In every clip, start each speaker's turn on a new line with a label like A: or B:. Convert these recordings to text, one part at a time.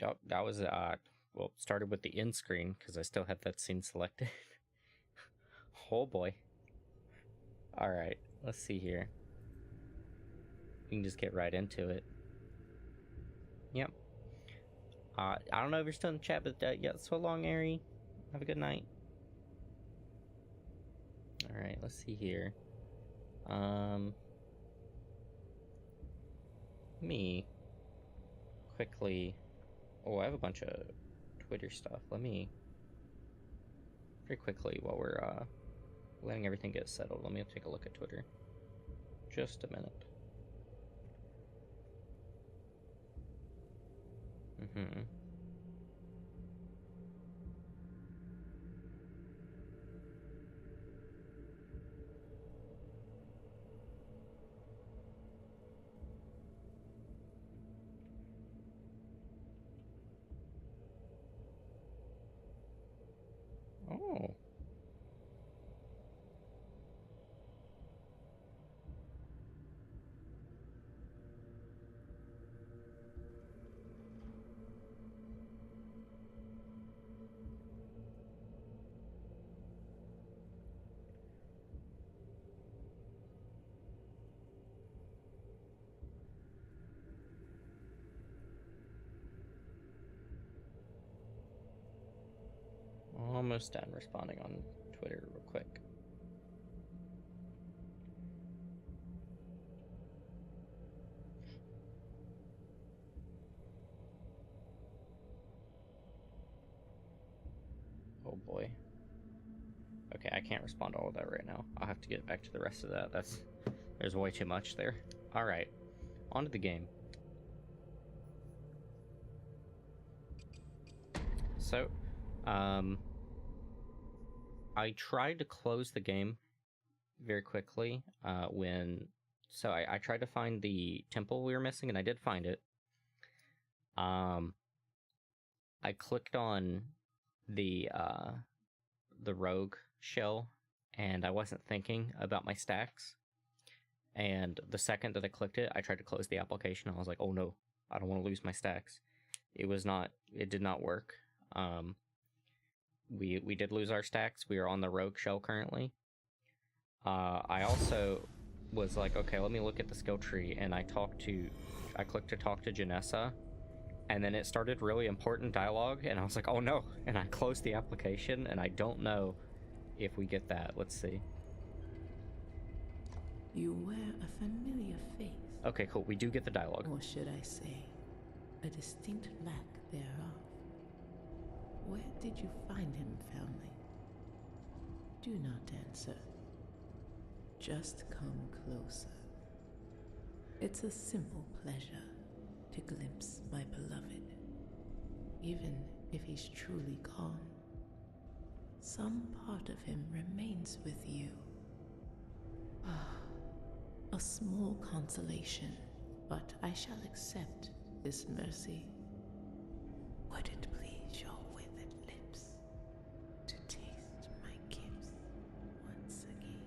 A: that was, well, started with the end screen, because I still have that scene selected. Oh boy. Alright, let's see here. We can just get right into it. Yep. I don't know if you're still in the chat, but yeah, so long, Ari. Have a good night. Alright, let's see here. Me quickly. Oh, I have a bunch of Twitter stuff. Let me very quickly, while we're letting everything get settled, let me take a look at Twitter. Just a minute. Oh. Almost done responding on Twitter real quick. Oh boy. Okay, I can't respond to all of that right now. I'll have to get back to the rest of that. There's way too much there. Alright, on to the game. So, I tried to close the game very quickly so I tried to find the temple we were missing, and I did find it. I clicked on the rogue shell, and I wasn't thinking about my stacks. And the second that I clicked it, I tried to close the application. I was like, oh no, I don't want to lose my stacks. It did not work. We did lose our stacks. We are on the rogue shell currently. I also was like, okay, let me look at the skill tree, and I clicked to talk to Janessa, and then it started really important dialogue, and I was like, oh no, and I closed the application, and I don't know if we get that. Let's see.
B: You wear a familiar face.
A: Okay, cool, we do get the dialogue.
B: Or should I say, a distinct lack thereof. Where did you find him, family? Do not answer. Just come closer. It's a simple pleasure to glimpse my beloved. Even if he's truly gone, some part of him remains with you. A small consolation, but I shall accept this mercy. Would it please your withered lips to taste my gifts once again?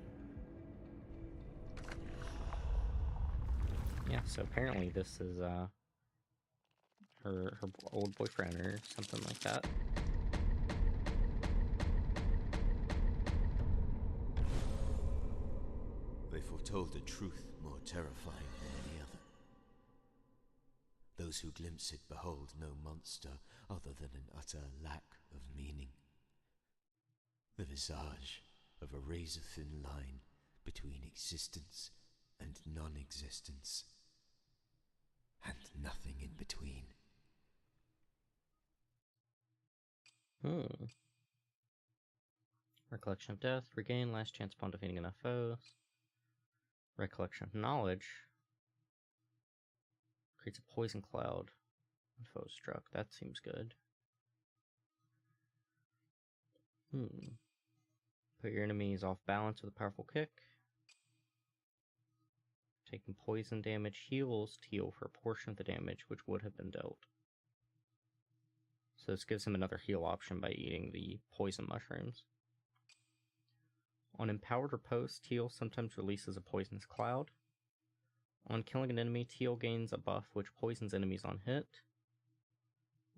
A: Yeah, so apparently this is her old boyfriend or something like that.
C: They foretold a truth more terrifying than any other. Those who glimpse it behold no monster other than an utter lack of meaning. The visage of a razor-thin line between existence and non-existence, and nothing in between.
A: Recollection of death. Regain last chance upon defeating enough foes. Recollection of knowledge. Creates a poison cloud when foes struck. That seems good. Put your enemies off balance with a powerful kick. Taking poison damage heals heal for a portion of the damage which would have been dealt. So this gives him another heal option by eating the poison mushrooms. On Empowered Riposte, Teal sometimes releases a poisonous cloud. On killing an enemy, Teal gains a buff which poisons enemies on hit.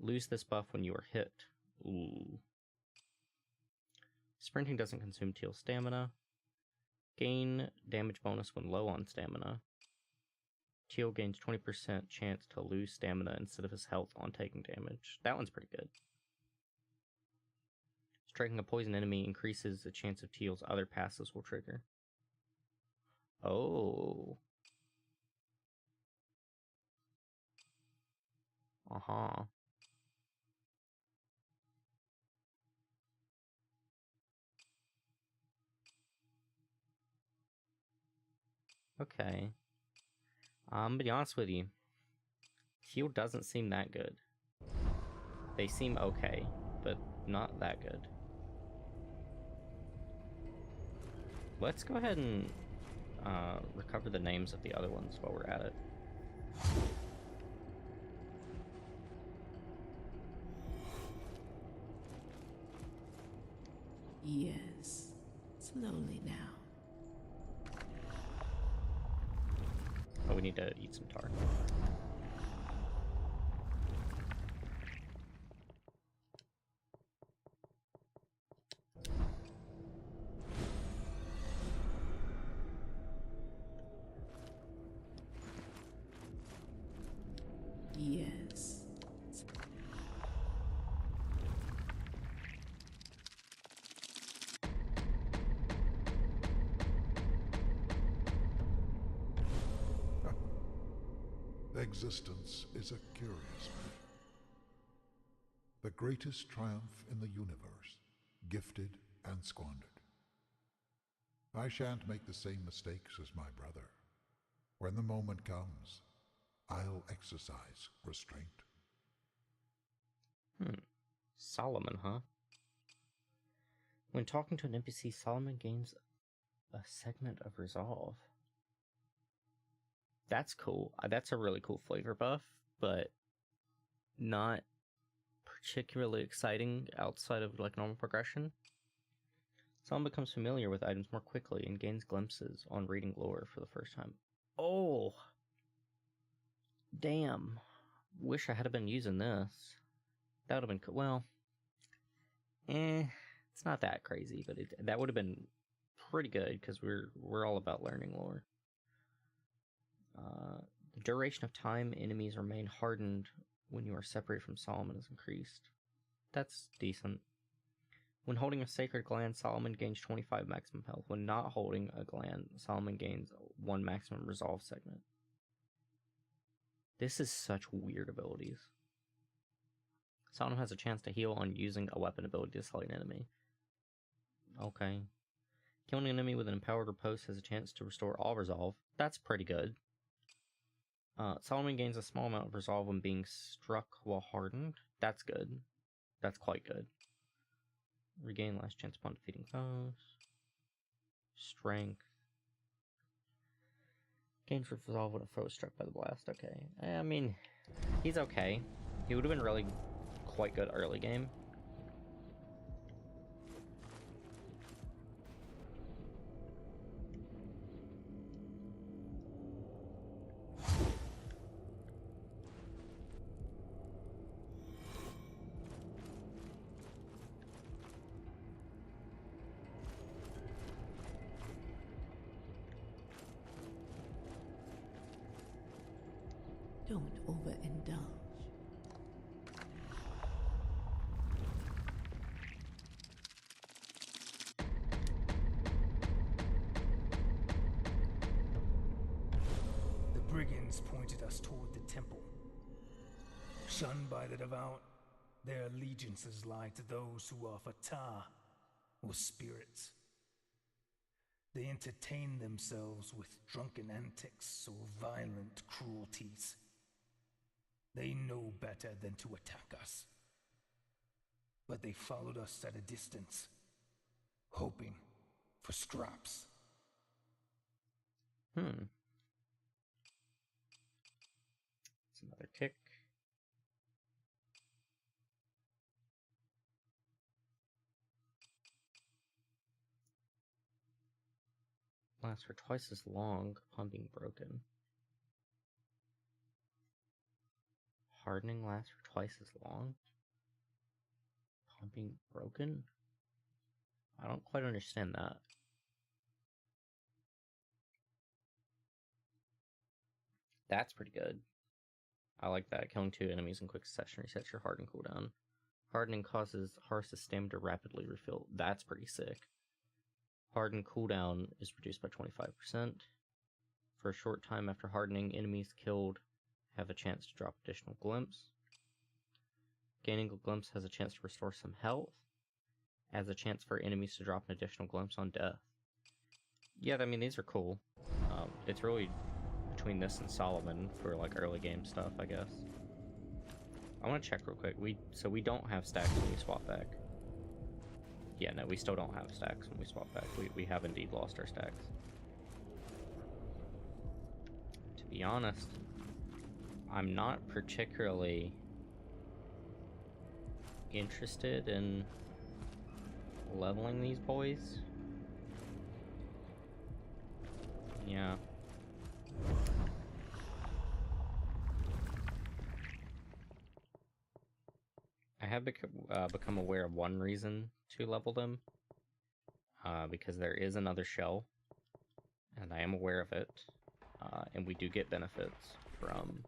A: Lose this buff when you are hit. Ooh. Sprinting doesn't consume Teal stamina. Gain damage bonus when low on stamina. Teal gains 20% chance to lose stamina instead of his health on taking damage. That one's pretty good. Striking a poison enemy increases the chance of Teal's other passives will trigger. Oh. Uh-huh. Okay. To be honest with you, Teal doesn't seem that good. They seem okay, but not that good. Let's go ahead and recover the names of the other ones while we're at it.
B: Yes, slowly now.
A: Oh, we need to eat some tar.
B: Yes.
D: Existence is a curious thing. The greatest triumph in the universe, gifted and squandered. I shan't make the same mistakes as my brother. When the moment comes, I'll exercise restraint.
A: Solomon, huh? When talking to an NPC, Solomon gains a segment of resolve. That's cool. That's a really cool flavor buff, but not particularly exciting outside of like normal progression. Solomon becomes familiar with items more quickly and gains glimpses on reading lore for the first time. Oh! Damn. Wish I had been using this. That would have been cool. Well, it's not that crazy, but that would have been pretty good because we're all about learning lore. The duration of time enemies remain hardened when you are separated from Solomon is increased. That's decent. When holding a sacred gland, Solomon gains 25 maximum health. When not holding a gland, Solomon gains 1 maximum resolve segment. This is such weird abilities. Solomon has a chance to heal on using a weapon ability to slay an enemy. Okay. Killing an enemy with an empowered riposte has a chance to restore all resolve. That's pretty good. Solomon gains a small amount of resolve when being struck while hardened. That's good. That's quite good. Regain last chance upon defeating foes. Strength. Gains resolve when a foe is struck by the blast. Okay. I mean, he's okay. He would have been really quite good early game.
B: Don't overindulge.
E: The brigands pointed us toward the temple. Shunned by the devout, their allegiances lie to those who are Fatah, or spirits. They entertain themselves with drunken antics or violent cruelties. They know better than to attack us. But they followed us at a distance, hoping for scraps.
A: It's another kick. Lasts for twice as long upon being broken. Hardening lasts for twice as long. Pumping broken? I don't quite understand that. That's pretty good. I like that. Killing 2 enemies in quick succession resets your harden cooldown. Hardening causes Horus's stamina to rapidly refill. That's pretty sick. Harden cooldown is reduced by 25%. For a short time after hardening, enemies killed have a chance to drop additional glimpse. Gaining a glimpse has a chance to restore some health. Has a chance for enemies to drop an additional glimpse on death. Yeah, I mean, these are cool. It's really between this and Solomon for like early game stuff, I guess. I want to check real quick. So we don't have stacks when we swap back. Yeah, no, we still don't have stacks when we swap back. We have indeed lost our stacks. To be honest, I'm not particularly interested in leveling these boys. Yeah. I have become aware of one reason to level them. Because there is another shell, and I am aware of it. And we do get benefits from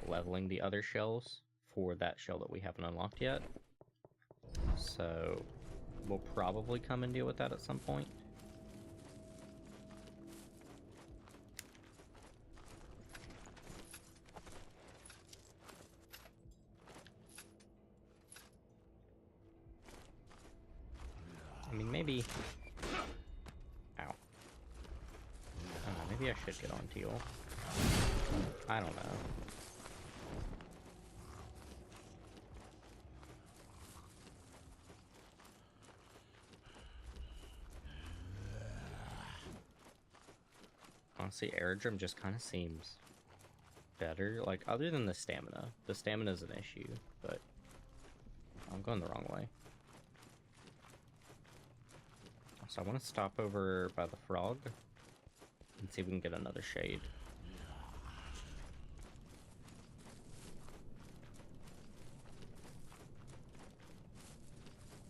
A: leveling the other shells for that shell that we haven't unlocked yet. So we'll probably come and deal with that at some point. I mean, maybe... Ow. I don't know, maybe I should get on Teal. I don't know. Honestly, Aerodrome just kind of seems better. Like, other than the stamina. The stamina is an issue, but I'm going the wrong way. So I want to stop over by the frog and see if we can get another shade.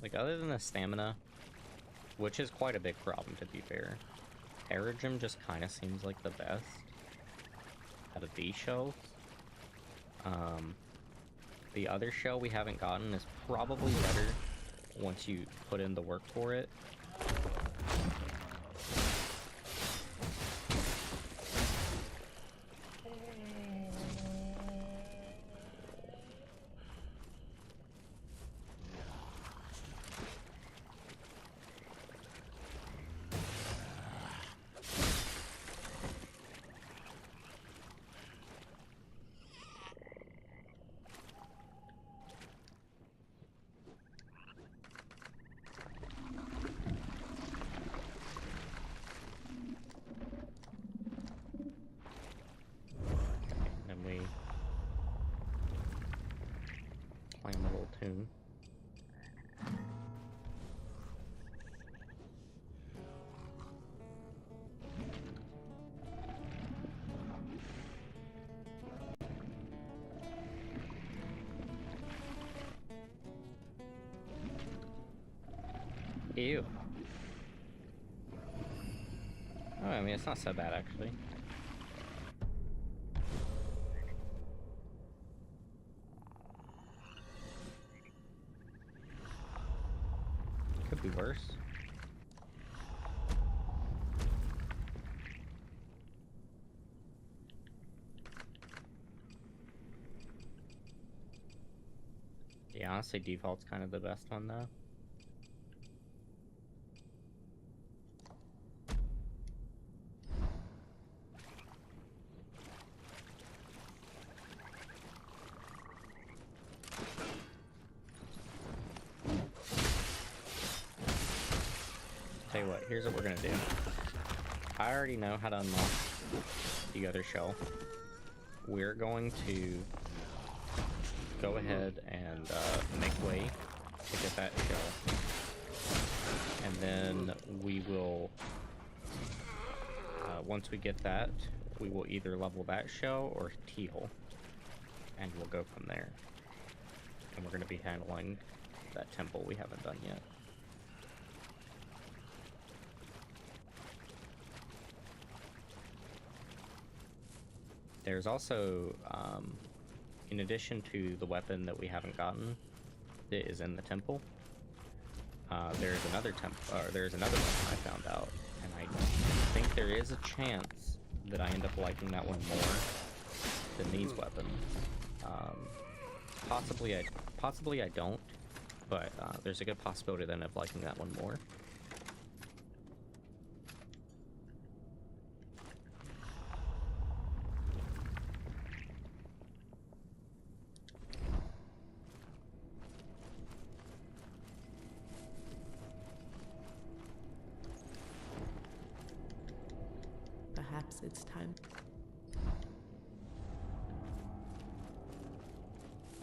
A: Like, other than the stamina, which is quite a big problem to be fair, Aerodrome just kind of seems like the best out of these shells. The other shell we haven't gotten is probably better once you put in the work for it. Playing a little tune. Ew. Oh, I mean, it's not so bad, actually. Could be worse. Yeah, honestly, default's kind of the best one, though. Tell you what, here's what we're gonna do. I already know how to unlock the other shell. We're going to go ahead and make way to get that shell. And then we will, once we get that, we will either level that shell or teal. and we'll go from there. And we're going to be handling that temple we haven't done yet. There's also, in addition to the weapon that we haven't gotten, that is in the temple, there's another weapon I found out, and I think there is a chance that I end up liking that one more than these weapons. Possibly I don't, but there's a good possibility that I end up liking that one more.
B: Perhaps it's time.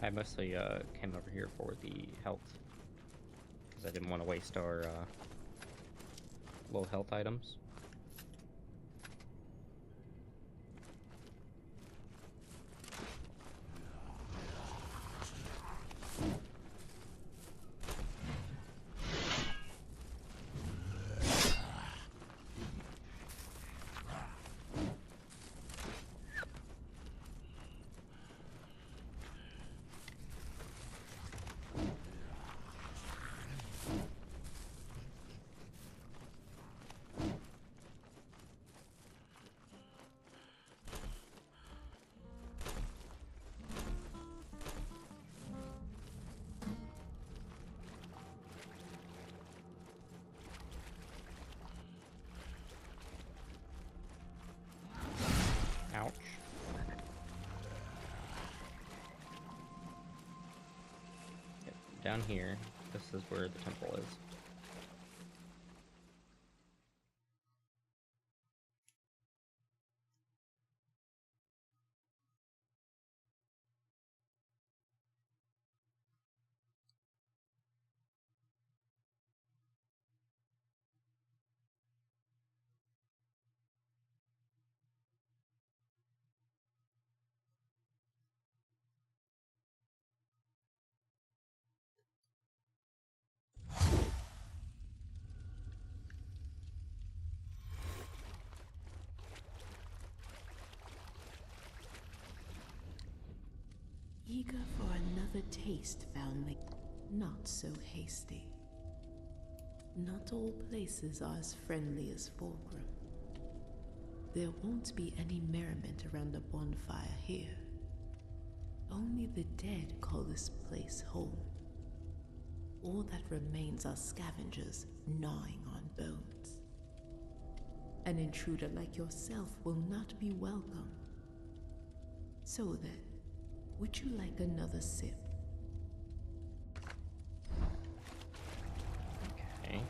A: I mostly came over here for the health, because I didn't want to waste our low health items. Ouch. Yep, down here, this is where the temple is.
B: Eager for another taste, family. Not so hasty. Not all places are as friendly as Fulgrim. There won't be any merriment around a bonfire here. Only the dead call this place home. All that remains are scavengers gnawing on bones. An intruder like yourself will not be welcome. So then, would you like another sip?
A: Okay.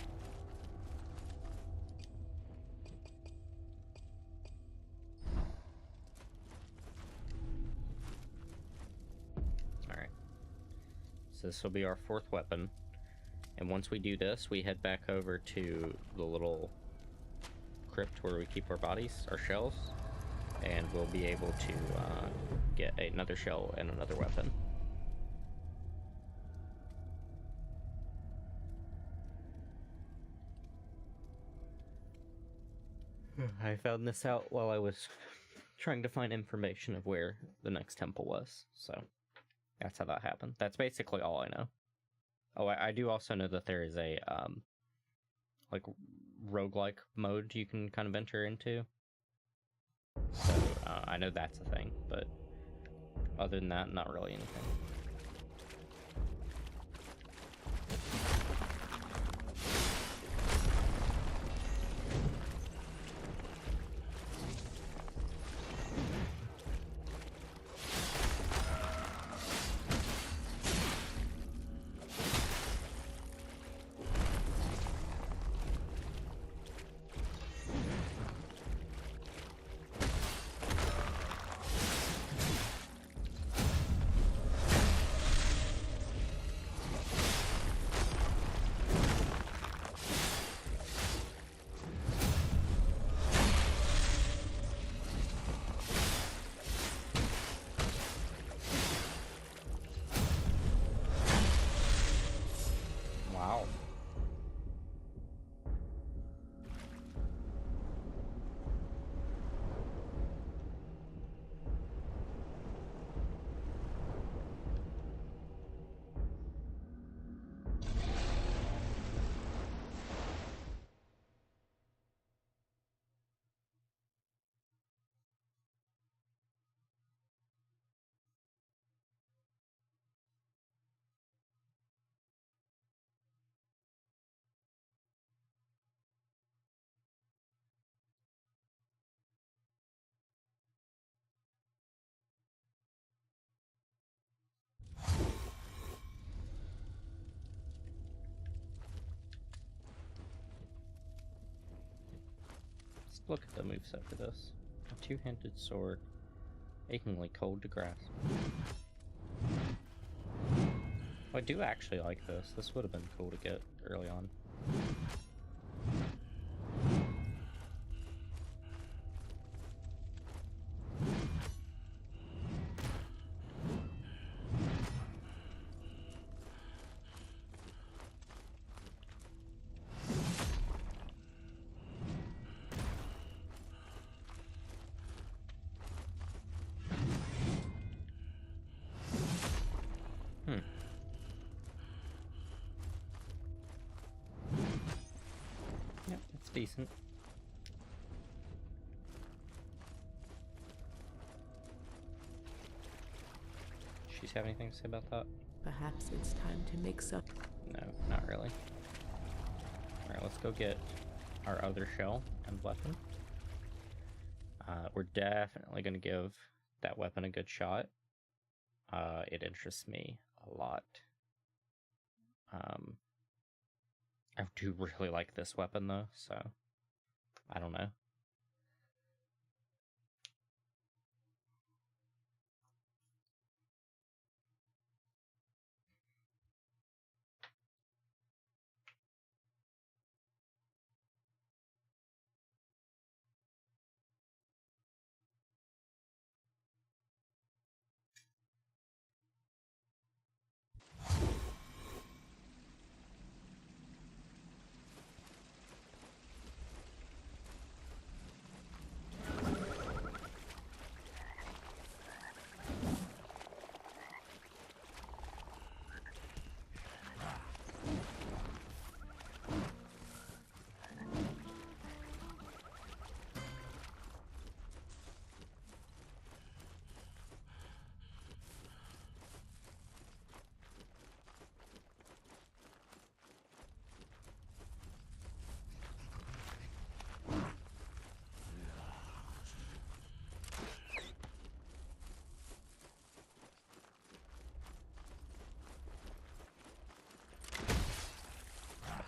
A: Alright. So this will be our fourth weapon. And once we do this, we head back over to the little crypt where we keep our bodies, our shells. And we'll be able to get another shell and another weapon. I found this out while I was trying to find information of where the next temple was, so that's how that happened. That's basically all I know. Oh, I do also know that there is a like roguelike mode you can kind of enter into. So, I know that's a thing, but other than that, not really anything. Wow. Let's look at the moveset for this. A two-handed sword, achingly cold to grasp. I do actually like this. This would have been cool to get early on. Yep, it's decent. She's have anything to say about that?
B: Perhaps it's time to make some.
A: No, not really. Alright, let's go get our other shell and weapon. We're definitely going to give that weapon a good shot. It interests me a lot. I do really like this weapon though, so I don't know.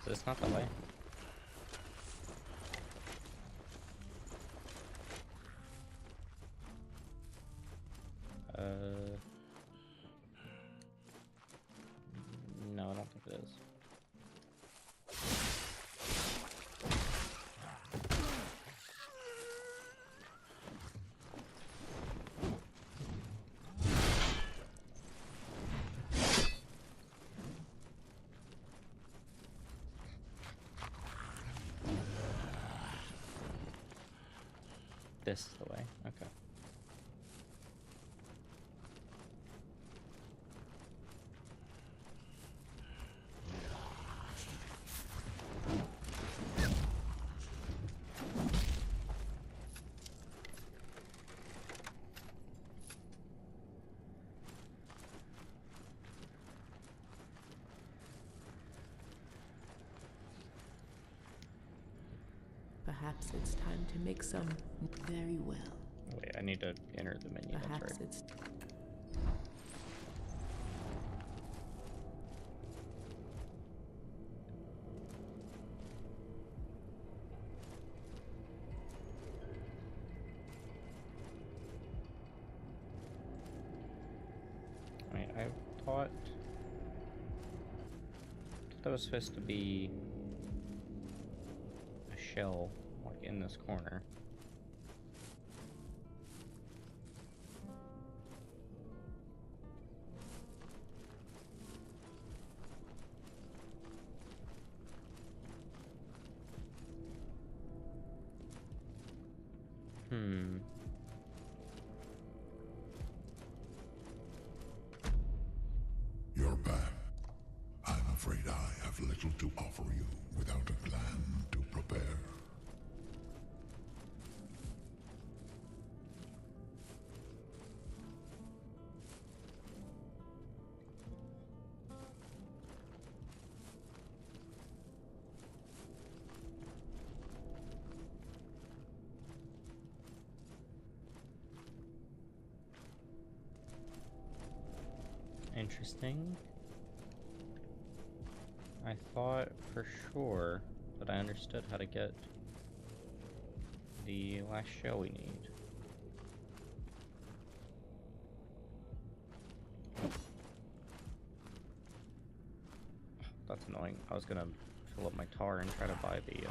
A: Is this not the way? No, I don't think it is. This is the way, okay.
B: Perhaps it's time to make some. Very well.
A: Wait, I need to enter the menu.
B: Perhaps
A: That's right.
B: it's.
A: Wait, I thought that was supposed to be a shell, like in this corner.
D: You're back. I'm afraid I have little to offer you without a clan to prepare.
A: Interesting. I thought for sure that I understood how to get the last shell we need. That's annoying. I was gonna fill up my tar and try to buy the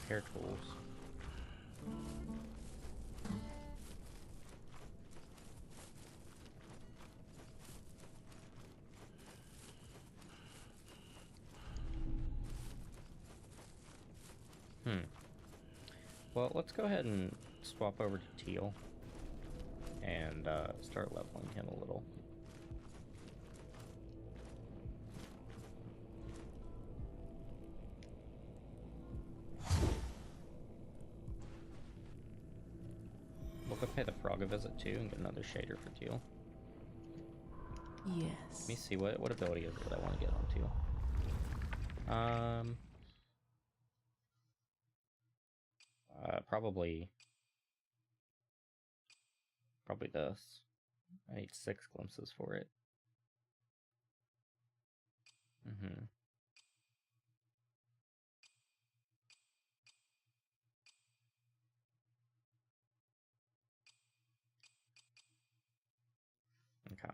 A: hair tools. Well, let's go ahead and swap over to Teal and start leveling him a little. We'll go pay the frog a visit too and get another shader for Teal.
B: Yes.
A: Let me see what ability is it that I want to get on Teal. Probably this. I need 6 glimpses for it. Okay.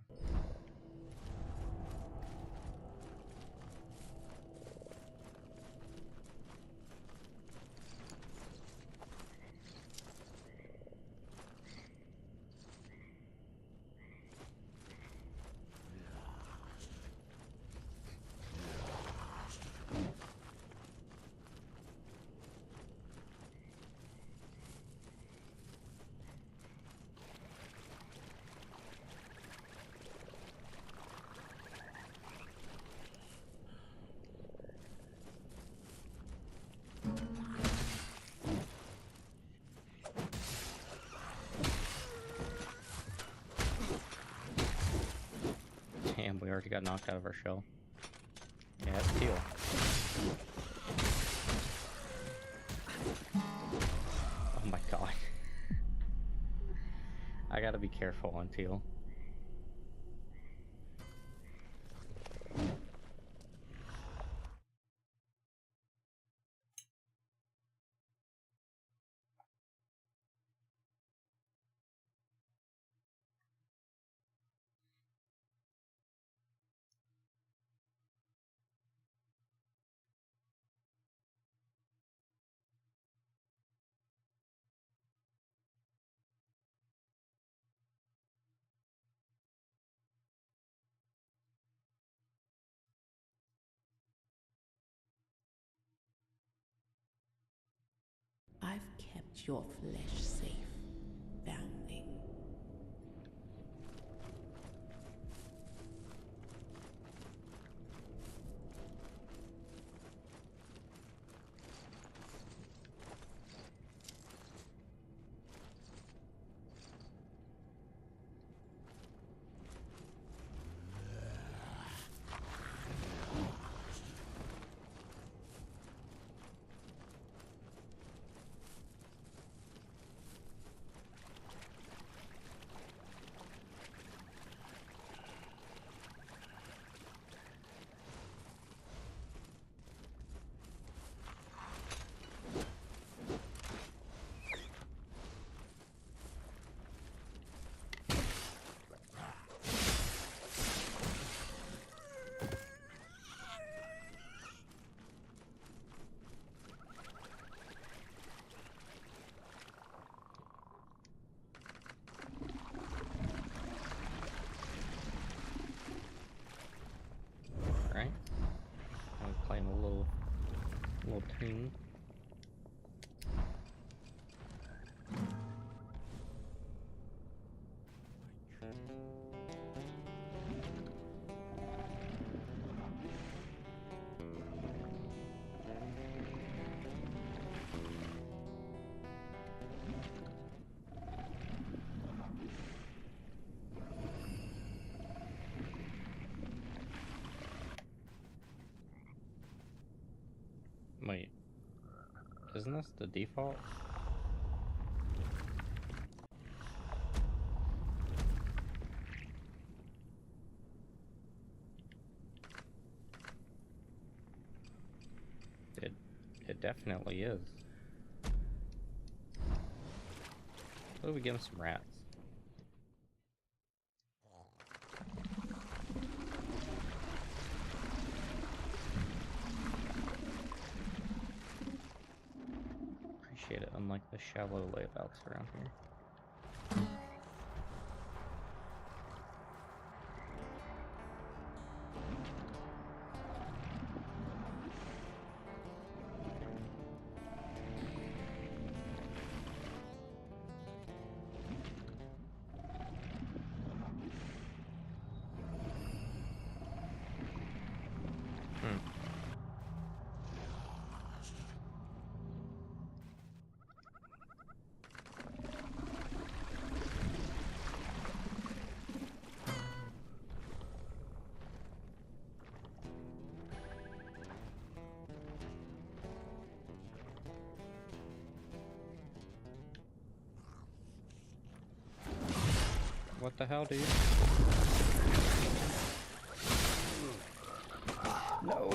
A: Damn, we already got knocked out of our shell. Yeah, it's Teal. Oh my god. I gotta be careful on Teal.
B: I've kept your flesh safe, foundling. Alright. I'm playing a little tune.
A: Wait. Isn't this the default? It definitely is. What do we give him? Some rats? Appreciate it, unlike the shallow layabouts around here. What the hell, dude? No.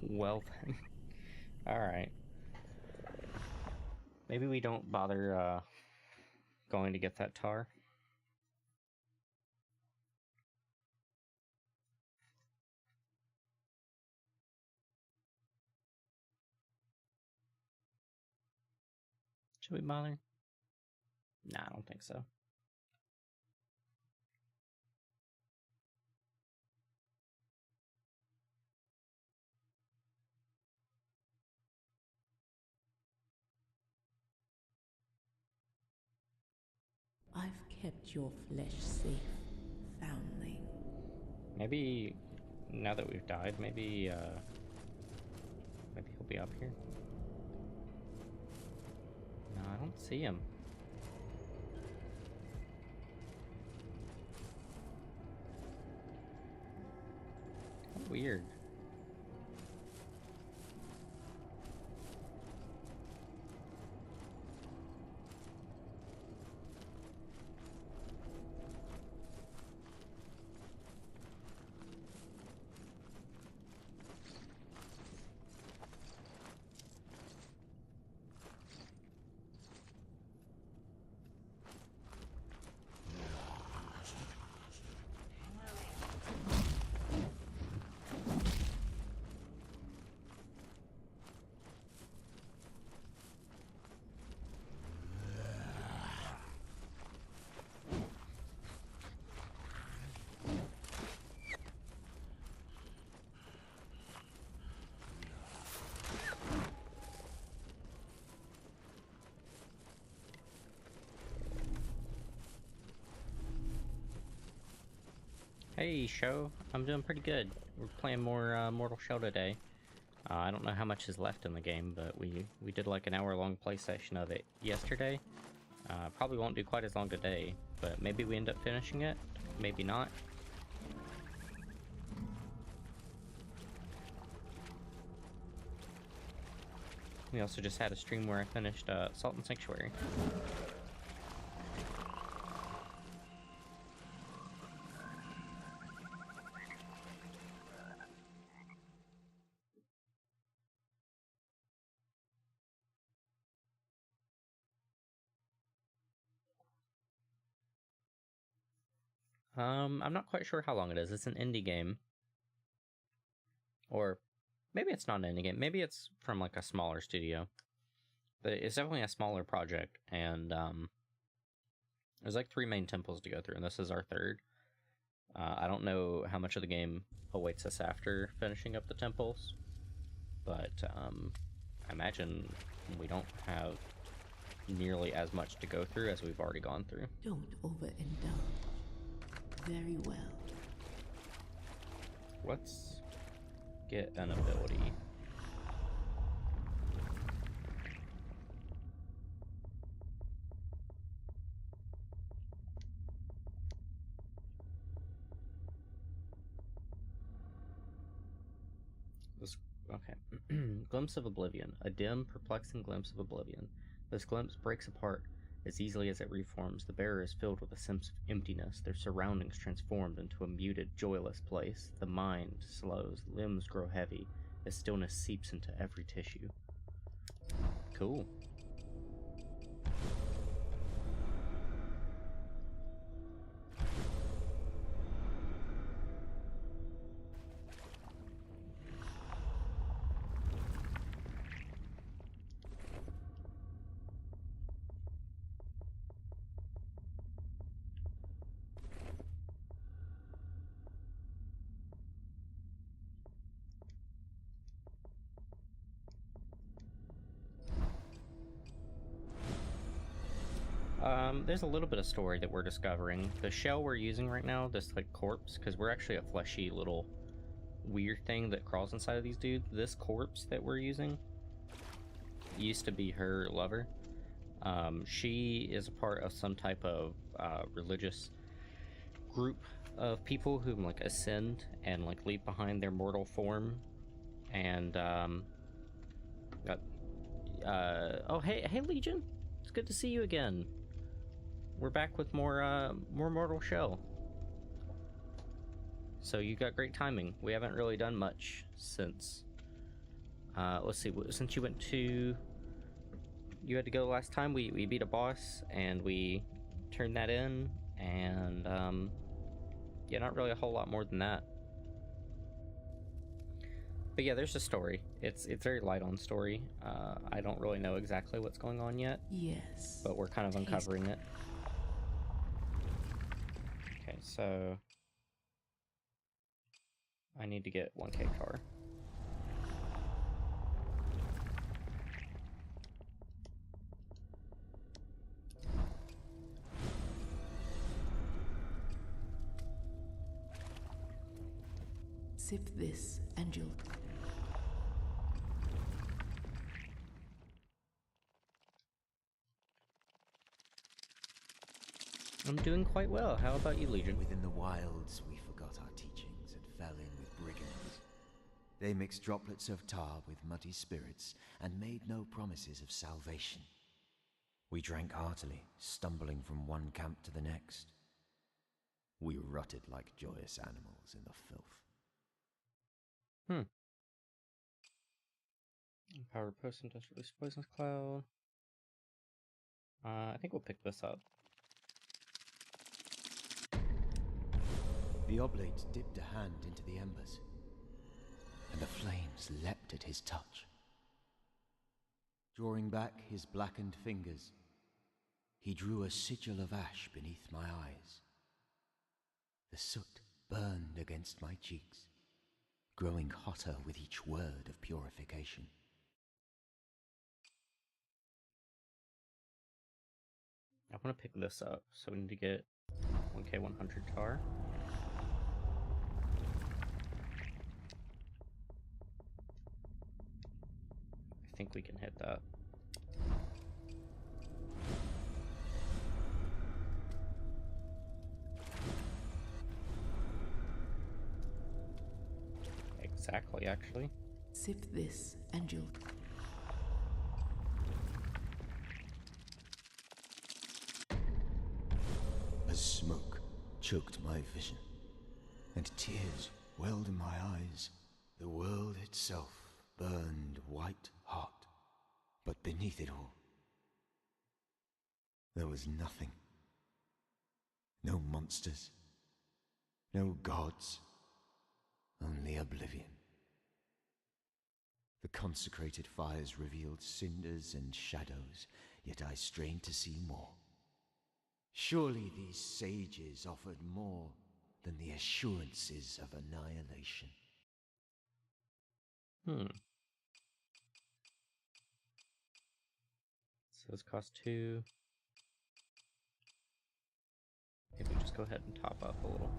A: Well then. Alright. Maybe we don't bother going to get that tar. Should we bother? Nah, I don't think so.
B: I've kept your flesh safe, foundling.
A: Maybe now that we've died, maybe he'll be up here. No, I don't see him. Weird. Hey, show. I'm doing pretty good. We're playing more Mortal Shell today. I don't know how much is left in the game, but we did like an hour-long play session of it yesterday. Probably won't do quite as long today, but maybe we end up finishing it. Maybe not. We also just had a stream where I finished Salt and Sanctuary. I'm not quite sure how long it is. It's an indie game. Or maybe it's not an indie game. Maybe it's from like a smaller studio. But it's definitely a smaller project, and there's like 3 main temples to go through, and this is our 3rd. I don't know how much of the game awaits us after finishing up the temples, but I imagine we don't have nearly as much to go through as we've already gone through.
B: Don't overindulge. Very well.
A: Let's get an ability. Okay. Glimpse of oblivion. A dim, perplexing glimpse of oblivion. This glimpse breaks apart as easily as it reforms. The bearer is filled with a sense of emptiness, their surroundings transformed into a muted, joyless place. The mind slows, limbs grow heavy, as stillness seeps into every tissue. Cool. There's a little bit of story that we're discovering. The shell we're using right now, this like corpse, because we're actually a fleshy little weird thing that crawls inside of these dudes. This corpse that we're using used to be her lover. She is a part of some type of religious group of people who like ascend and like leave behind their mortal form. And oh hey Legion, it's good to see you again. We're back with more Mortal Shell. So you got great timing. We haven't really done much since. Let's see. Since you had to go last time. We beat a boss and we turned that in, and yeah, not really a whole lot more than that. But yeah, there's a story. It's very light on story. I don't really know exactly what's going on yet.
B: Yes.
A: But we're kind of uncovering it. Okay, so I need to get 1K car.
B: Sip this and you'll...
A: I'm doing quite well. How about you, Legion?
C: Within the wilds, we forgot our teachings and fell in with brigands. They mixed droplets of tar with muddy spirits and made no promises of salvation. We drank heartily, stumbling from one camp to the next. We rotted like joyous animals in the filth.
A: Power post industrial poisonous cloud. I think we'll pick this up.
C: The oblate dipped a hand into the embers, and the flames leapt at his touch. Drawing back his blackened fingers, he drew a sigil of ash beneath my eyes. The soot burned against my cheeks, growing hotter with each word of purification.
A: I want to pick this up, so we need to get 1K 100 tar. I think we can hit that. Exactly, actually.
B: Sip this and you'll...
C: As smoke choked my vision, and tears welled in my eyes. The world itself burned white hot, but beneath it all, there was nothing. No monsters, no gods, only oblivion. The consecrated fires revealed cinders and shadows, yet I strained to see more. Surely these sages offered more than the assurances of annihilation.
A: So this costs 2. Maybe just go ahead and top up a little.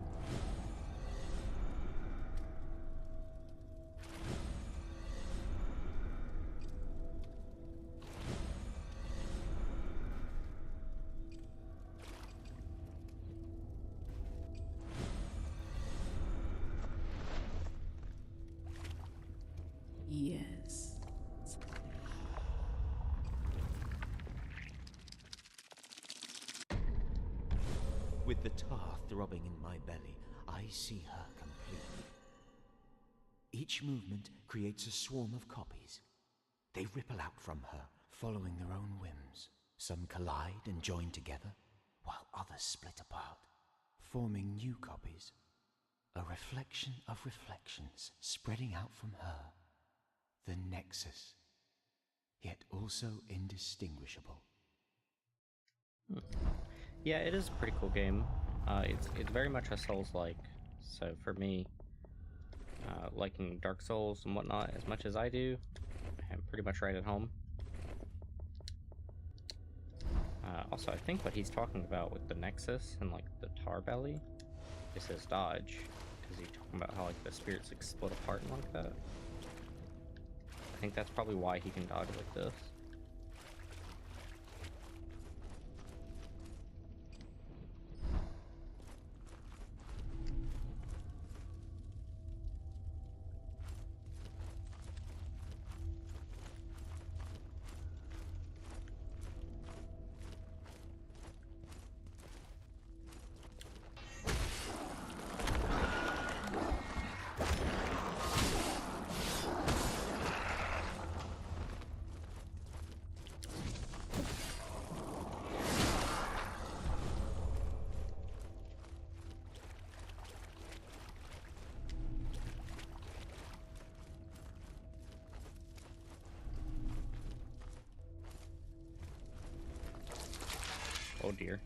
C: With the tar throbbing in my belly, I see her completely. Each movement creates a swarm of copies. They ripple out from her, following their own whims. Some collide and join together, while others split apart, forming new copies. A reflection of reflections spreading out from her. The nexus, yet also indistinguishable.
A: Yeah, it is a pretty cool game. It's very much a Souls-like. So for me, liking Dark Souls and whatnot as much as I do, I'm pretty much right at home. Also, I think what he's talking about with the Nexus and like the tar belly is his dodge, because he's talking about how like the spirits like split apart and like that. I think that's probably why he can dodge like this. Oh dear.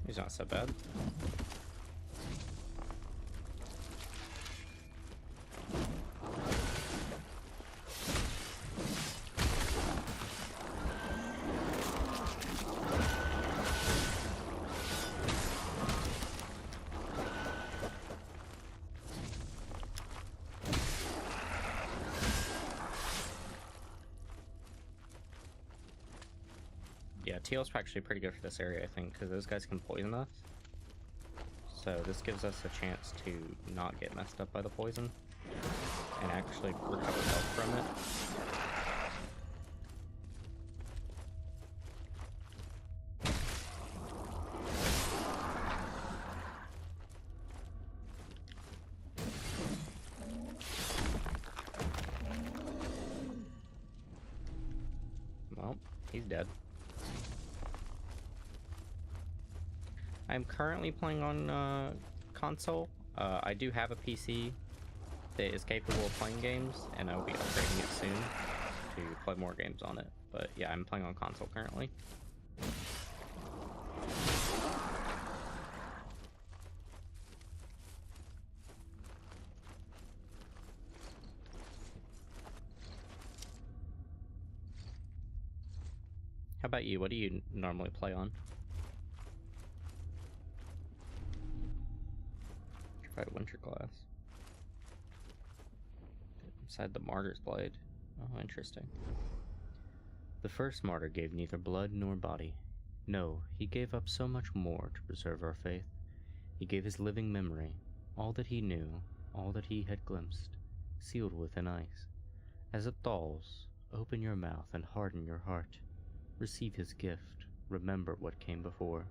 A: He's not so bad. Yeah, teal's actually pretty good for this area, I think, because those guys can poison us. So this gives us a chance to not get messed up by the poison and actually recover health from it. Well, he's dead. I'm currently playing on console. I do have a PC that is capable of playing games, and I will be upgrading it soon to play more games on it. But yeah, I'm playing on console currently. How about you? What do you normally play on? Try Winter Glass. Inside the Martyr's Blade. Oh, interesting. The first martyr gave neither blood nor body. No, he gave up so much more to preserve our faith. He gave his living memory, all that he knew, all that he had glimpsed, sealed within ice. As it thaws, open your mouth and harden your heart. Receive his gift, remember what came before.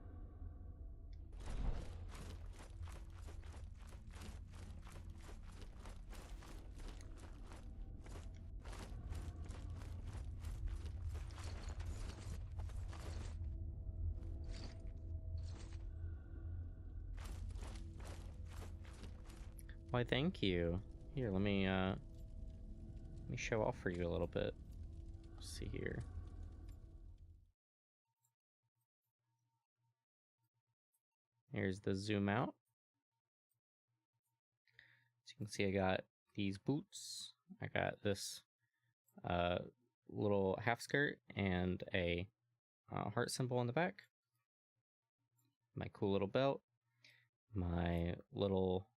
A: Why, thank you. Here, let me show off for you a little bit. Let's see here. Here's the zoom out. As you can see, I got these boots. I got this little half skirt and a heart symbol on the back. My cool little belt. My little,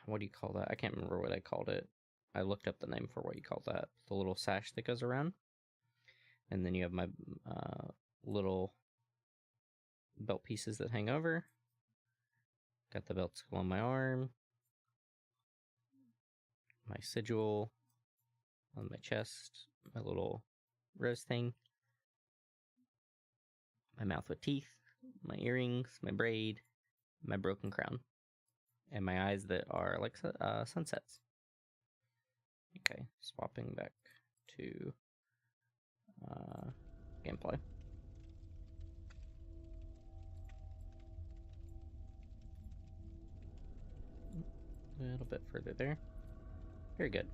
A: what do you call that? I can't remember what I called it. I looked up the name for what you call that. The little sash that goes around. And then you have my little belt pieces that hang over. Got the belt on my arm. My sigil. on my chest, my little rose thing, my mouth with teeth, my earrings, my braid, my broken crown, and my eyes that are like sunsets. Okay, swapping back to gameplay. A little bit further there. Very good.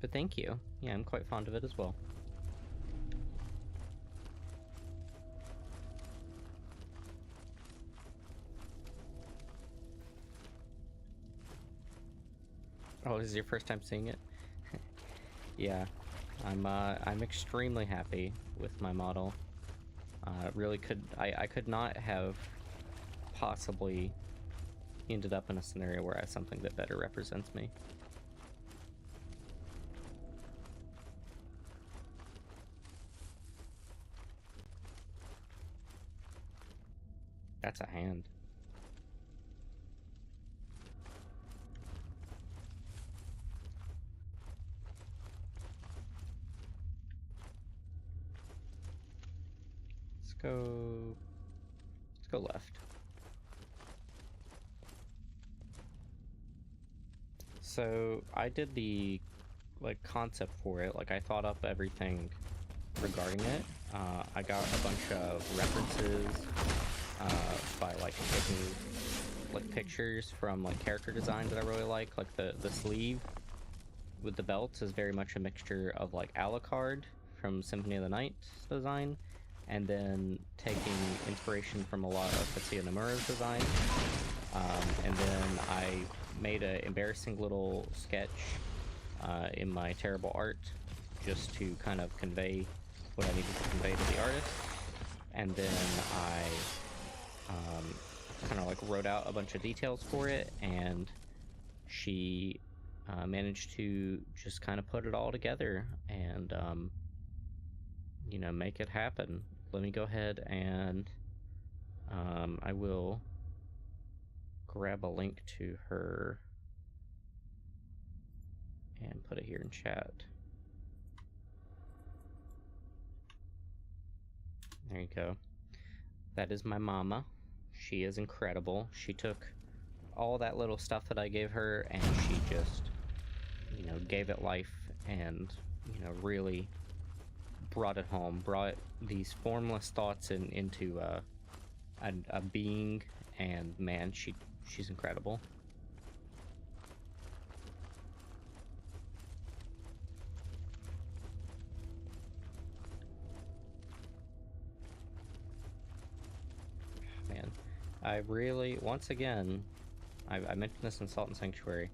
A: But thank you. Yeah, I'm quite fond of it as well. Oh, this is your first time seeing it? Yeah, I'm extremely happy with my model. Really I could not have possibly ended up in a scenario where I have something that better represents me. That's a hand. Let's go left. So I did the concept for it. Like I thought up everything regarding it. I got a bunch of references by taking pictures from character designs that I really like the sleeve with the belts is very much a mixture of Alucard from Symphony of the Night design, and then taking inspiration from a lot of Tetsuya Nomura's design. And then I made an embarrassing little sketch in my terrible art just to kind of convey what I needed to convey to the artist. And then I kind of wrote out a bunch of details for it, and she managed to just kind of put it all together and make it happen. Let me go ahead and I will grab a link to her and put it here in chat. There you go. That is my mama. She is incredible. She took all that little stuff that I gave her and she just, gave it life and, really brought it home, brought these formless thoughts into a being, and man, she's incredible. Man, I really, once again, I mentioned this in Salt and Sanctuary,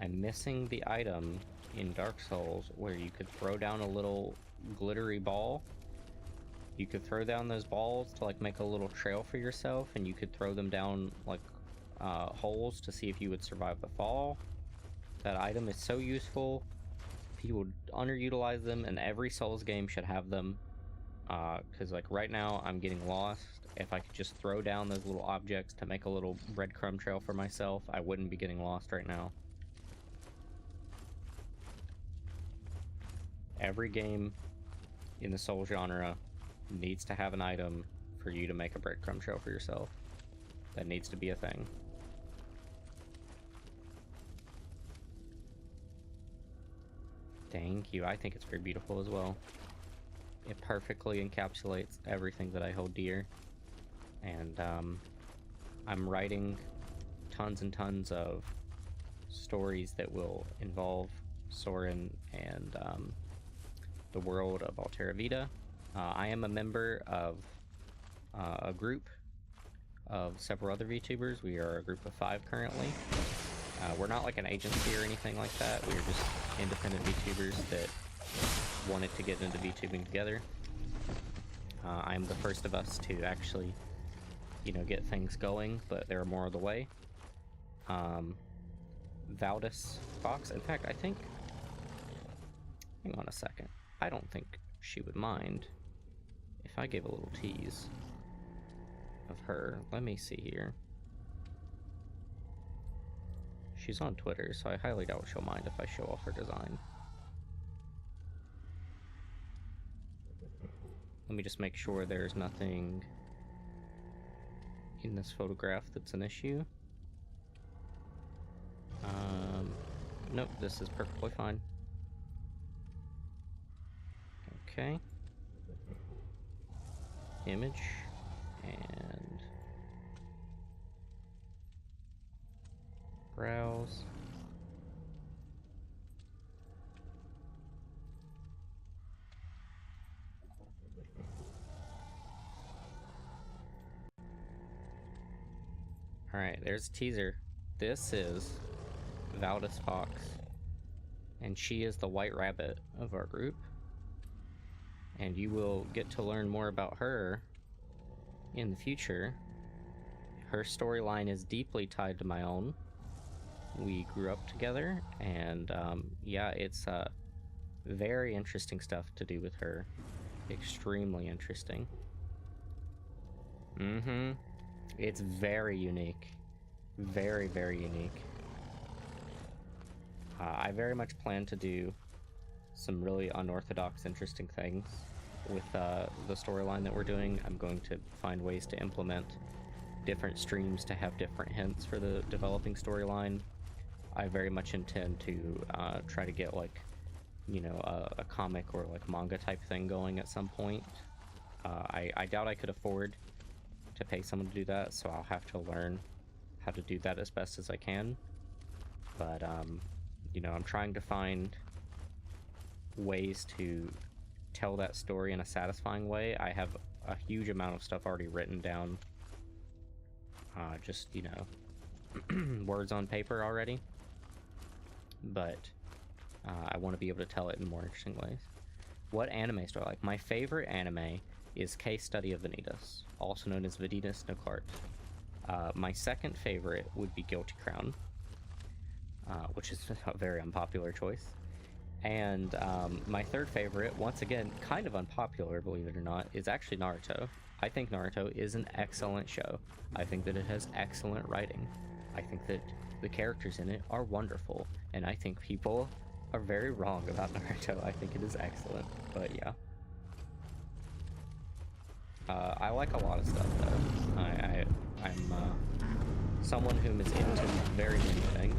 A: I'm missing the item in Dark Souls where you could throw down a little glittery ball. You could throw down those balls to make a little trail for yourself, and you could throw them down holes to see if you would survive the fall. That item is so useful. People underutilize them, and every Souls game should have them. Because right now I'm getting lost. If I could just throw down those little objects to make a little breadcrumb trail for myself, I wouldn't be getting lost right now. Every game in the Soul genre needs to have an item for you to make a breadcrumb trail for yourself. That needs to be a thing. Thank you. I think it's very beautiful as well. It perfectly encapsulates everything that I hold dear. And I'm writing tons and tons of stories that will involve Soren and the world of Altera Vita. I am a member of a group of several other VTubers. We are a group of 5 currently. We're not like an agency or anything like that. We're just independent VTubers that wanted to get into VTubing together. I'm the first of us to actually, get things going, but there are more of the way. Valdis Fox, in fact, I think... Hang on a second. I don't think she would mind if I gave a little tease of her. Let me see here. she's on Twitter, so I highly doubt she'll mind if I show off her design. Let me just make sure there's nothing in this photograph that's an issue. Nope, this is perfectly fine. Okay. Image. And browse. Alright, there's a teaser. This is Valdis Fox, and she is the white rabbit of our group. And you will get to learn more about her in the future. Her storyline is deeply tied to my own. We grew up together, and yeah, it's very interesting stuff to do with her. Extremely interesting. It's very unique. Very, very unique. I very much plan to do some really unorthodox, interesting things with the storyline that we're doing. I'm going to find ways to implement different streams to have different hints for the developing storyline. I very much intend to try to get, like, you know, a comic or like manga type thing going at some point. I doubt I could afford to pay someone to do that, so I'll have to learn how to do that as best as I can. But you know, I'm trying to find ways to tell that story in a satisfying way. I have a huge amount of stuff already written down, just, you know, words on paper already, but I want to be able to tell it in more interesting ways. What anime do I like? My favorite anime is Case Study of Vanitas, also known as Vanitas no Cart. My second favorite would be Guilty Crown, which is a very unpopular choice. And my third favorite, once again, kind of unpopular, believe it or not, is actually Naruto. I think Naruto is an excellent show. I think that it has excellent writing. I think that the characters in it are wonderful. And I think people are very wrong about Naruto. I think it is excellent. But yeah. I like a lot of stuff, though. I'm someone who is into very many things.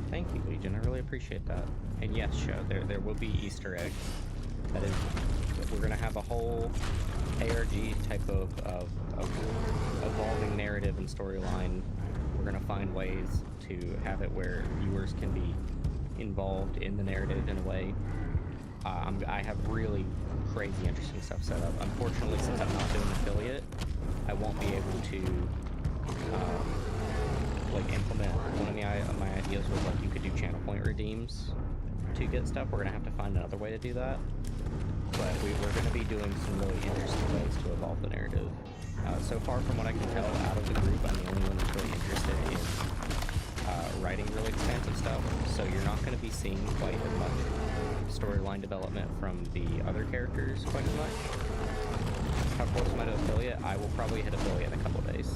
A: Thank you, Legion. I really appreciate that. And yes, show there will be Easter eggs. That is, we're gonna have a whole ARG type of evolving narrative and storyline. We're gonna find ways to have it where viewers can be involved in the narrative in a way. I have really crazy, interesting stuff set up. Unfortunately, since I'm not doing affiliate, I won't be able to like implement. One of my ideas was like you could do channel point redeems to get stuff. We're gonna have to find another way to do that, but we're gonna be doing some really interesting ways to evolve the narrative. So far, from what I can tell, out of the group, I'm the only one that's really interested in writing really expansive stuff. So you're not going to be seeing quite as much storyline development from the other characters quite as much. How close am I to affiliate? I will probably hit affiliate in a couple days.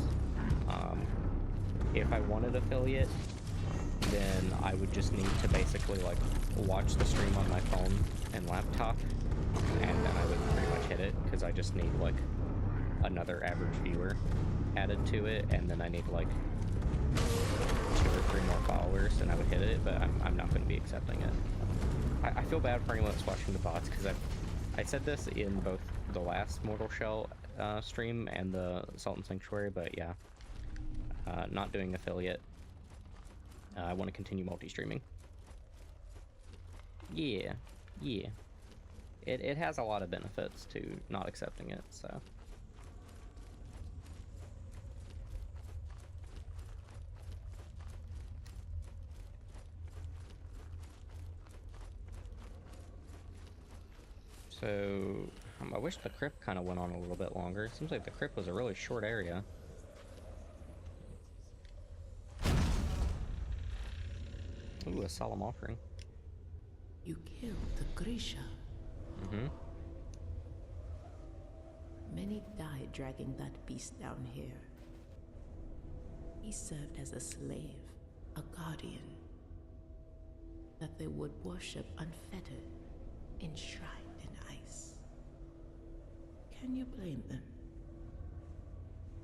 A: If I wanted affiliate, then I would just need to basically like watch the stream on my phone and laptop, and then I would pretty much hit it, because I just need like another average viewer added to it, and then I need like 2 or 3 more followers, and I would hit it, but I'm not going to be accepting it. I feel bad for anyone that's watching the bots, because I said this in both the last Mortal Shell stream and the Salt and Sanctuary, but yeah. Not doing affiliate. I want to continue multi-streaming. Yeah. It has a lot of benefits to not accepting it, so... So, I wish the crypt kind of went on a little bit longer. Seems like the crypt was a really short area. Ooh, a solemn offering.
B: You killed the Grisha.
A: Mm-hmm.
B: Many died dragging that beast down here. He served as a slave, a guardian, that they would worship unfettered, enshrined in ice. Can you blame them?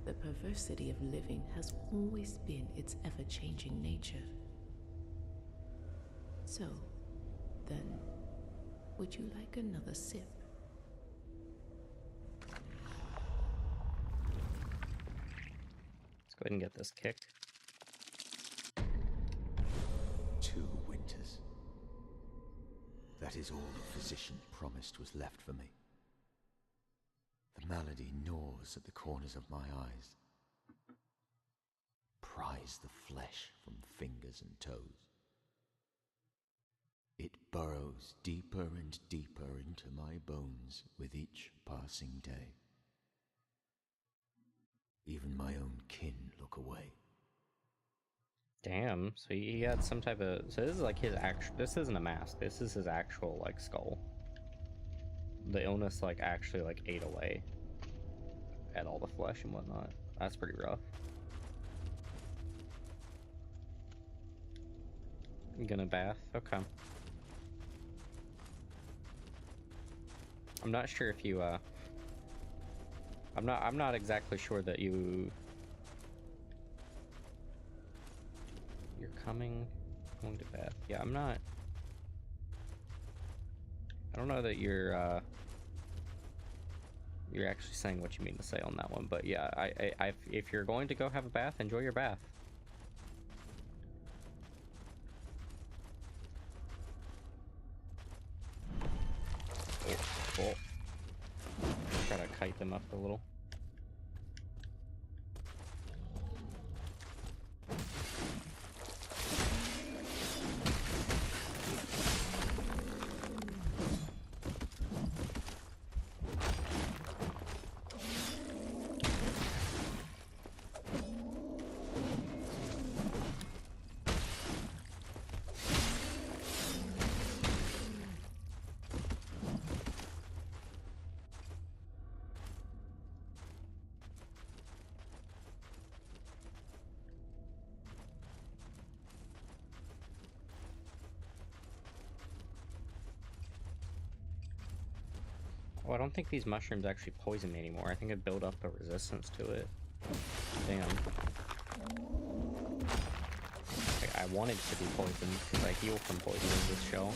B: The perversity of living has always been its ever-changing nature. So, then, would you like another sip?
A: Let's go ahead and get this kicked.
C: 2 winters. That is all the physician promised was left for me. The malady gnaws at the corners of my eyes, pries the flesh from fingers and toes. It burrows deeper and deeper into my bones with each passing day. Even my own kin look away.
A: Damn, so he had some type of... So this is like his actual... This isn't a mask, this is his actual, like, skull. The illness, like, actually, like, ate away at all the flesh and whatnot. That's pretty rough. You gonna bath? Okay. I'm not sure if you, I'm not exactly sure that you're going to bath. Yeah, I don't know that you're actually saying what you mean to say on that one, but yeah, if you're going to go have a bath, enjoy your bath. Cool. Try to kite them up a little. Oh, I don't think these mushrooms actually poison me anymore. I think it built up a resistance to it. Damn. Like, I wanted to be poisoned because I heal from poison in this shell.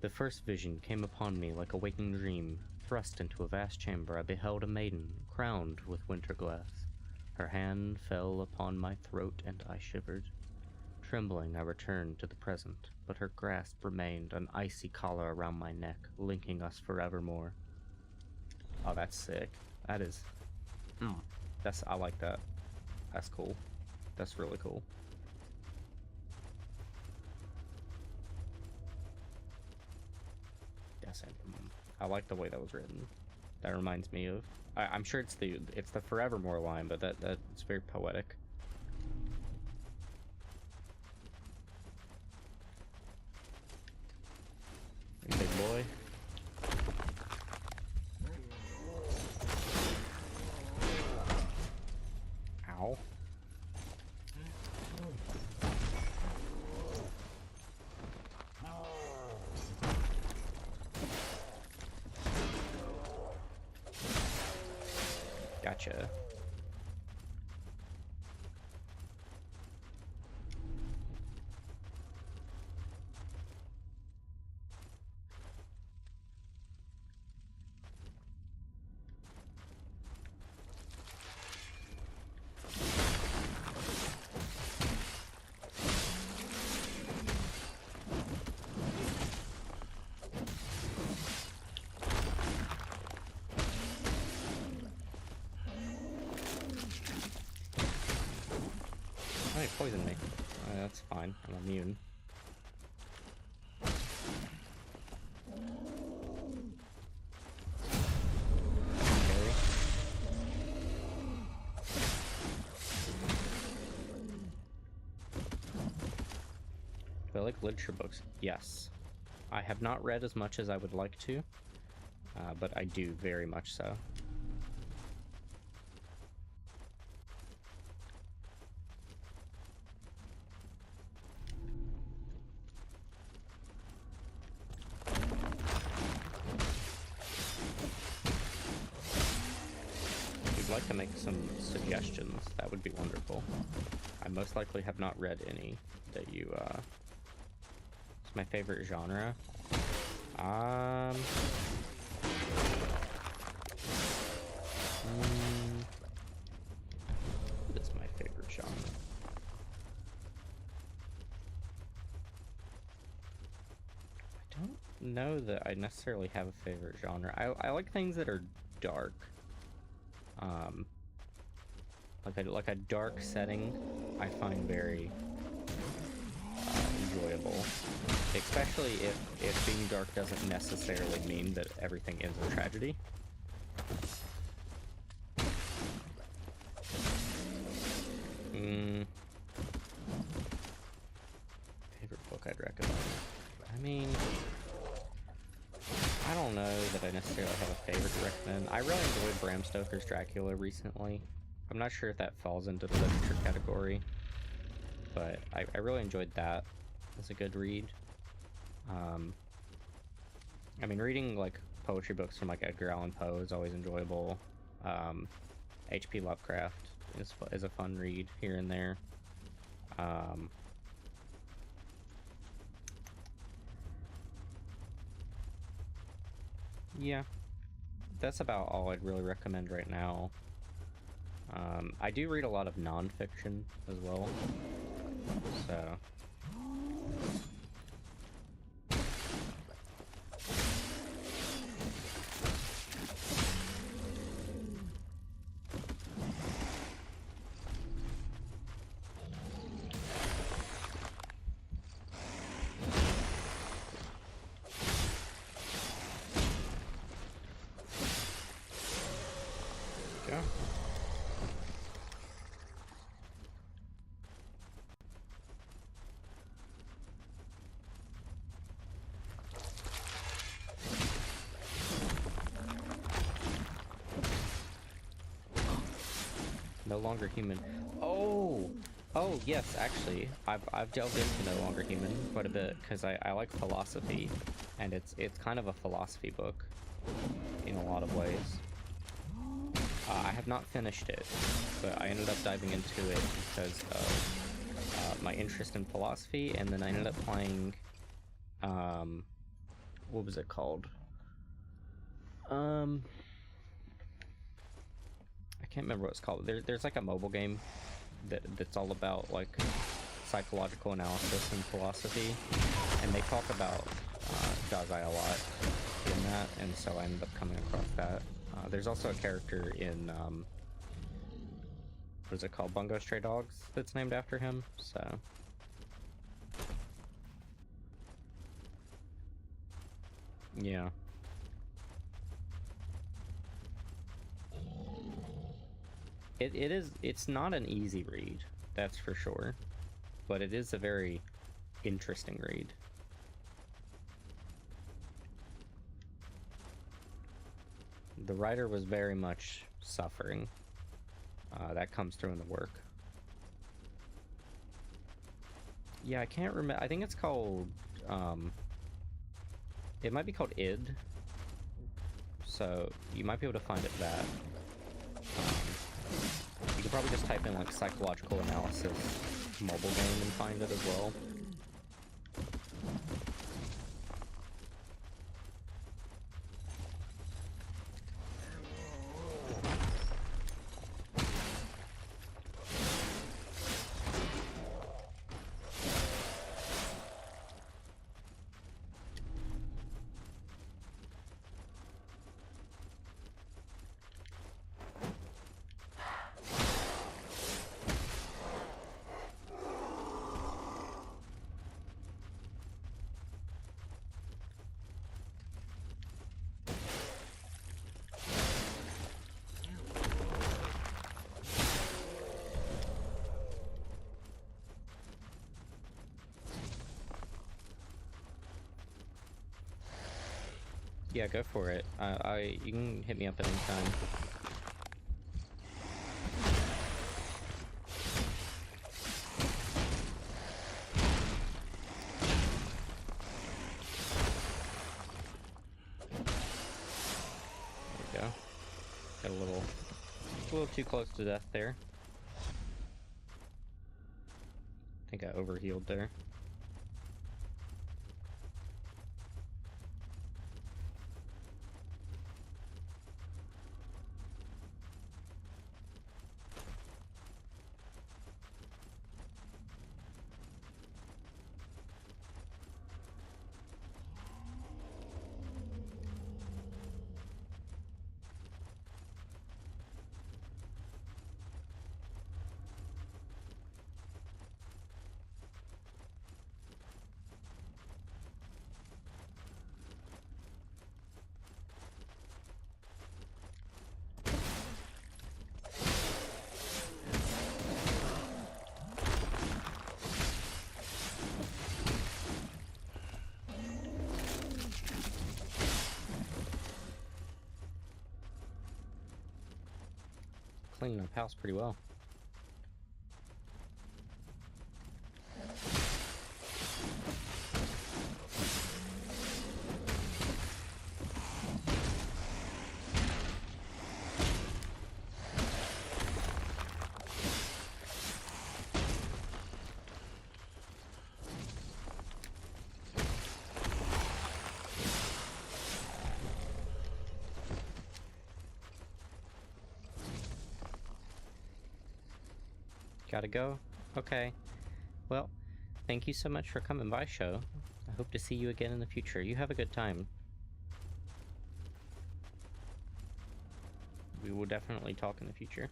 A: The first vision came upon me like a waking dream. Thrust into a vast chamber, I beheld a maiden, crowned with winter glass. Her hand fell upon my throat, and I shivered. Trembling, I returned to the present, but her grasp remained, an icy collar around my neck, linking us forevermore. Oh, that's sick. That is... I like that. That's cool. That's really cool. I like the way that was written. That reminds me of... I'm sure it's the Forevermore line, but that's very poetic. Big boy. Ow. Gotcha. Oh, he poisoned me. Oh, that's fine. I'm immune. Okay. Do I like literature books? Yes. I have not read as much as I would like to, but I do very much so. If you'd like to make some suggestions, that would be wonderful. I most likely have not read any that you, It's my favorite genre. What is my favorite genre? I don't know that I necessarily have a favorite genre. I like things that are dark. Like a dark setting, I find very enjoyable. Especially if being dark doesn't necessarily mean that everything ends in tragedy. Favorite book I'd recommend? I mean, I don't know that I necessarily have a favorite to recommend. I really enjoyed Bram Stoker's Dracula recently. I'm not sure if that falls into the literature category, but I really enjoyed that as a good read. I mean, reading like poetry books from like Edgar Allan Poe is always enjoyable. H.P. Lovecraft is a fun read here and there. Yeah, that's about all I'd really recommend right now. I do read a lot of nonfiction as well, so... Go. No Longer Human. Oh yes, actually, I've delved into No Longer Human quite a bit because I like philosophy, and it's kind of a philosophy book in a lot of ways. I have not finished it, but I ended up diving into it because of my interest in philosophy, and then I ended up playing, what was it called? I can't remember what it's called. There's like a mobile game that's all about like psychological analysis and philosophy, and they talk about Dazai a lot in that, and so I ended up coming across that. There's also a character in what is it called, Bungo Stray Dogs, that's named after him, so yeah. It's not an easy read, that's for sure, but it is a very interesting read. The writer was very much suffering. That comes through in the work. Yeah, I can't remember. I think it's called, it might be called id. So you might be able to find it that. You could probably just type in like psychological analysis mobile game and find it as well. Yeah, go for it. You can hit me up at any time. There we go. Got a little too close to death there. I think I overhealed there. Cleaning up house pretty well. Gotta go? Okay. Well, thank you so much for coming by, show. I hope to see you again in the future. You have a good time. We will definitely talk in the future.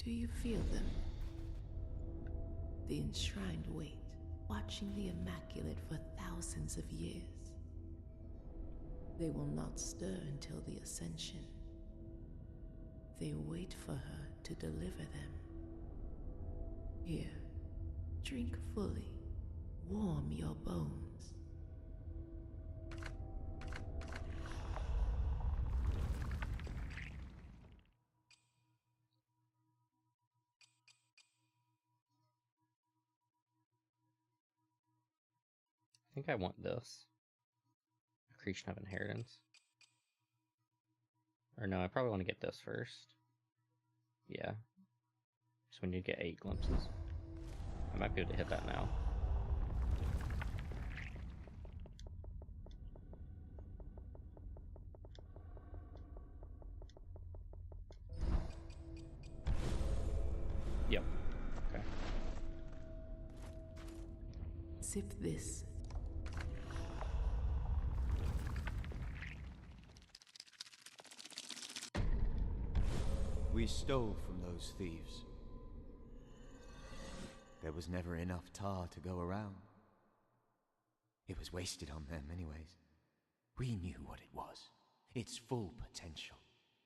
B: Do you feel them? The enshrined weight, watching the Immaculate for thousands of years. They will not stir until the Ascension. They wait for her to deliver them. Here, drink fully, warm your bones.
A: I think I want this. Creation of Inheritance. Or no, I probably want to get this first. Yeah. So we need to get 8 glimpses. I might be able to hit that now. Yep. Okay.
B: Sip this.
C: We stole from those thieves. There was never enough tar to go around. It was wasted on them anyways. We knew what it was. its full potential.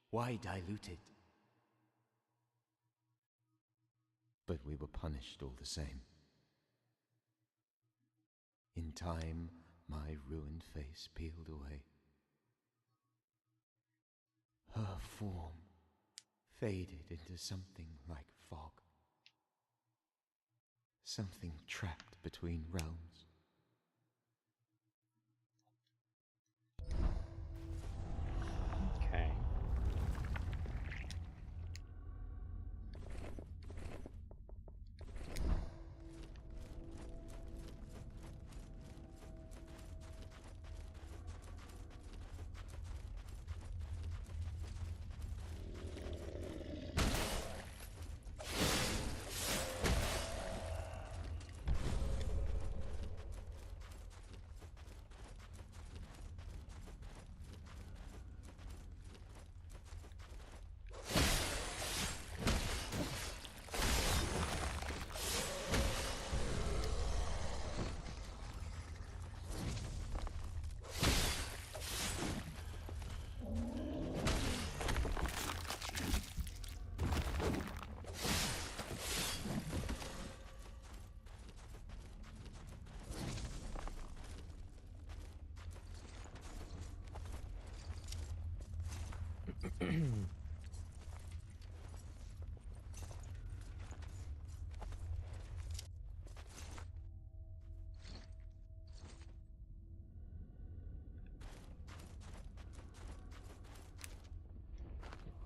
C: Why dilute it? But we were punished all the same. In time, my ruined face peeled away. Her form faded into something like fog. Something trapped between realms.
A: Okay.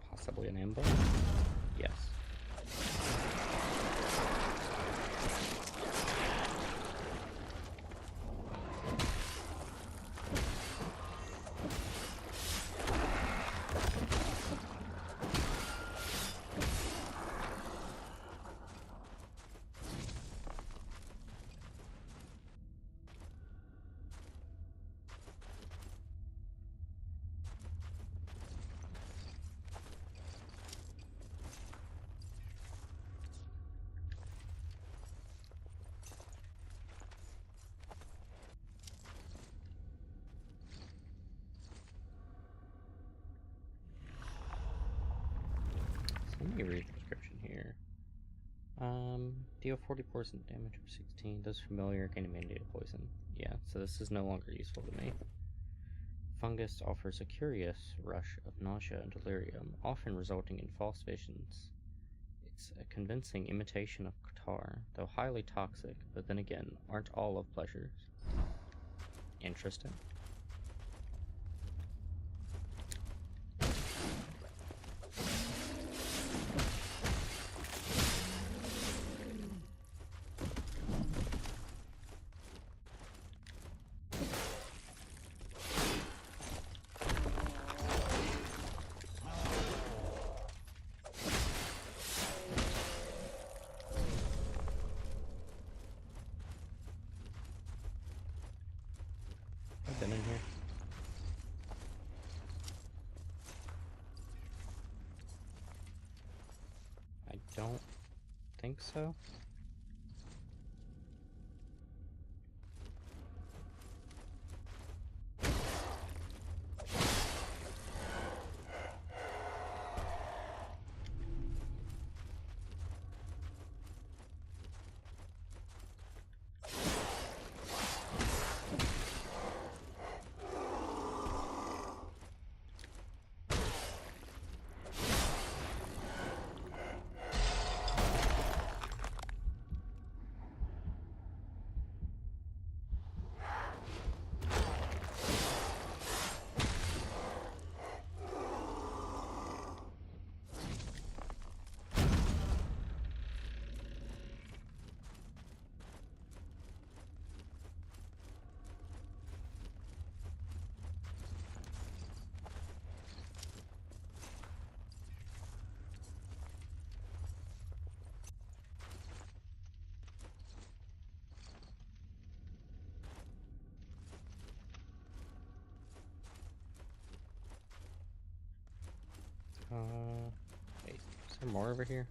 A: Possibly an ambush? Yes. Let me read the description here. Deal 40 poison damage for 16. Does familiar, gain a mandated poison. Yeah, so this is no longer useful to me. Fungus offers a curious rush of nausea and delirium, often resulting in false visions. It's a convincing imitation of catarrh, though highly toxic, but then again, aren't all of pleasures. Interesting. I've been in here. I don't think so. Wait, is there more over here?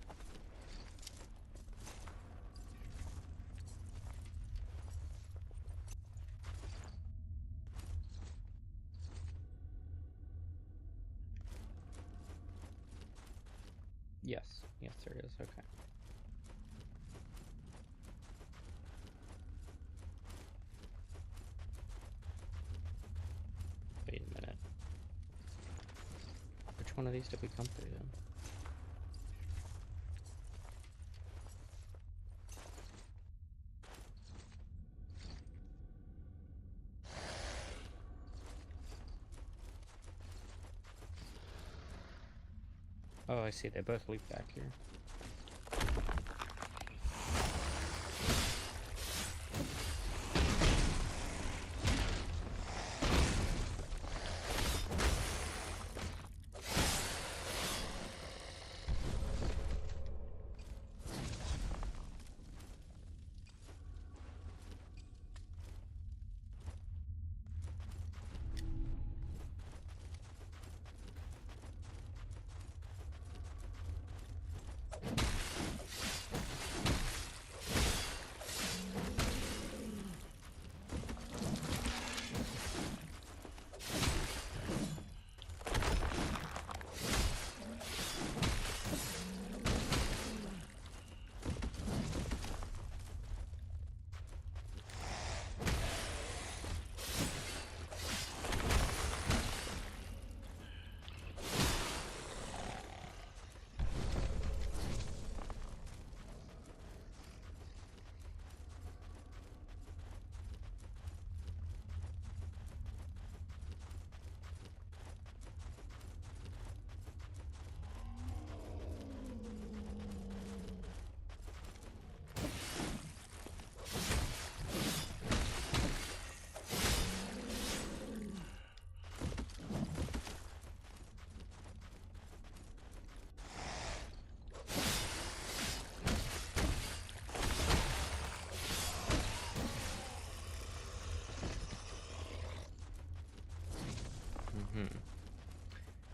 A: Yes. Yes, there is. Okay. Wait a minute. Which one of these did we come through then? Oh, I see. They both leap back here.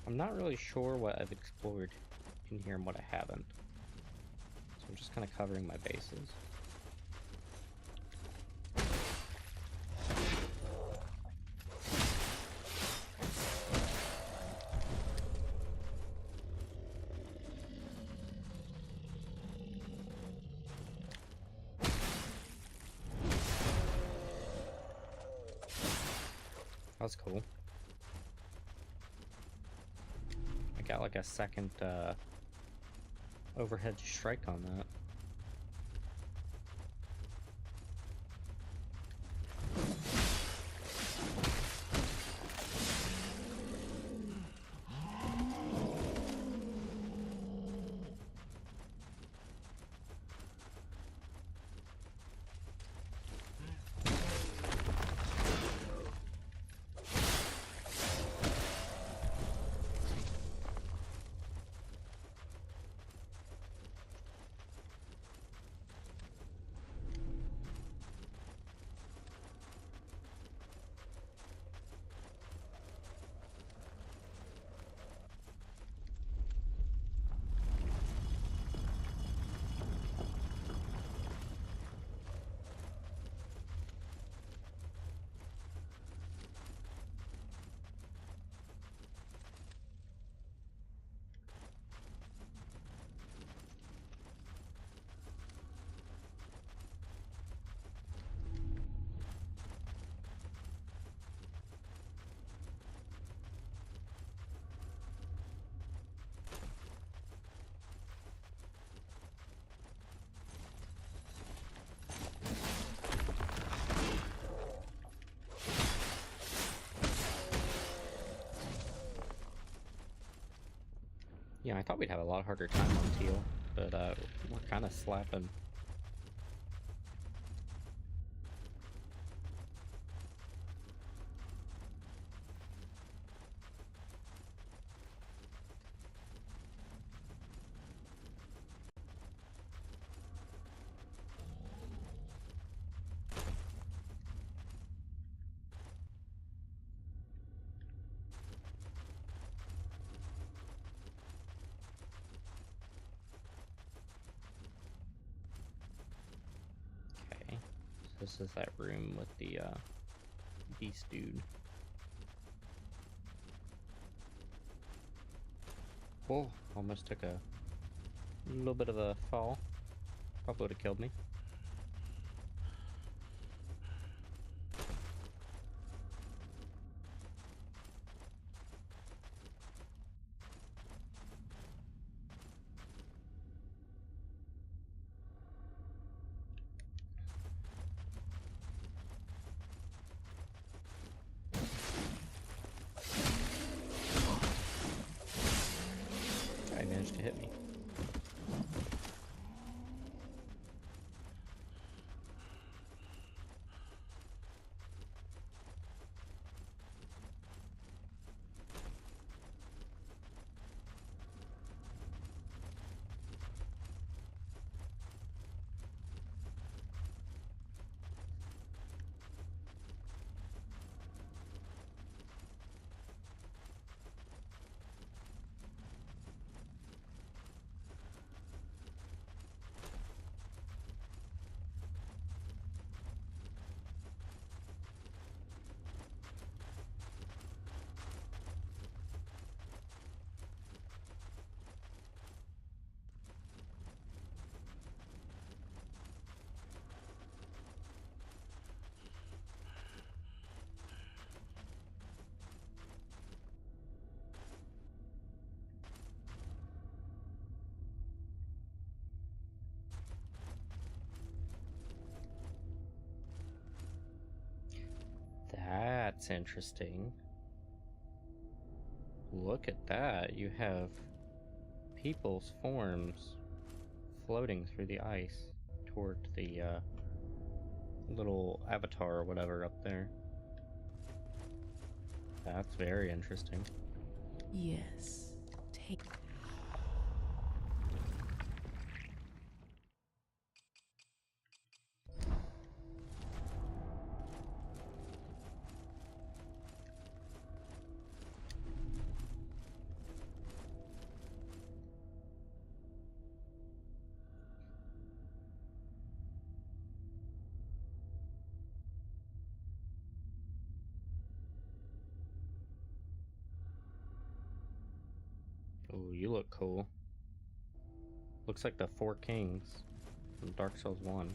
A: I'm not really sure what I've explored in here and what I haven't. So I'm just kind of covering my bases. That's cool. I got like a second overhead strike on that. Yeah, I thought we'd have a lot harder time on Teal, but we're kind of slapping. Okay, so this is that room with the beast dude. Whoa, almost took a A little bit of a fall. Probably would have killed me. I managed to hit me. That's interesting. Look at that. You have people's forms floating through the ice toward the little avatar or whatever up there. That's very interesting.
B: Yes, take.
A: Oh, you look cool. Looks like the Four Kings from Dark Souls 1.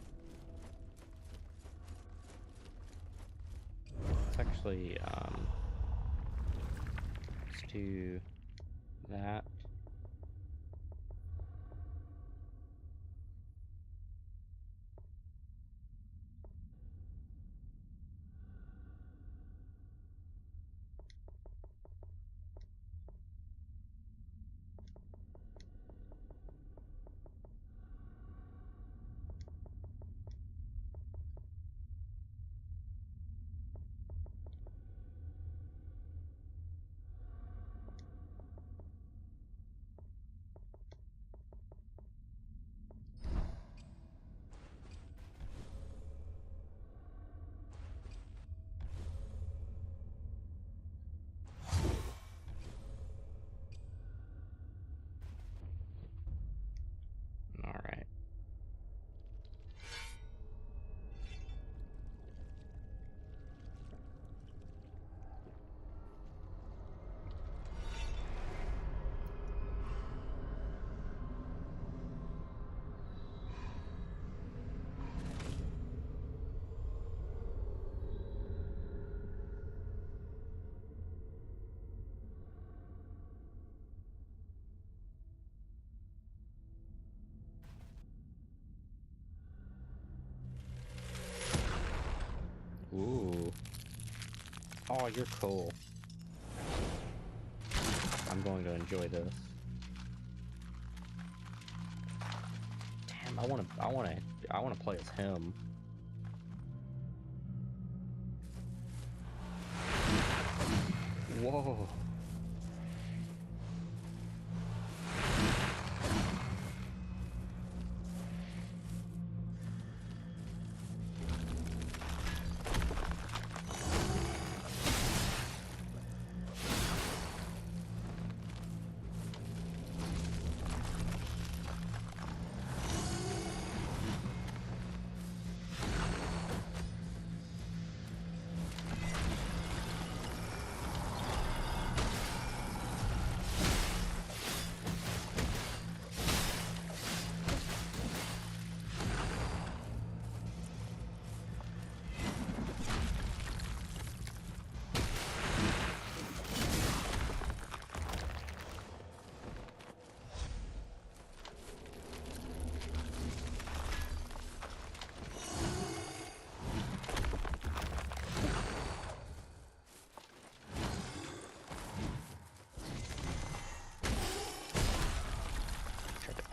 A: Let's actually, let's do that. Alright. Ooh. Oh, you're cool. I'm going to enjoy this. Damn, I wanna play as him. Whoa.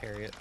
A: carry it.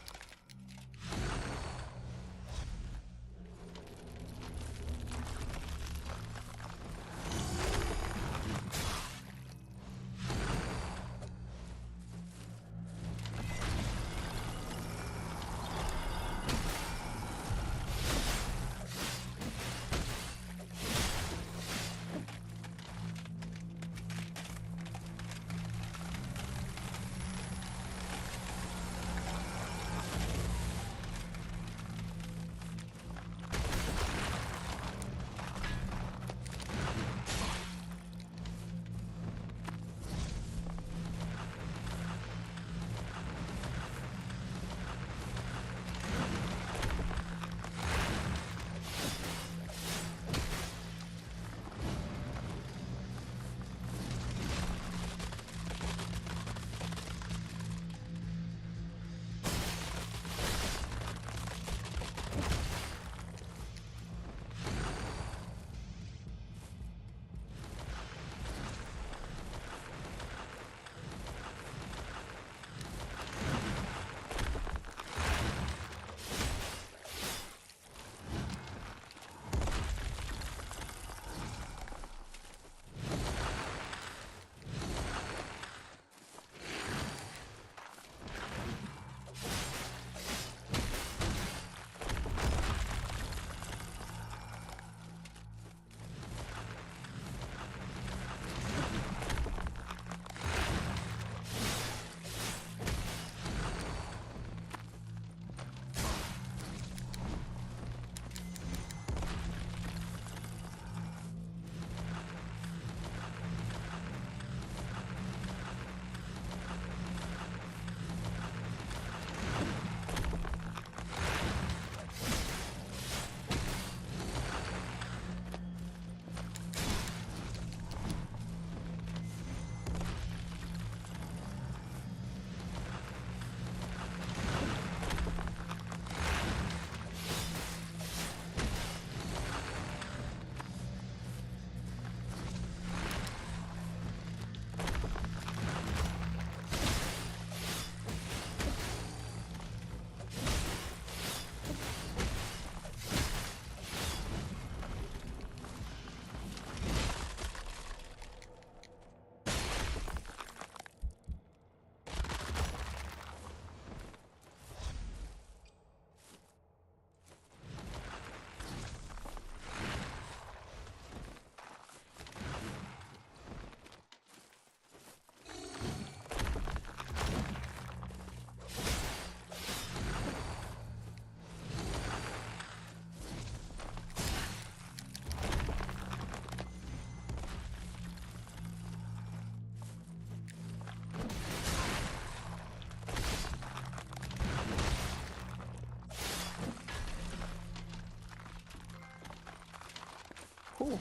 A: Whew.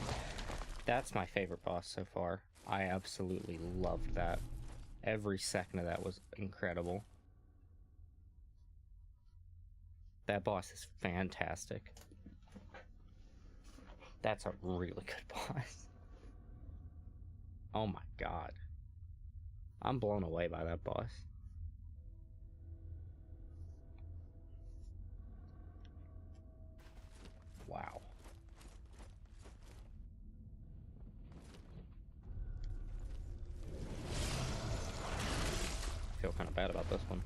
A: That's my favorite boss so far. I absolutely loved that. Every second of that was incredible. That boss is fantastic. That's a really good boss. Oh my god. I'm blown away by that boss. Wow. I feel kind of bad about this one.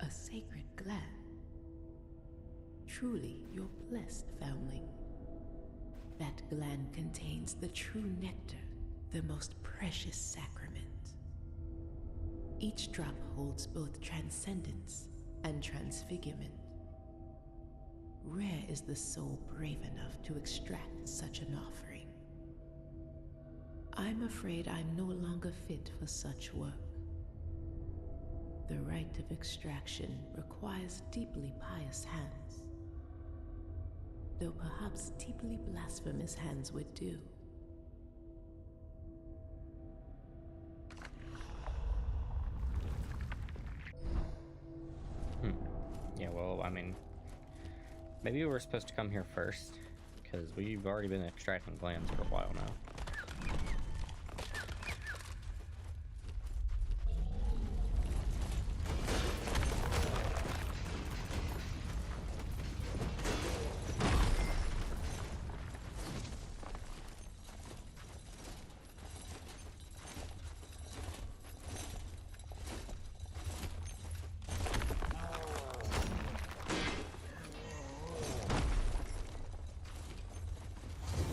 B: A sacred gland. Truly, you're blessed, foundling. That gland contains the true nectar, the most precious sacrament. Each drop holds both transcendence and transfigurement. Rare is the soul brave enough to extract such an offering. I'm afraid I'm no longer fit for such work. The rite of extraction requires deeply pious hands, though perhaps deeply blasphemous hands would do.
A: Maybe we were supposed to come here first, because we've already been extracting glands for a while now.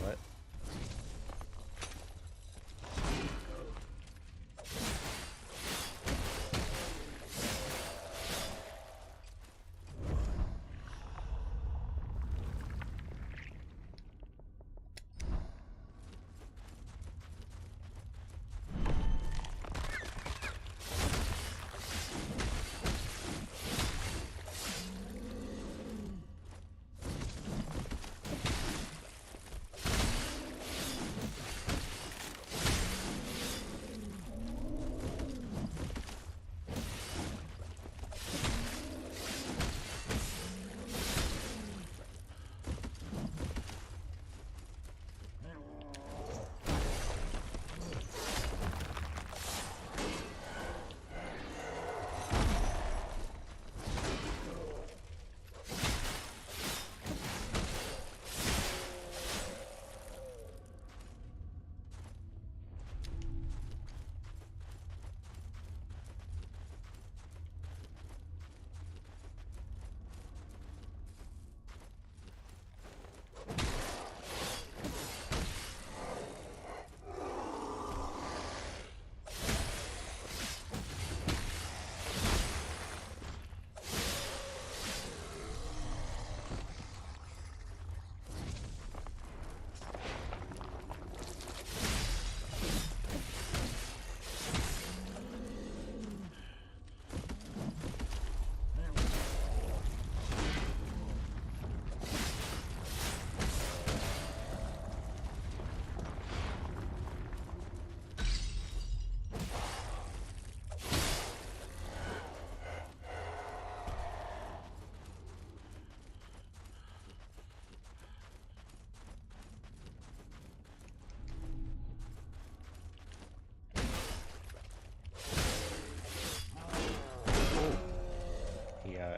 A: What?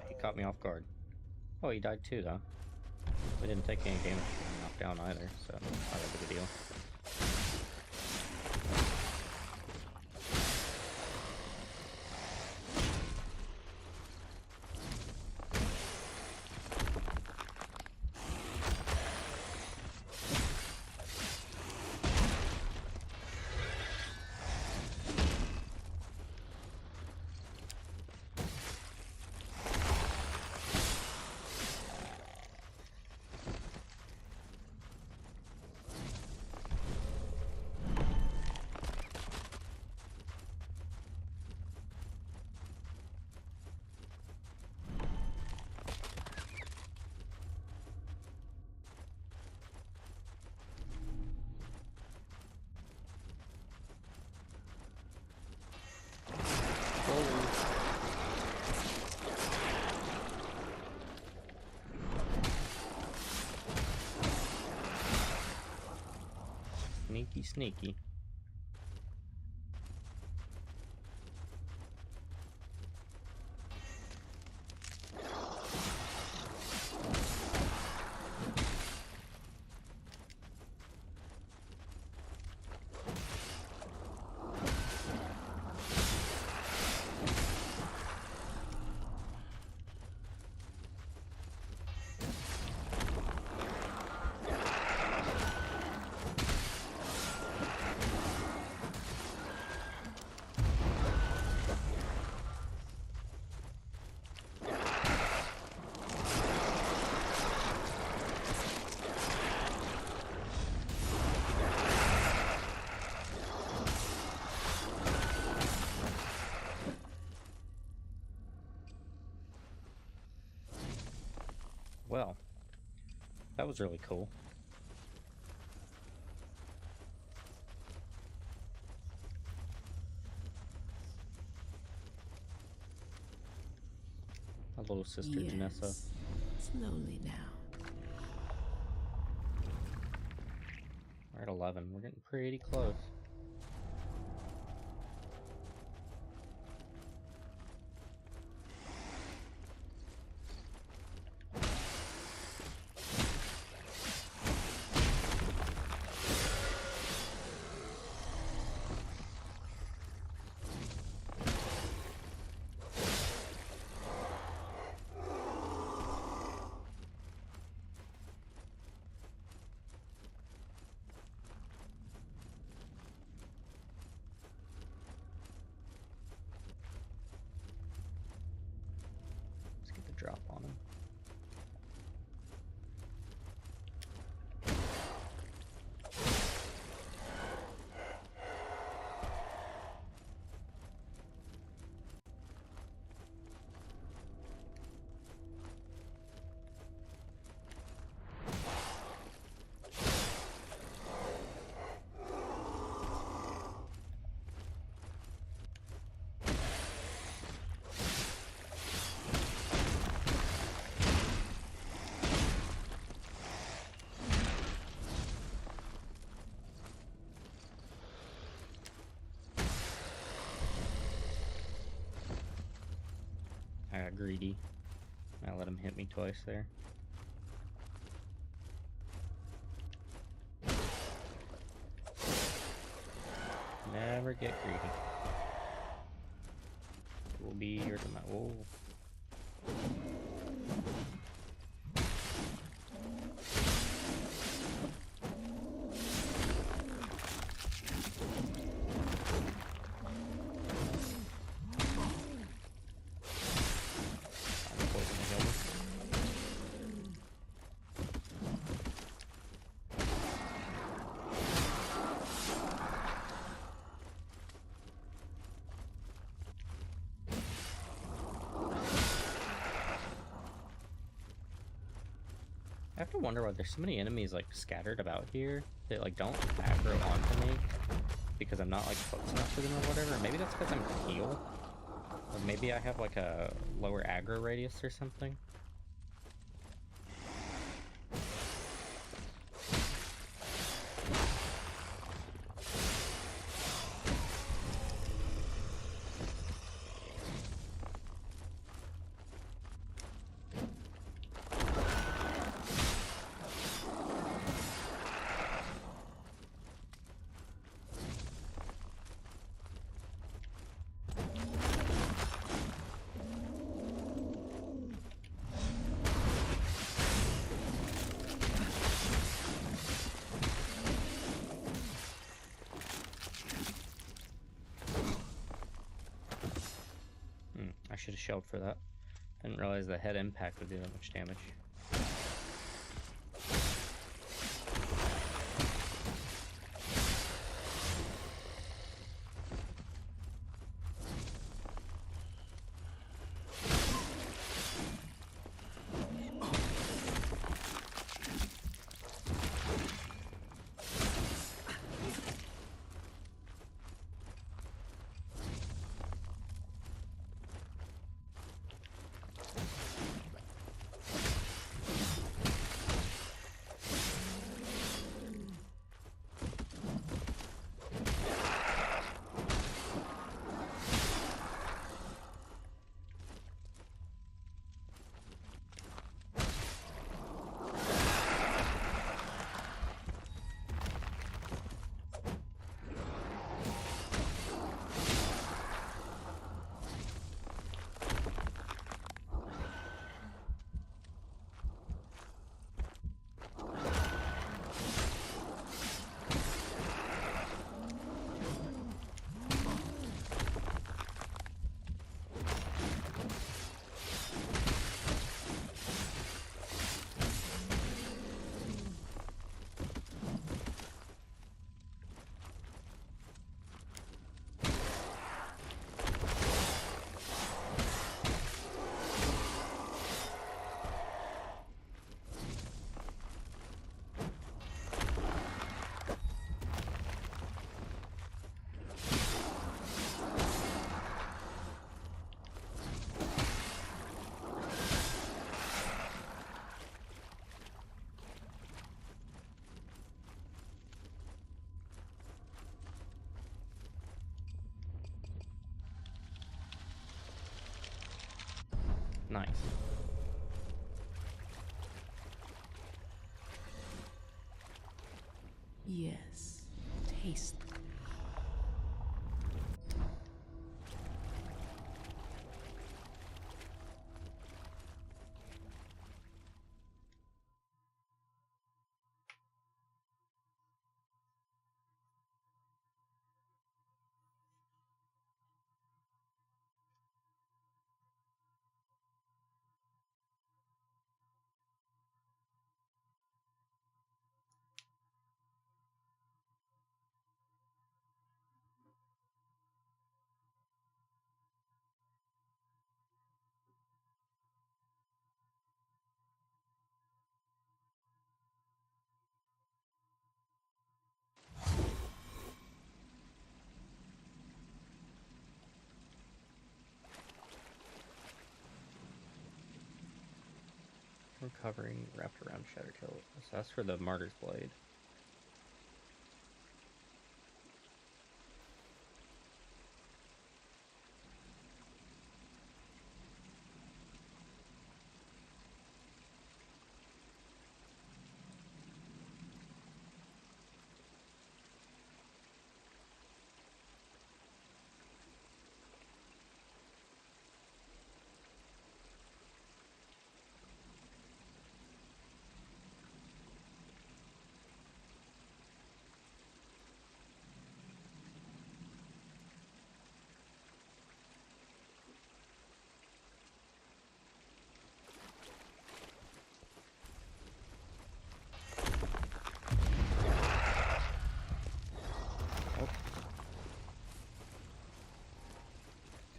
A: He caught me off guard. Oh, he died too, though. We didn't take any damage from being knocked down either, so not that big a deal. Sneaky, sneaky. Well, that was really cool. My little sister,
B: Yes.
A: Janessa.
B: Slowly now.
A: We're at 11. We're getting pretty close. Drop on him. I got greedy. I let him hit me twice there. Never get greedy. It will be your demise. Whoa. I have to wonder why there's so many enemies like scattered about here that like don't aggro onto me because I'm not like close enough to them or whatever. Maybe that's because I'm heal. Or maybe I have like a lower aggro radius or something. I should have shelled for that. Didn't realize the head impact would do that much damage. Nice.
B: Yes, taste.
A: Recovering wrapped around Shatterkill. So that's for the Martyr's Blade.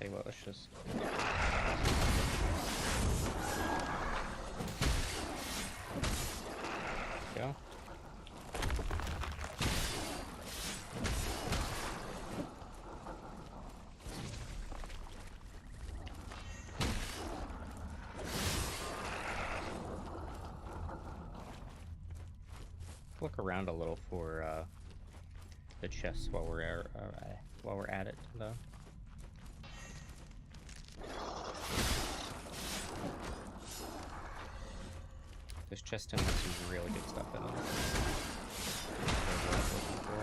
A: Tell you what, let's just... Go. Look around a little for the chests while we're at it, though. This chest has some really good stuff in it. That's what I was looking for.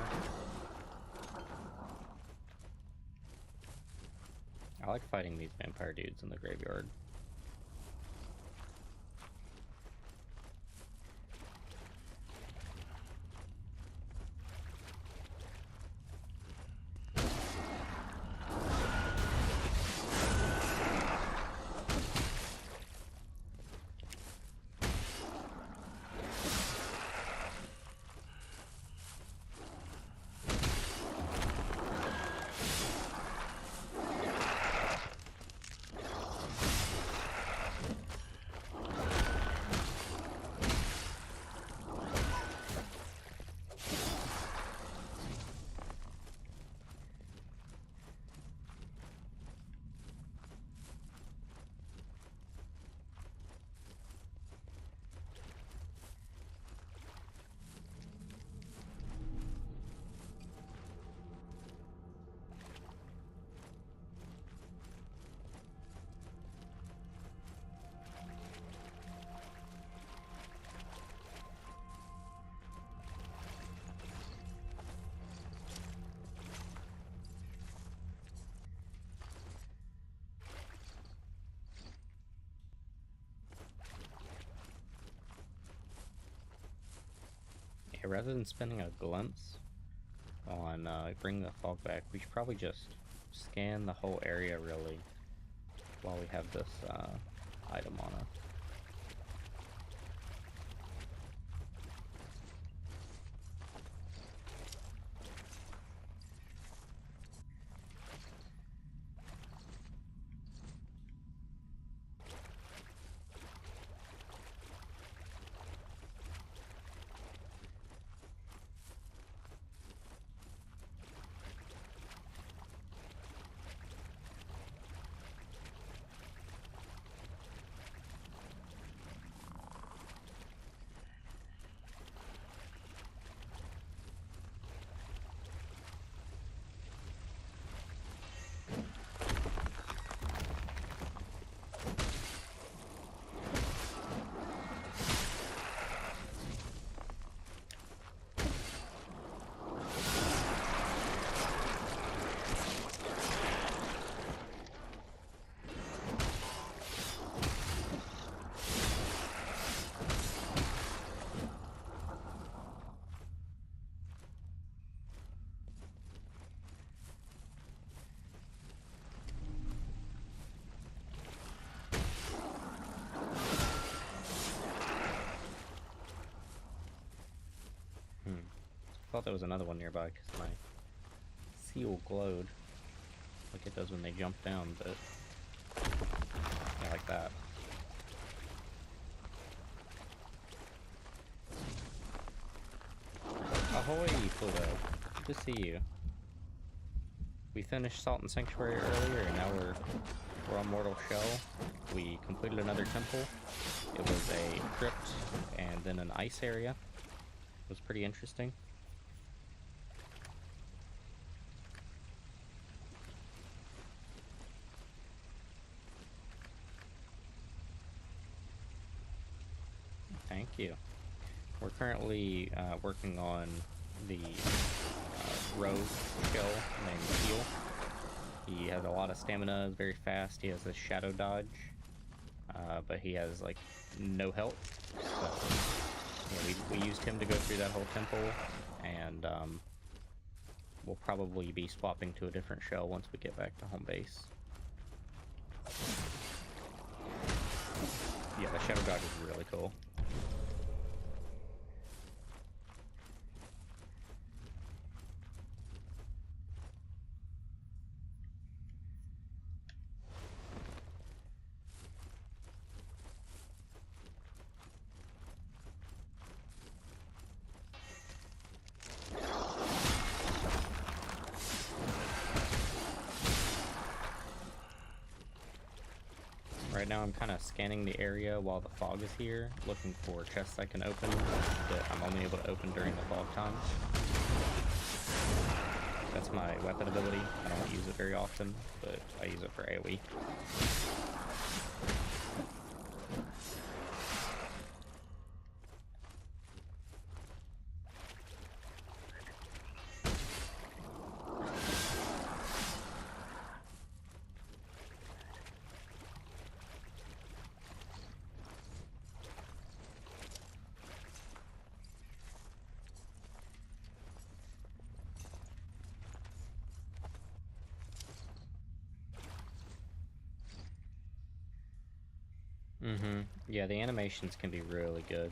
A: I like fighting these vampire dudes in the graveyard. Yeah, rather than spending a glimpse on bringing the fog back, we should probably just scan the whole area really while we have this item on us. I thought there was another one nearby because my seal glowed like it does when they jump down, but yeah, like that. Ahoy, Pluto! Good to see you. We finished Salt and Sanctuary earlier, and now we're on Mortal Shell. We completed another temple. It was a crypt and then an ice area. It was pretty interesting. Thank you. We're currently working on the rogue shell named Heal. He has a lot of stamina, is very fast. He has a shadow dodge, but he has like no health. So yeah, we used him to go through that whole temple, and we'll probably be swapping to a different shell once we get back to home base. Yeah, the shadow dodge is really cool. Right now I'm kind of scanning the area while the fog is here, looking for chests I can open that I'm only able to open during the fog time. That's my weapon ability. I don't use it very often, but I use it for AoE. Yeah, the animations can be really good.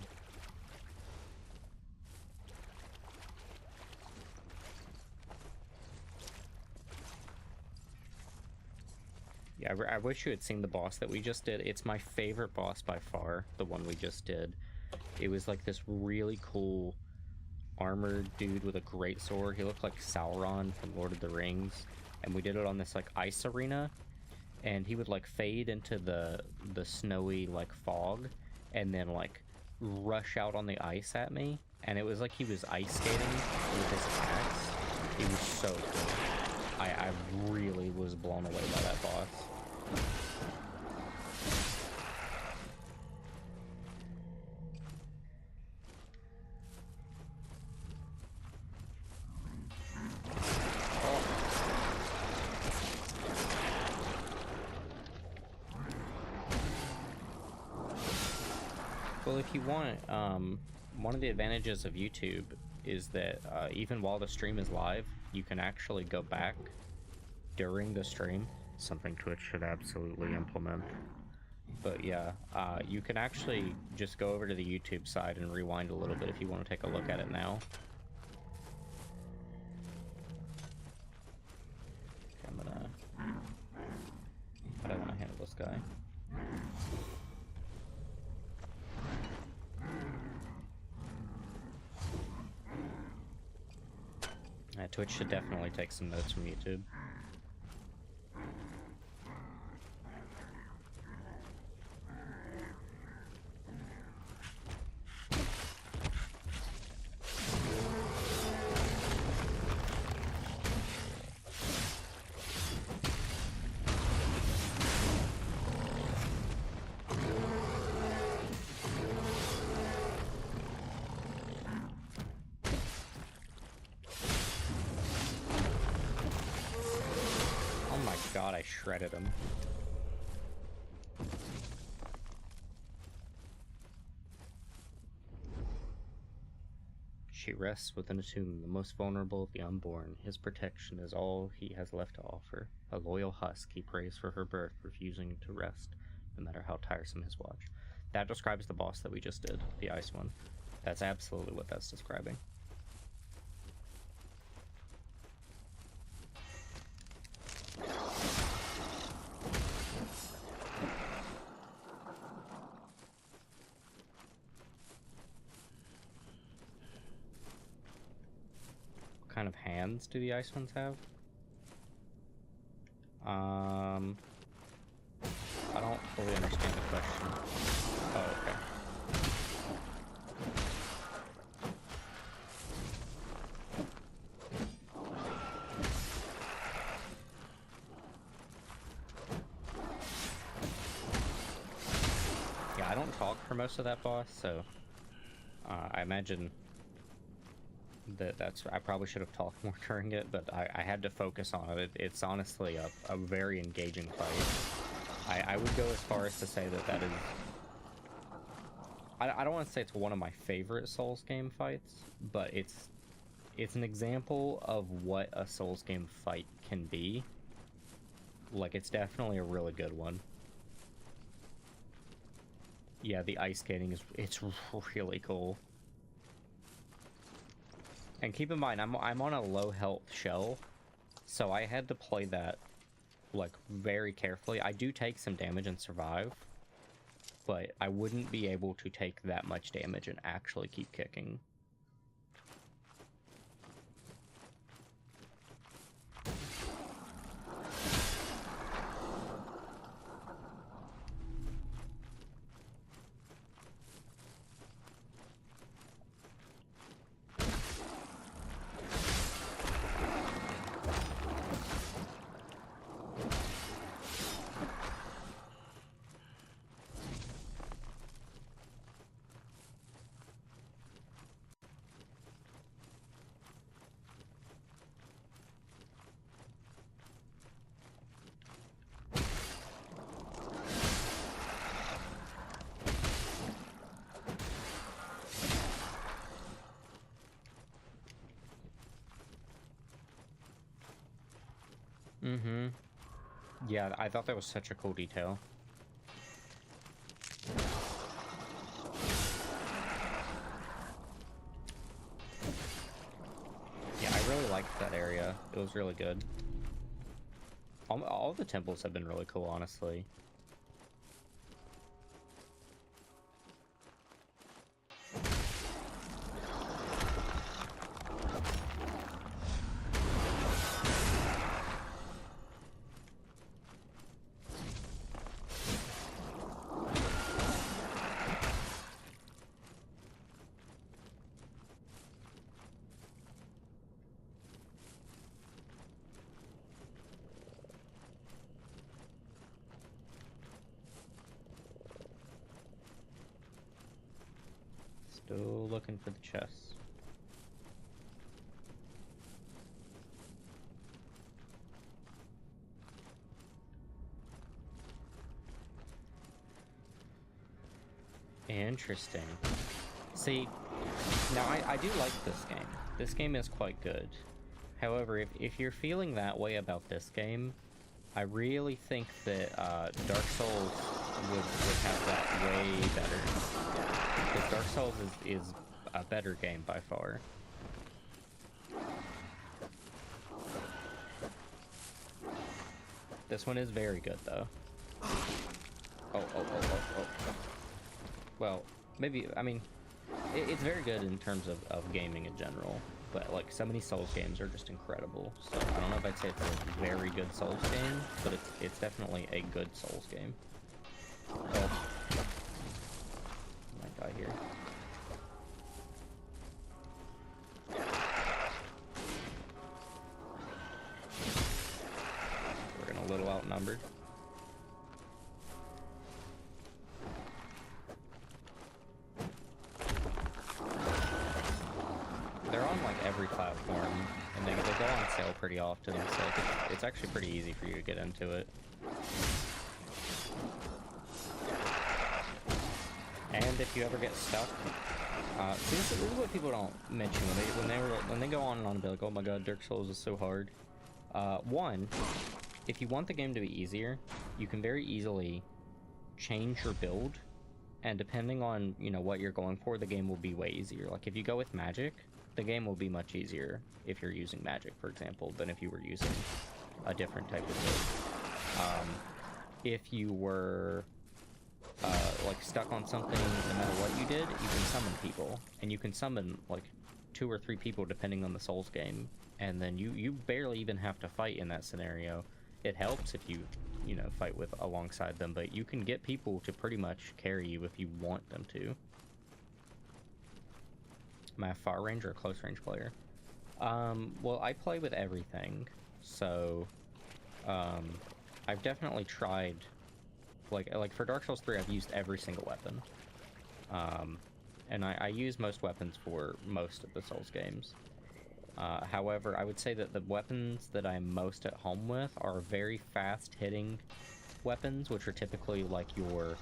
A: Yeah, I wish you had seen the boss that we just did. It's my favorite boss by far, the one we just did. It was like this really cool armored dude with a great sword. He looked like Sauron from Lord of the Rings. And we did it on this like ice arena. And he would like fade into the snowy like fog and then like rush out on the ice at me, and it was like he was ice skating with his attacks. He was so cool. I really was blown away by that boss. Well, if you want, one of the advantages of YouTube is that even while the stream is live, you can actually go back during the stream, something Twitch should absolutely implement. But yeah, you can actually just go over to the YouTube side and rewind a little bit if you want to take a look at it now. Okay, how do I want to handle this guy? Twitch should definitely take some notes from YouTube. God, I shredded him. She rests within a tomb, the most vulnerable of the unborn. His protection is all he has left to offer. A loyal husk, he prays for her birth, refusing to rest, no matter how tiresome his watch. That describes the boss that we just did, the ice one. That's absolutely what that's describing. kind of hands do the ice ones have? I don't fully understand the question. Oh, okay. Yeah, I don't talk for most of that boss, so I imagine that's I probably should have talked more during it, but I had to focus on it. It's honestly a very engaging fight. I would go as far as to say that is... I don't want to say it's one of my favorite Souls game fights, but it's an example of what a Souls game fight can be. Like, it's definitely a really good one. Yeah, the ice skating it's really cool. And keep in mind, I'm on a low health shell, so I had to play that like very carefully. I do take some damage and survive, but I wouldn't be able to take that much damage and actually keep kicking. Mm-hmm. Yeah, I thought that was such a cool detail. Yeah, I really liked that area. It was really good. All the temples have been really cool, honestly. Still looking for the chests. Interesting. See, now I do like this game. This game is quite good. However, if you're feeling that way about this game, I really think that Dark Souls would have that way better. Because Dark Souls is a better game by far. This one is very good, though. Oh. Well, maybe, I mean, it's very good in terms of gaming in general. But, like, so many Souls games are just incredible. So, I don't know if I'd say it's a very good Souls game, but it's definitely a good Souls game. Oh. I might die here. We're getting a little outnumbered. They're on like every platform, and they go on sale pretty often, so it's actually pretty easy for you to get into it. And if you ever get stuck, see, this is what people don't mention when they go on and on and be like, oh my god, Dark Souls is so hard. One, if you want the game to be easier, you can very easily change your build, and depending on, you know, what you're going for, the game will be way easier. Like, if you go with magic, the game will be much easier if you're using magic, for example, than if you were using a different type of build. If you were like stuck on something, no matter what you did, you can summon people, and you can summon like 2 or 3 people depending on the Souls game, and then you barely even have to fight in that scenario. It helps if you fight with alongside them, but you can get people to pretty much carry you if you want them to. Am I a far range or a close range player? Well, I play with everything, so I've definitely tried, like for Dark Souls 3, I've used every single weapon. And I use most weapons for most of the Souls games. However, I would say that the weapons that I'm most at home with are very fast-hitting weapons, which are typically like your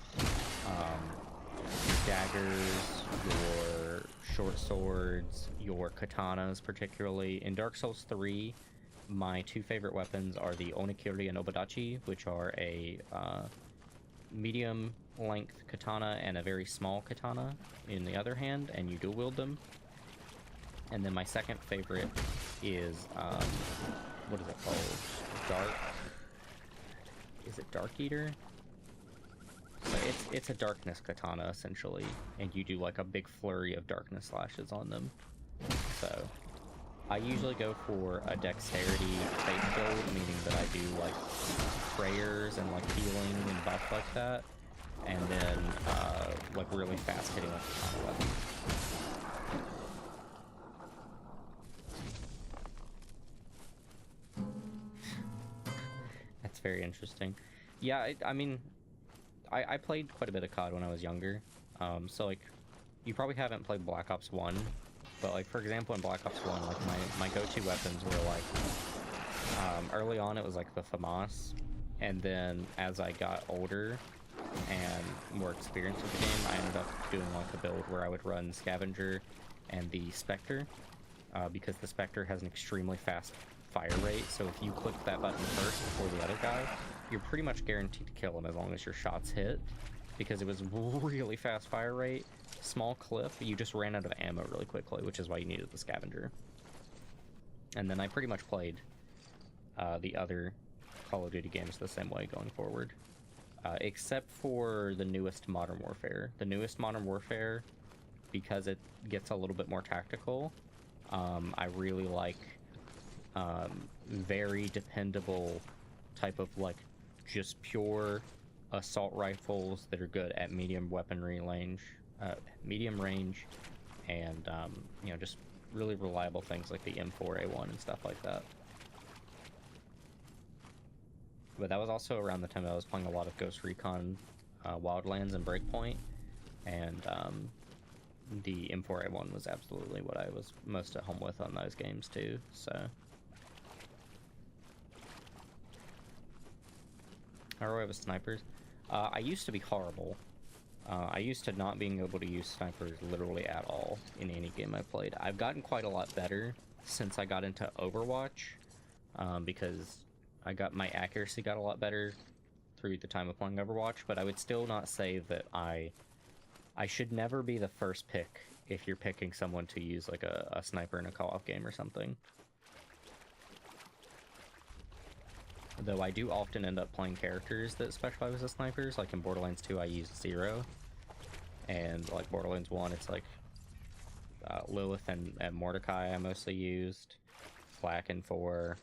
A: daggers, your short swords, your katanas particularly. In Dark Souls 3, my 2 favorite weapons are the Onikiri and Obadachi, which are a medium-length katana and a very small katana in the other hand, and you dual wield them. And then my second favorite is, what is it called? Is it Dark Eater? So it's a darkness katana, essentially, and you do like a big flurry of darkness slashes on them. So I usually go for a dexterity faith build, meaning that I do like prayers and like healing and buff like that, and then like really fast hitting like katana weapons. That's very interesting. Yeah, I mean, I played quite a bit of COD when I was younger. So like, you probably haven't played Black Ops 1, but like for example in Black Ops 1, like my go-to weapons were like, early on it was like the FAMAS, and then as I got older and more experienced with the game, I ended up doing like a build where I would run Scavenger and the Spectre, because the Spectre has an extremely fast fire rate, so if you click that button first before the other guy, you're pretty much guaranteed to kill him as long as your shots hit, because it was really fast fire rate, small clip, you just ran out of ammo really quickly, which is why you needed the Scavenger. And then I pretty much played the other Call of Duty games the same way going forward, except for the newest Modern Warfare. The newest Modern Warfare, because it gets a little bit more tactical, I really like very dependable type of like just pure assault rifles that are good at medium weaponry range, medium range, and you know, just really reliable things like the M4A1 and stuff like that. But that was also around the time that I was playing a lot of Ghost Recon Wildlands and Breakpoint, and the M4A1 was absolutely what I was most at home with on those games too, so. How do I with snipers? I used to be horrible. I used to not being able to use snipers literally at all in any game I played. I've gotten quite a lot better since I got into Overwatch, because my accuracy got a lot better through the time of playing Overwatch, but I would still not say that I should never be the first pick if you're picking someone to use like a sniper in a co-op game or something. Though I do often end up playing characters that specialize as snipers, like in Borderlands 2 I used Zero, and like Borderlands 1 it's like Lilith and Mordecai I mostly used, Flak and 4.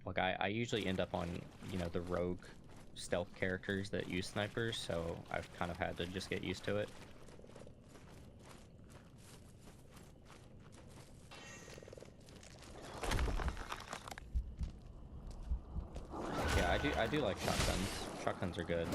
A: Like I usually end up on, you know, the rogue stealth characters that use snipers, so I've kind of had to just get used to it. I do like shotguns. Shotguns are good.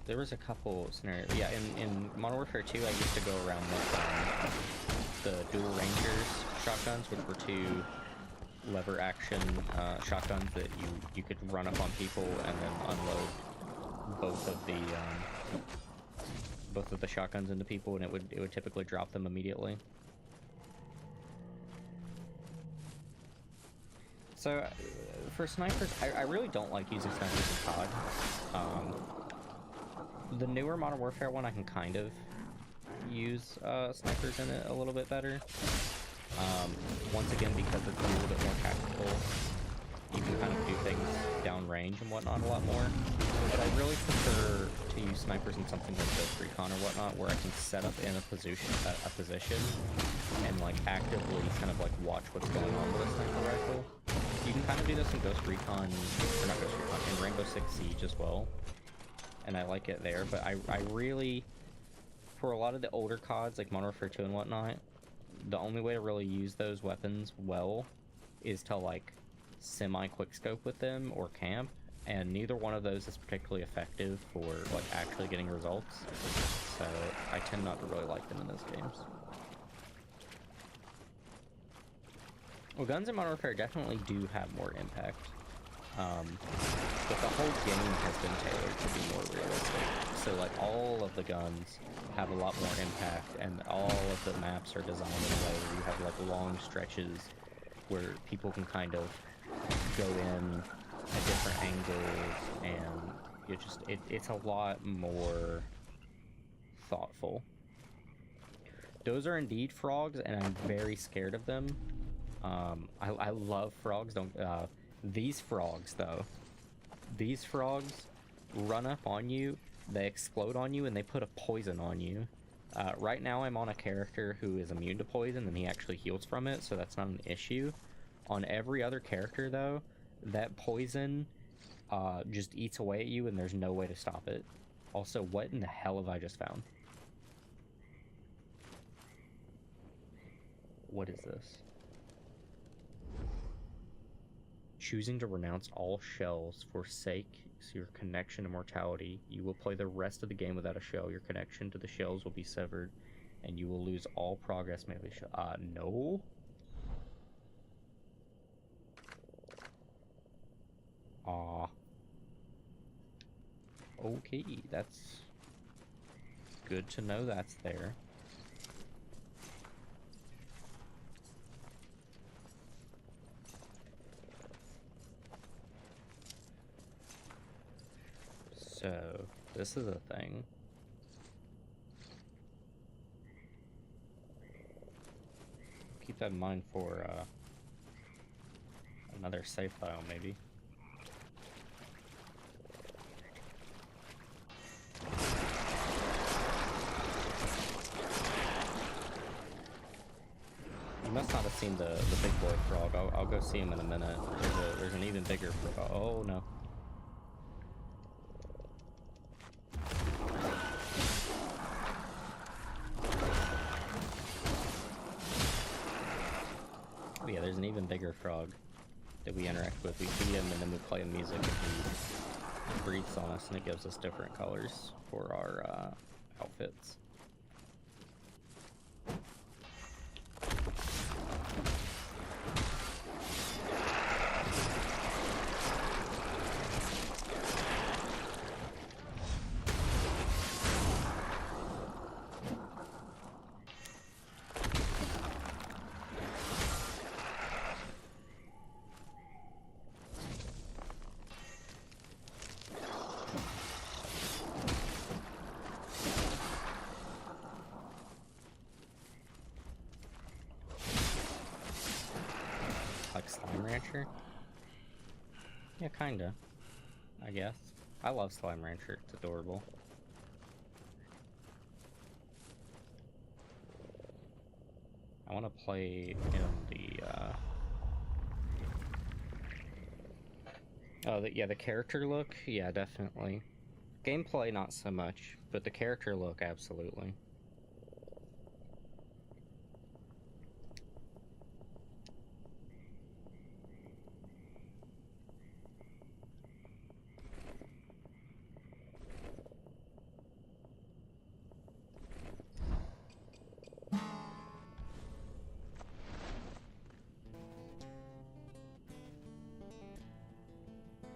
A: There was a couple scenarios. Yeah, in Modern Warfare 2, I used to go around with the dual rangers shotguns, which were 2 lever action shotguns that you could run up on people and then unload both of the shotguns into people, and it would typically drop them immediately. So, for snipers, I really don't like using snipers in COD. The newer Modern Warfare one, I can kind of use snipers in it a little bit better. Once again, because it's a little bit more tactical. you can kind of do things downrange and whatnot a lot more. But I really prefer to use snipers in something like Ghost Recon or whatnot, where I can set up in a position and like actively kind of like watch what's going on with a sniper rifle. You can kind of do this in Ghost Recon, or not Ghost Recon, in Rainbow Six Siege as well. And I like it there, but I really, for a lot of the older CODs like Modern Warfare 2 and whatnot, the only way to really use those weapons well is to like semi-quickscope with them or camp, and neither one of those is particularly effective for like actually getting results, so I tend not to really like them in those games. Well, guns in Modern Warfare definitely do have more impact, but the whole game has been tailored to be more realistic. So like all of the guns have a lot more impact, and all of the maps are designed in a way where you have like long stretches where people can kind of go in at different angles, and it's a lot more thoughtful. Those are indeed frogs, and I'm very scared of them. I love frogs. These frogs though, these frogs run up on you, they explode on you, and they put a poison on you. Right now I'm on a character who is immune to poison, and he actually heals from it, so that's not an issue. On every other character though, that poison just eats away at you, and there's no way to stop it. Also, what in the hell have I just found? What is this? Choosing to renounce all shells forsakes your connection to mortality. You will play the rest of the game without a shell. Your connection to the shells will be severed, and you will lose all progress melee shell. No? Aw. Okay, that's good to know that's there. So, this is a thing. Keep that in mind for another save file, maybe. You must not have seen the big boy frog. I'll go see him in a minute. There's an even bigger frog. Oh no. Oh yeah, there's an even bigger frog that we interact with. We feed him and then we play him music, and he breathes on us, and it gives us different colors for our outfits. Like Slime Rancher? Yeah, kinda. I guess. I love Slime Rancher. It's adorable. I want to play in the, oh, yeah, the character look? Yeah, definitely. Gameplay, not so much, but the character look, absolutely.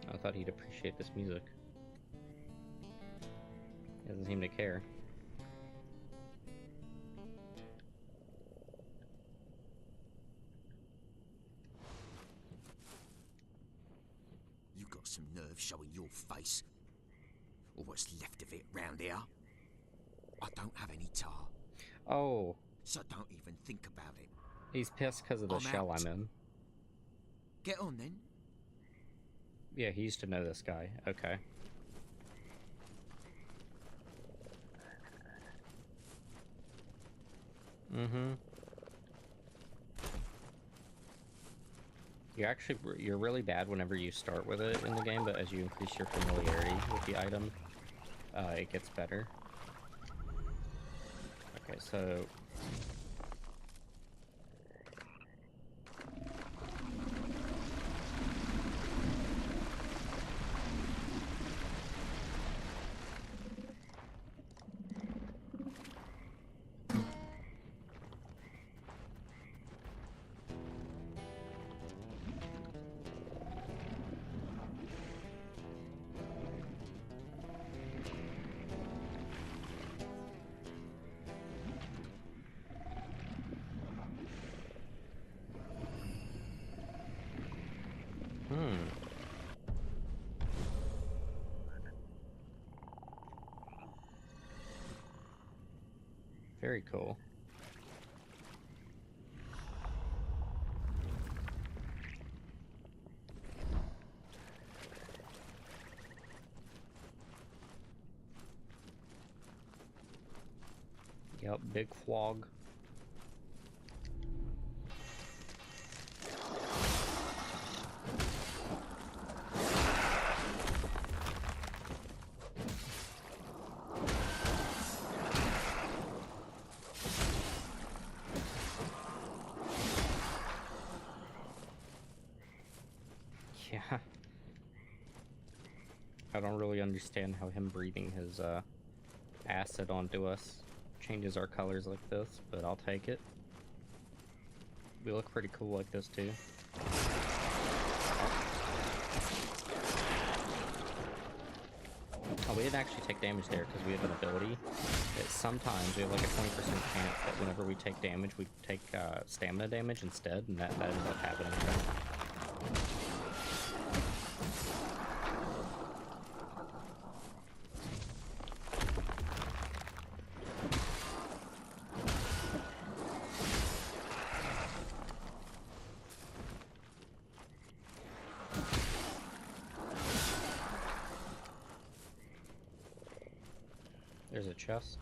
A: I thought he'd appreciate this music. He doesn't seem to care.
C: You got some nerve showing your face. Or what's left of it round here. I don't have any tar.
A: Oh.
C: So don't even think about it.
A: He's pissed because of the shell I'm in.
C: Get on then.
A: Yeah, he used to know this guy. Okay. Mm-hmm. You're really bad whenever you start with it in the game, but as you increase your familiarity with the item, it gets better. Okay, so... Very cool. Yep, big quag. Yeah. I don't really understand how him breathing his acid onto us changes our colors like this, but I'll take it. We look pretty cool like this too. Oh, we didn't actually take damage there because we have an ability that sometimes we have like a 20% chance that whenever we take damage, we take stamina damage instead, and that ended up happening. There's a chest.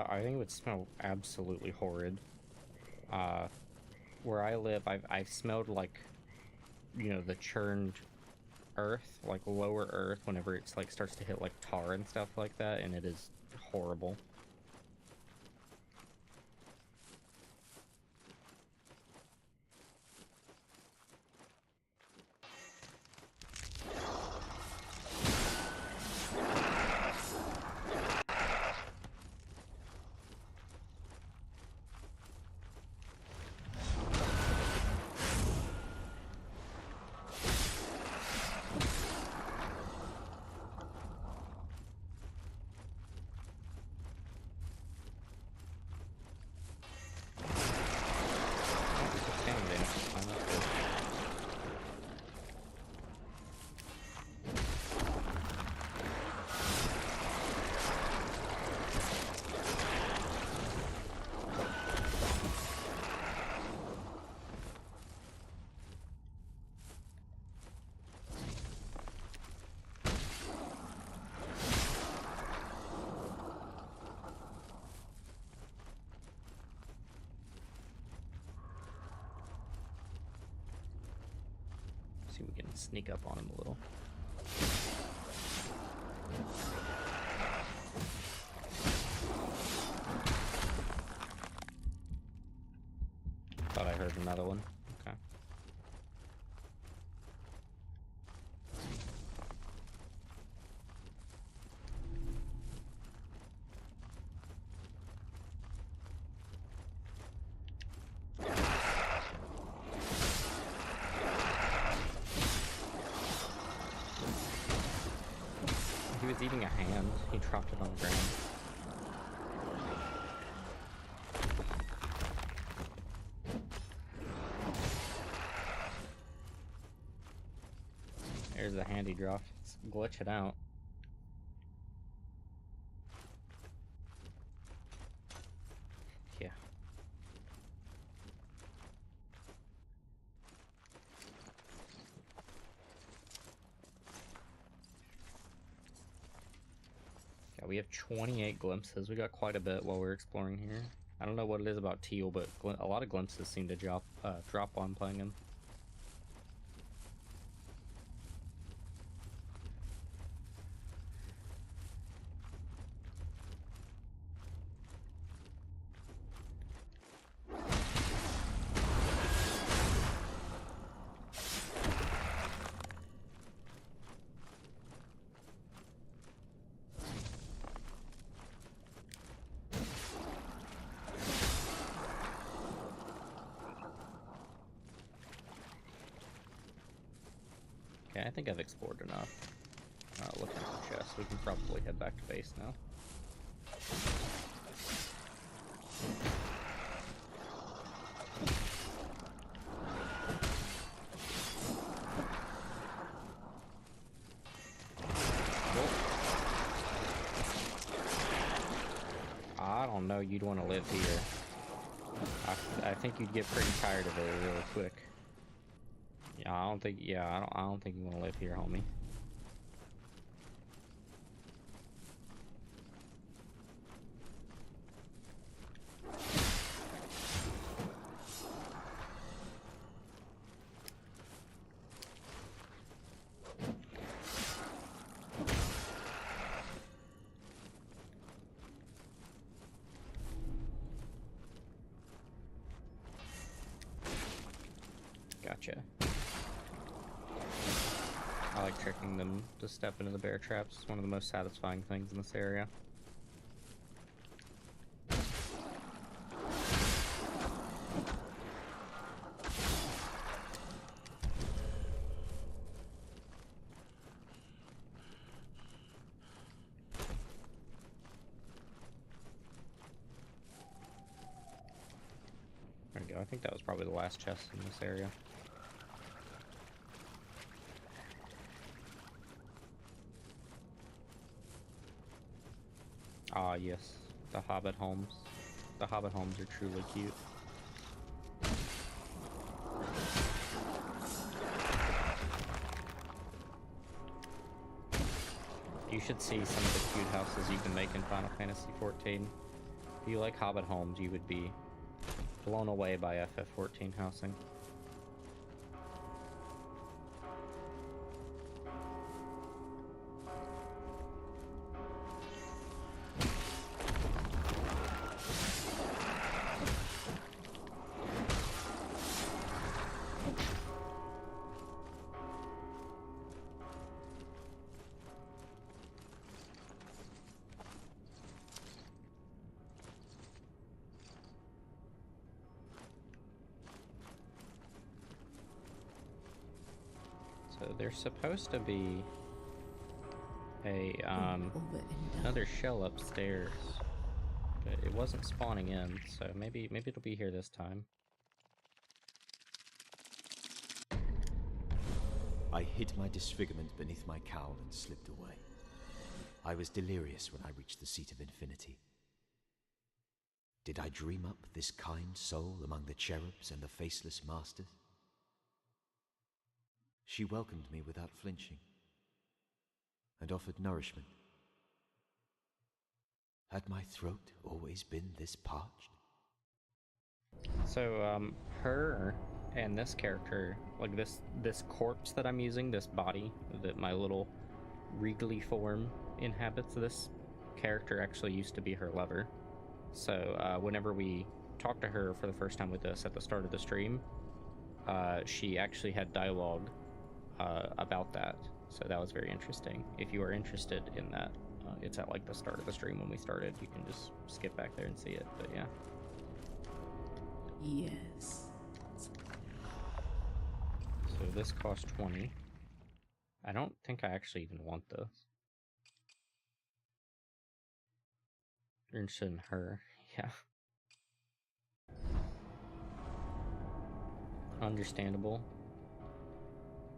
A: I think it would smell absolutely horrid. Where I live, I've smelled like, you know, the churned earth, like lower earth, whenever it's like starts to hit like tar and stuff like that, and it is horrible. See if we can sneak up on him a little. Thought I heard another one. Okay. He was eating a hand. He dropped it on the ground. There's the hand he dropped. Let's glitch it out. Yeah. Yeah, we have 28 glimpses. We got quite a bit while we're exploring here. I don't know what it is about Teal, but a lot of glimpses seem to drop while I'm playing him. Okay, I think I've explored enough. Looking for chests, we can probably head back to base now. I don't know, you'd want to live here. I think you'd get pretty tired of it really quick. Yeah, I don't think you want to live here, homie. Gotcha. I like tricking them to step into the bear traps. It's one of the most satisfying things in this area. There we go. I think that was probably the last chest in this area. Ah, yes. The Hobbit homes. The Hobbit homes are truly cute. You should see some of the cute houses you can make in Final Fantasy XIV. If you like Hobbit homes, you would be blown away by FF14 housing. So there's supposed to be a another shell upstairs, but it wasn't spawning in, so maybe it'll be here this time.
C: I hid my disfigurement beneath my cowl and slipped away. I was delirious when I reached the seat of infinity. Did I dream up this kind soul among the cherubs and the faceless masters? She welcomed me without flinching and offered nourishment. Had my throat always been this parched?
A: So, her and this character, like this corpse that I'm using, this body that my little regally form inhabits, this character actually used to be her lover. So, whenever we talked to her for the first time with us at the start of the stream, she actually had dialogue about that, so that was very interesting. If you are interested in that, it's at like the start of the stream when we started. You can just skip back there and see it, but yeah.
B: Yes.
A: So this costs 20. I don't think I actually even want this. You're interested in her. Yeah. Understandable.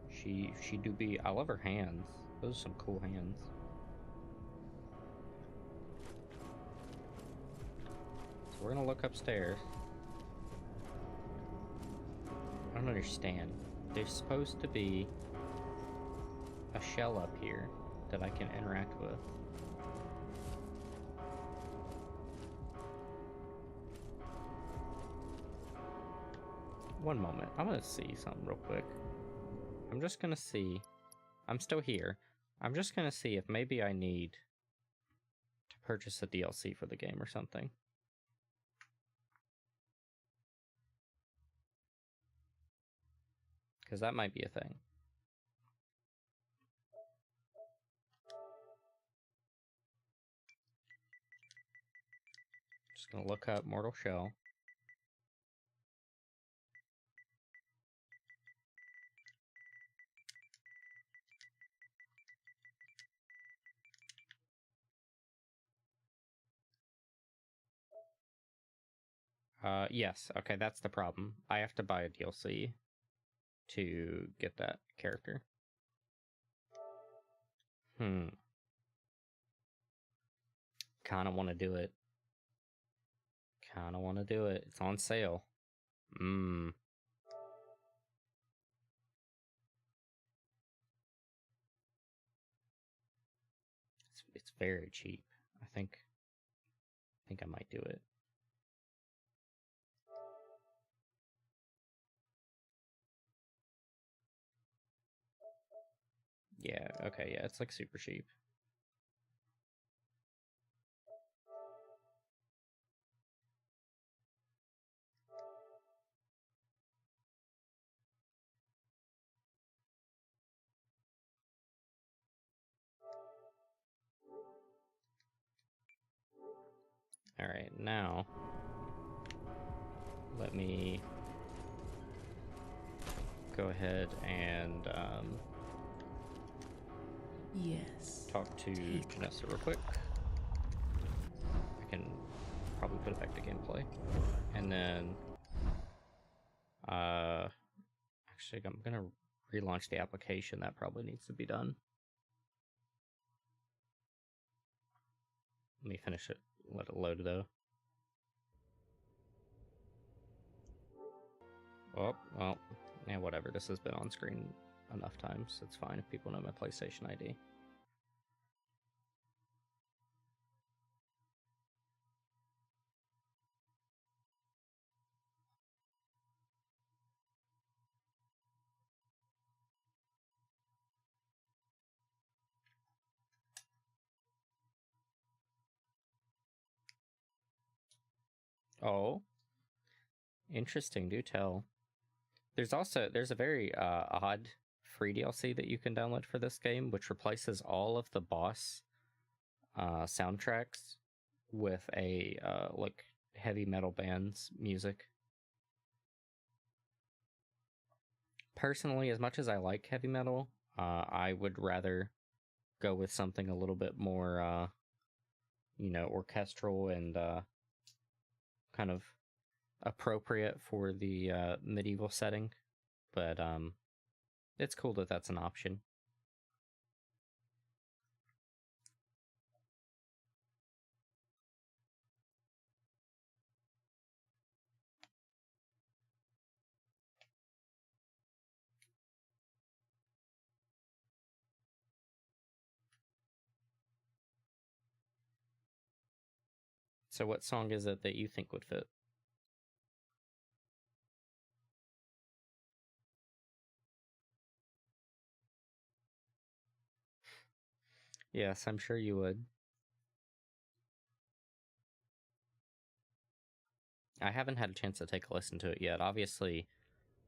A: She do be. I love her hands. Those are some cool hands. So we're gonna look upstairs. I don't understand. There's supposed to be a shell up here that I can interact with. One moment. I'm gonna see something real quick. I'm just gonna see. I'm still here. I'm just gonna see if maybe I need to purchase a DLC for the game or something. Because that might be a thing. Just gonna look up Mortal Shell. Yes. Okay, that's the problem. I have to buy a DLC to get that character. Kinda want to do it. Kinda want to do it. It's on sale. It's very cheap. I think I might do it. Yeah, okay, yeah, it's like super cheap. Alright, now let me go ahead and
B: Yes.
A: talk to Janessa real quick. I can probably put it back to gameplay. And then actually I'm gonna relaunch the application. That probably needs to be done. Let me finish it, let it load though. Oh, well, yeah, whatever. This has been on screen enough times. It's fine if people know my PlayStation ID. Oh, interesting. Do tell. There's a very odd free DLC that you can download for this game, which replaces all of the boss soundtracks with a like heavy metal band's music. Personally, as much as I like heavy metal, I would rather go with something a little bit more, orchestral and kind of appropriate for the medieval setting. But it's cool that that's an option. So what song is it that you think would fit? Yes, I'm sure you would. I haven't had a chance to take a listen to it yet. Obviously,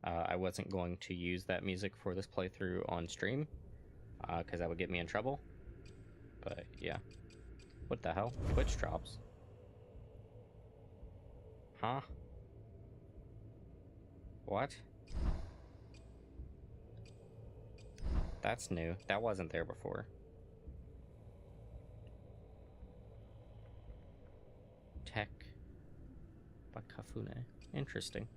A: I wasn't going to use that music for this playthrough on stream, because that would get me in trouble. But yeah. What the hell? Twitch drops? Huh? What? That's new. That wasn't there before. Tech by Kafune. Interesting.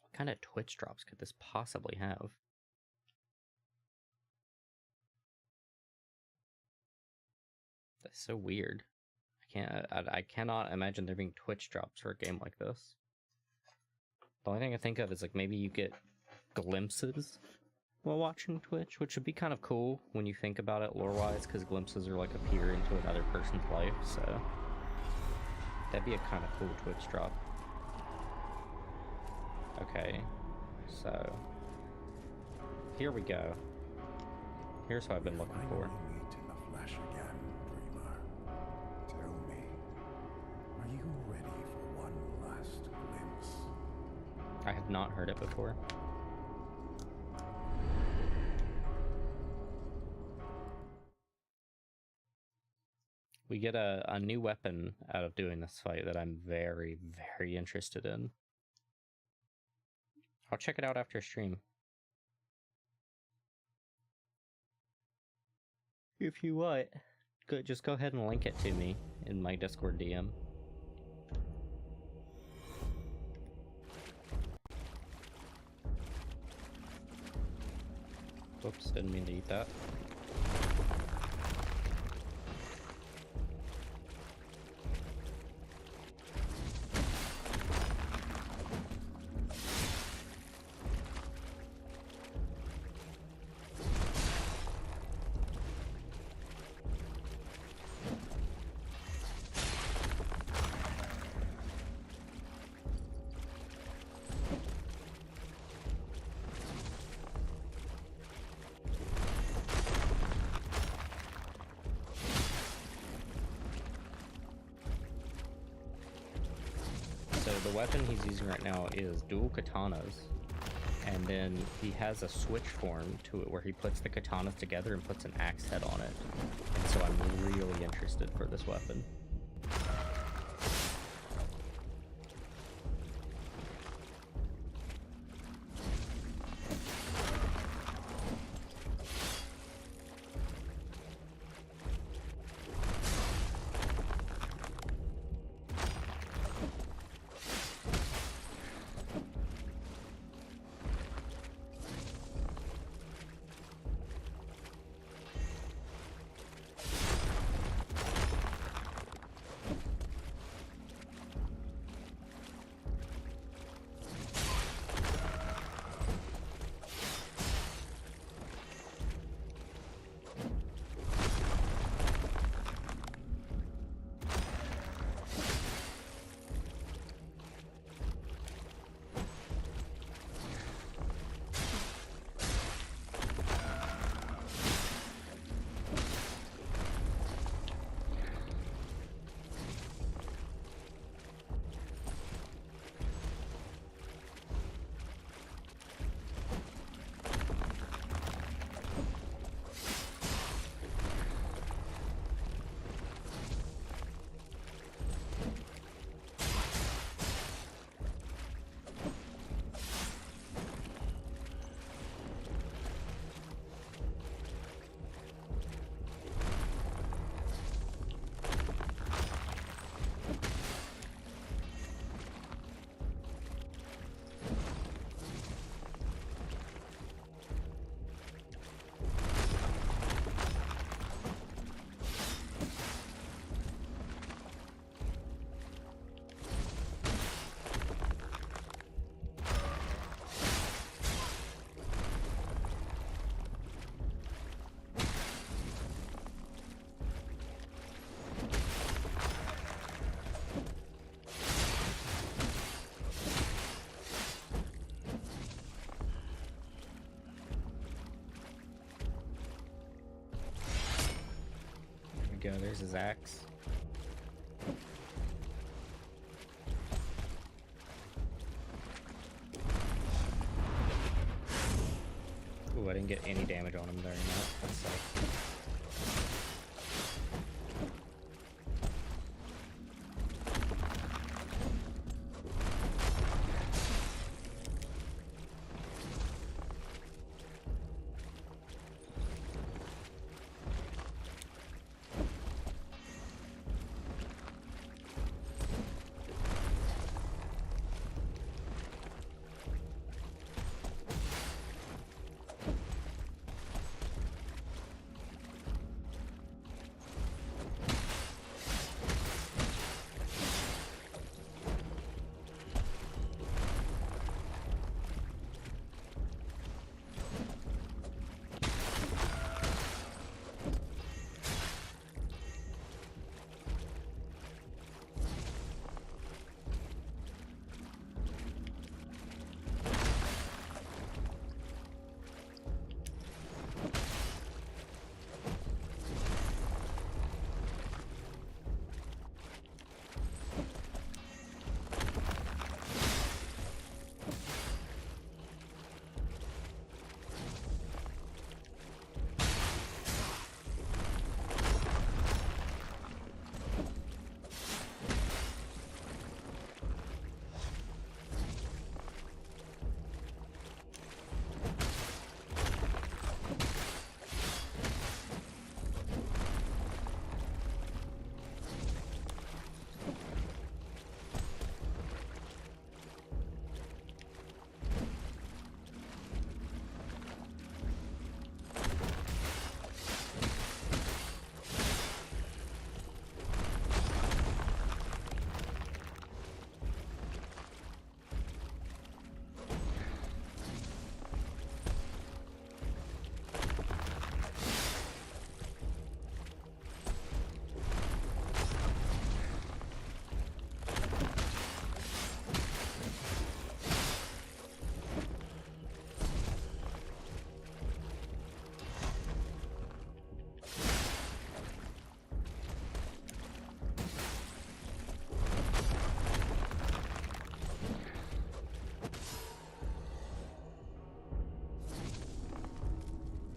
A: What kind of Twitch drops could this possibly have? That's so weird. I cannot imagine there being Twitch drops for a game like this. The only thing I think of is like maybe you get glimpses while watching Twitch, which would be kind of cool when you think about it lore-wise, because glimpses are like a peer into another person's life, so that'd be a kind of cool Twitch drop. Okay, so here we go. Here's what I've been looking for.
F: Meet in the flesh again, dreamer. Tell me, are you ready for one last glimpse?
A: I have not heard it before. We get a new weapon out of doing this fight that I'm very, very interested in. I'll check it out after stream. If you want, just go ahead and link it to me in my Discord DM. Whoops, didn't mean to eat that. The weapon he's using right now is dual katanas, and then he has a switch form to it where he puts the katanas together and puts an axe head on it, and so I'm really interested for this weapon. Go, there's his axe. get any damage on him during that. That's sick.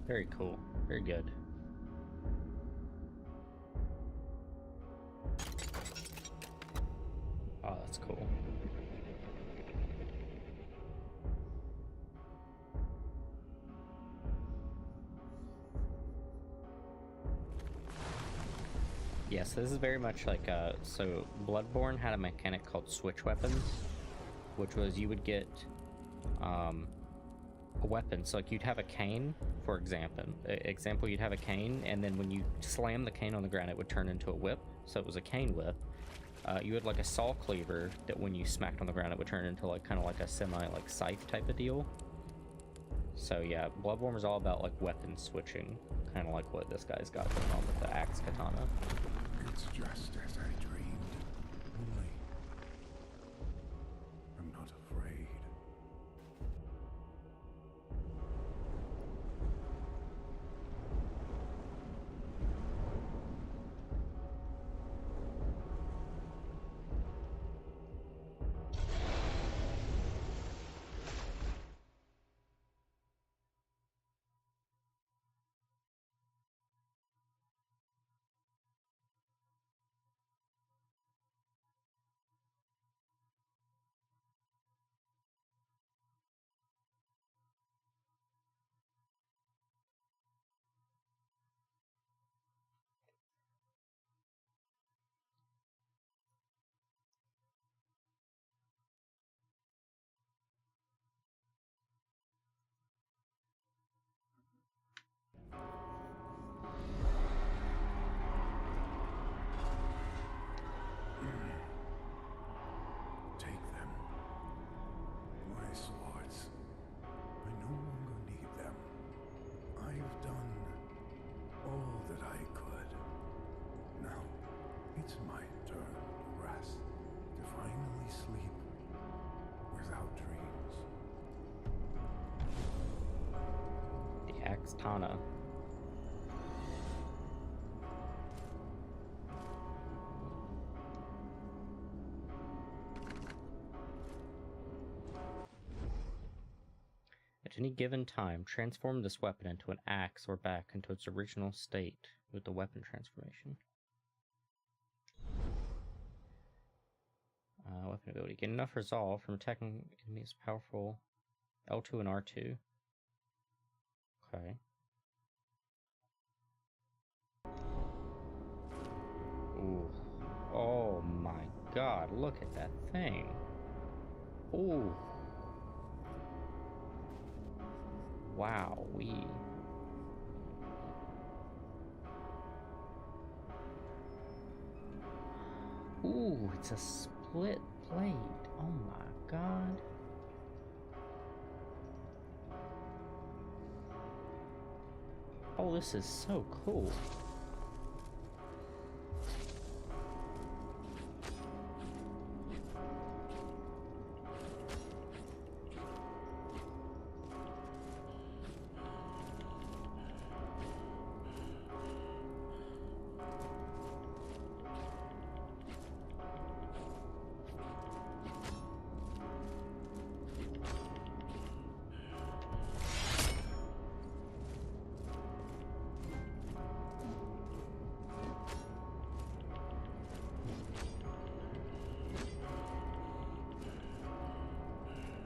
A: Very cool. Very good. Oh, that's cool. Yes, this is very much like, so Bloodborne had a mechanic called switch weapons, which was you would get, a weapon. So like you'd have a cane, for example, you'd have a cane, and then when you slam the cane on the ground, it would turn into a whip. So it was a cane whip. You had like a saw cleaver that when you smacked on the ground, it would turn into like kind of like a semi like scythe type of deal. So yeah, Bloodborne was all about like weapon switching, kind of like what this guy's got going on with the axe katana.
F: It's just as I dreamed. Only I'm not afraid. Take them. My swords. I no longer need them. I've done all that I could. Now, it's my turn to rest, to finally sleep without dreams.
A: The axe katana. I did any given time, transform this weapon into an axe or back into its original state with the weapon transformation. Weapon ability. Get enough resolve from attacking enemies powerful L2 and R2. Okay. Ooh. Oh my god, look at that thing. Ooh. Wow, Ooh, it's a split blade. Oh my god. Oh, this is so cool.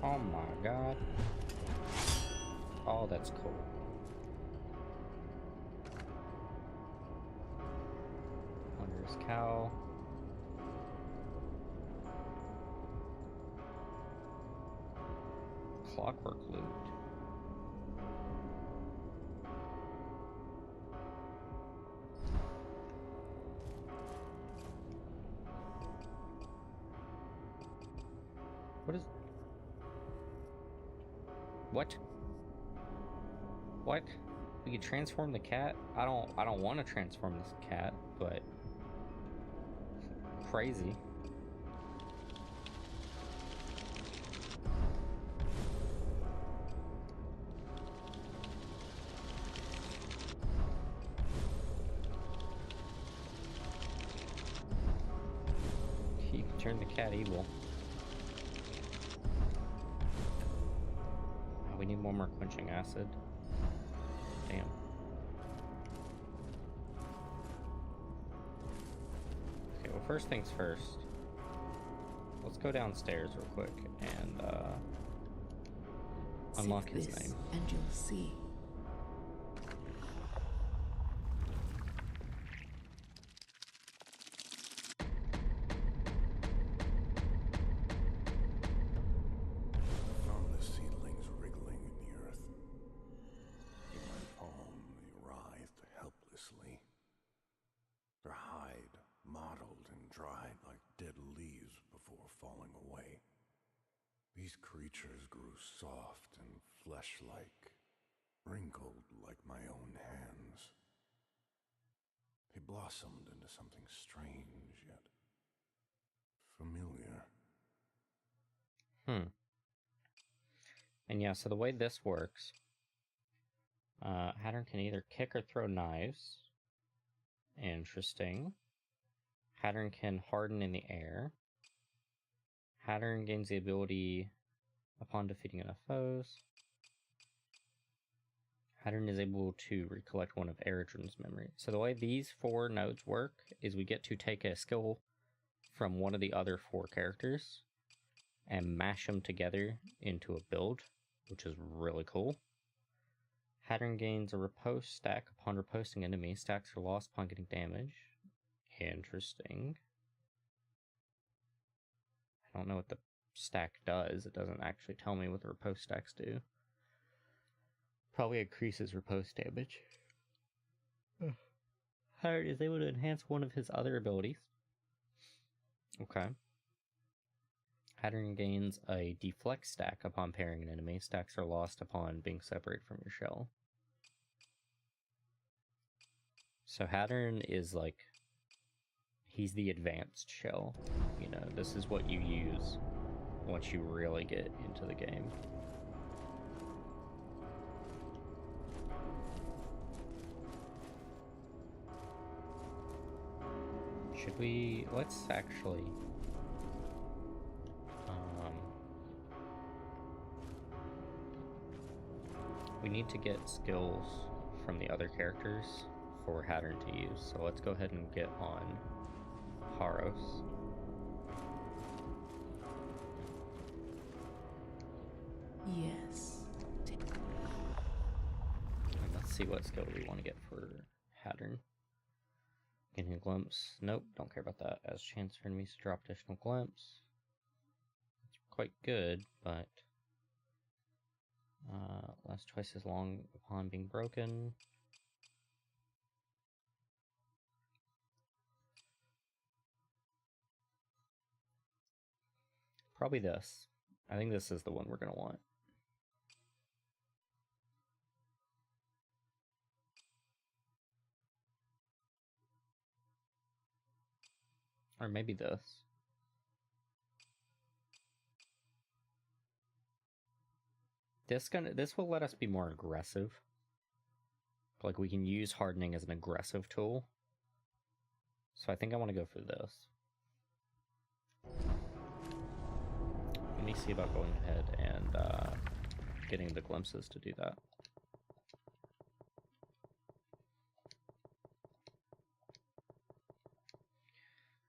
A: Oh my god. Oh, that's cool. Wondrous cow. Clockwork loot. What is... What? What? We could transform the cat? I don't want to transform this cat, but... Crazy. You can turn the cat evil. Oh, we need one more quenching acid. Damn. Okay, well, first things first. Let's go downstairs real quick and unlock his name.
B: And you'll see.
F: Found the seedlings wriggling in the earth. In my palm, they writhed helplessly. Their hide mottled and dried like dead leaves before falling away. These creatures grew soft and flesh-like, wrinkled like my own hands. They blossomed into something strange yet familiar.
A: And yeah, so the way this works, Hattern can either kick or throw knives. Interesting. Hattern can harden in the air. Hattern gains the ability upon defeating enough foes. Hattern is able to recollect one of Eredrin's memories. So the way these 4 nodes work is we get to take a skill from one of the other 4 characters and mash them together into a build, which is really cool. Hattern gains a repose stack upon reposting enemies. Stacks are lost upon getting damage. Interesting. I don't know what the stack does. It doesn't actually tell me what the repose stacks do. Probably increases repose damage. Hattern is able to enhance one of his other abilities. Okay. Hattern gains a deflect stack upon parrying an enemy. Stacks are lost upon being separated from your shell. So Hattern is like, he's the advanced shell. You know, this is what you use once you really get into the game. Should we, let's actually, we need to get skills from the other characters for Hattern to use. So let's go ahead and get on Haros.
B: Yes.
A: And let's see what skill we want to get for Hattern. Getting a glimpse. Nope, don't care about that. As chance for enemies to drop additional glimpse. It's quite good, but lasts twice as long upon being broken. Probably this. I think this is the one we're going to want. Or maybe this. This will let us be more aggressive. Like, we can use hardening as an aggressive tool. So I think I want to go for this. Let me see about going ahead and getting the glimpses to do that.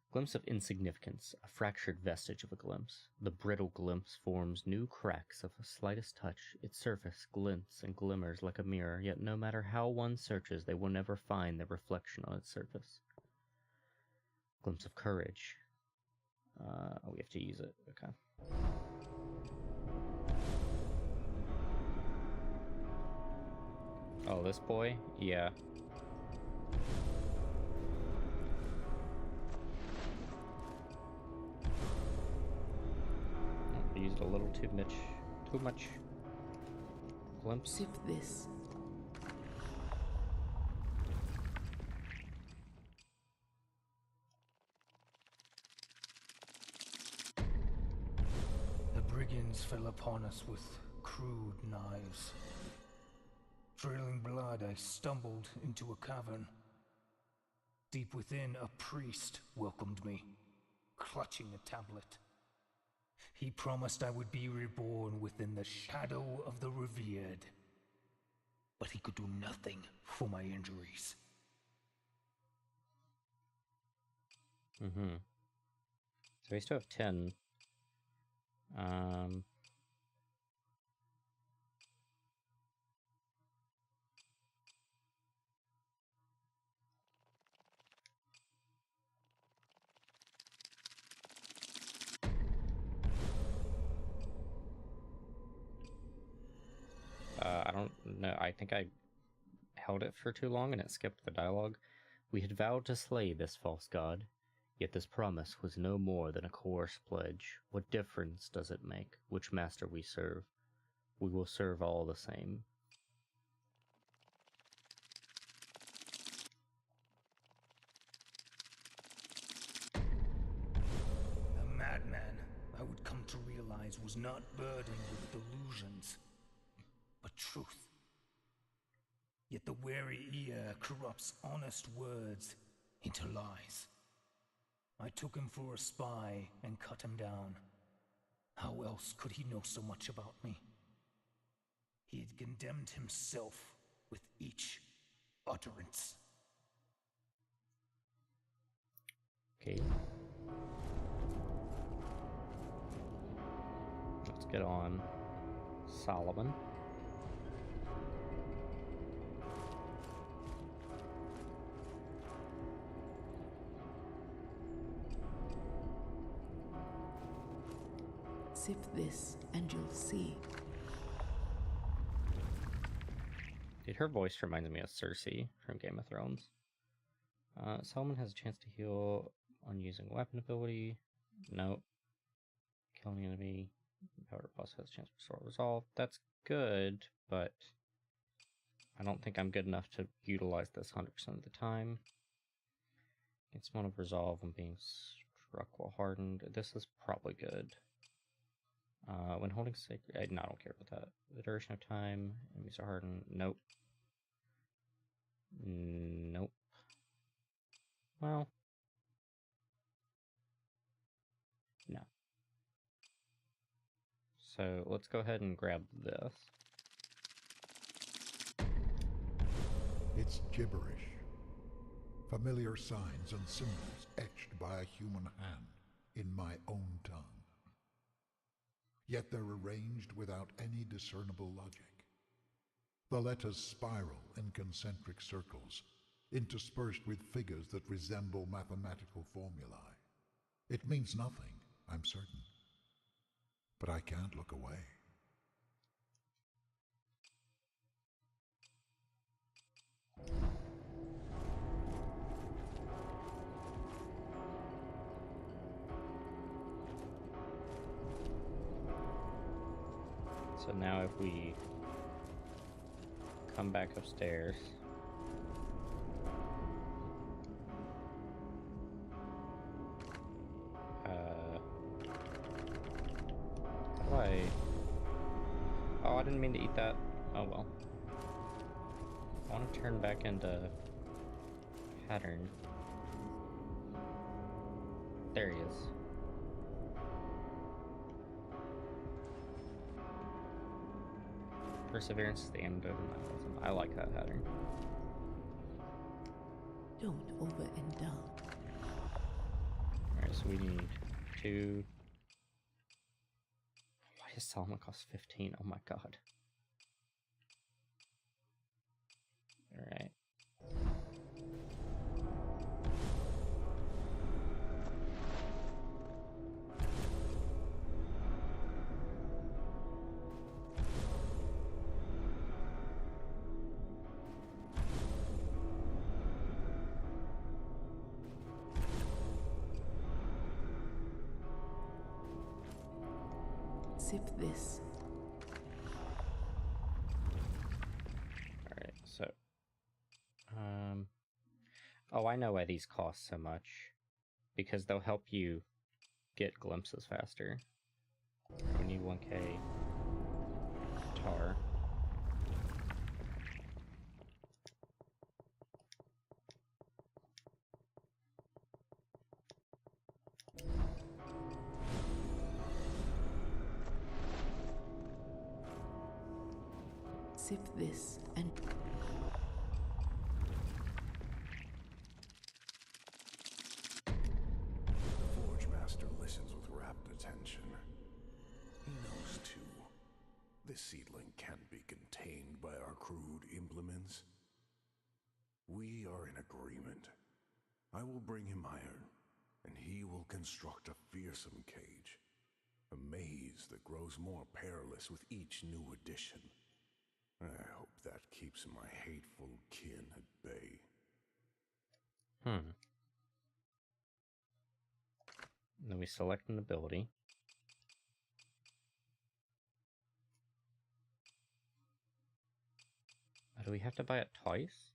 A: Glimpse of insignificance, a fractured vestige of a glimpse. The brittle glimpse forms new cracks of the slightest touch. Its surface glints and glimmers like a mirror, yet no matter how one searches, they will never find their reflection on its surface. Glimpse of courage. We have to use it. Okay. Oh, this boy? Yeah. I used a little too much. Glimpse.
B: Sift this.
E: The brigands fell upon us with crude knives. Trailing blood, I stumbled into a cavern. Deep within, a priest welcomed me, clutching a tablet. He promised I would be reborn within the shadow of the revered. But he could do nothing for my injuries.
A: Mm-hmm. So we still have 10. I don't know. I think I held it for too long and it skipped the dialogue. We had vowed to slay this false god, yet this promise was no more than a coarse pledge. What difference does it make which master we serve? We will serve all the same.
E: A madman, I would come to realize, was not burdened with delusions, but truth. Yet the wary ear corrupts honest words into lies. I took him for a spy and cut him down. How else could he know so much about me? He had condemned himself with each utterance.
A: Okay. Let's get on Solomon.
B: Sift this, and you'll see.
A: Dude, her voice reminds me of Cersei from Game of Thrones. Solomon has a chance to heal on using weapon ability. Nope. Killing enemy. Power boss has a chance to restore resolve. That's good, but I don't think I'm good enough to utilize this 100% of the time. It's one of resolve and being struck while hardened. This is probably good. When holding sacred, no, I don't care about that. The duration of time, enemies are hardened. Nope. Nope. Well, no. So let's go ahead and grab this.
D: It's gibberish. Familiar signs and symbols etched by a human hand in my own tongue. Yet they're arranged without any discernible logic. The letters spiral in concentric circles, interspersed with figures that resemble mathematical formulae. It means nothing, I'm certain. But I can't look away.
A: So now if we come back upstairs, how do I... Oh, I didn't mean to eat that. Oh well. I want to turn back into pattern. There he is. Perseverance is the antidote of nihilism. I like that pattern.
B: Don't overindulge.
A: Alright, so we need 2. Why does Solomon cost 15? Oh my god. Alright.
B: Sip this.
A: Alright, so... Oh, I know why these cost so much. Because they'll help you get glimpses faster. We need 1k tar.
B: Sip this and...
F: The Forge Master listens with rapt attention. He knows, too, this seedling can't be contained by our crude implements. We are in agreement. I will bring him iron, and he will construct a fearsome cage. A maze that grows more perilous with each new addition. I hope that keeps my hateful kin at bay.
A: Then we select an ability. Do we have to buy it twice?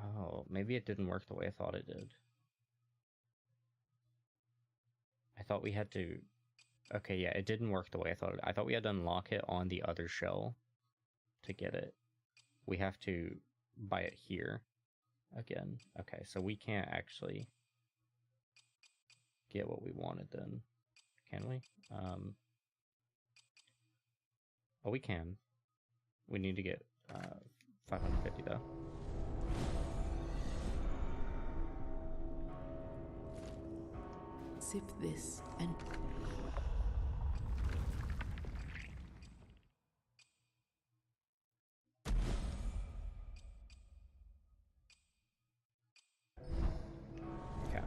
A: Oh, maybe it didn't work the way I thought it did. I thought we had to... Okay, yeah, it didn't work the way I thought it. I thought we had to unlock it on the other shell to get it. We have to buy it here again. Okay, so we can't actually get what we wanted then. Can we? Oh, we can. We need to get 550 though.
B: Sip this and...
A: Okay.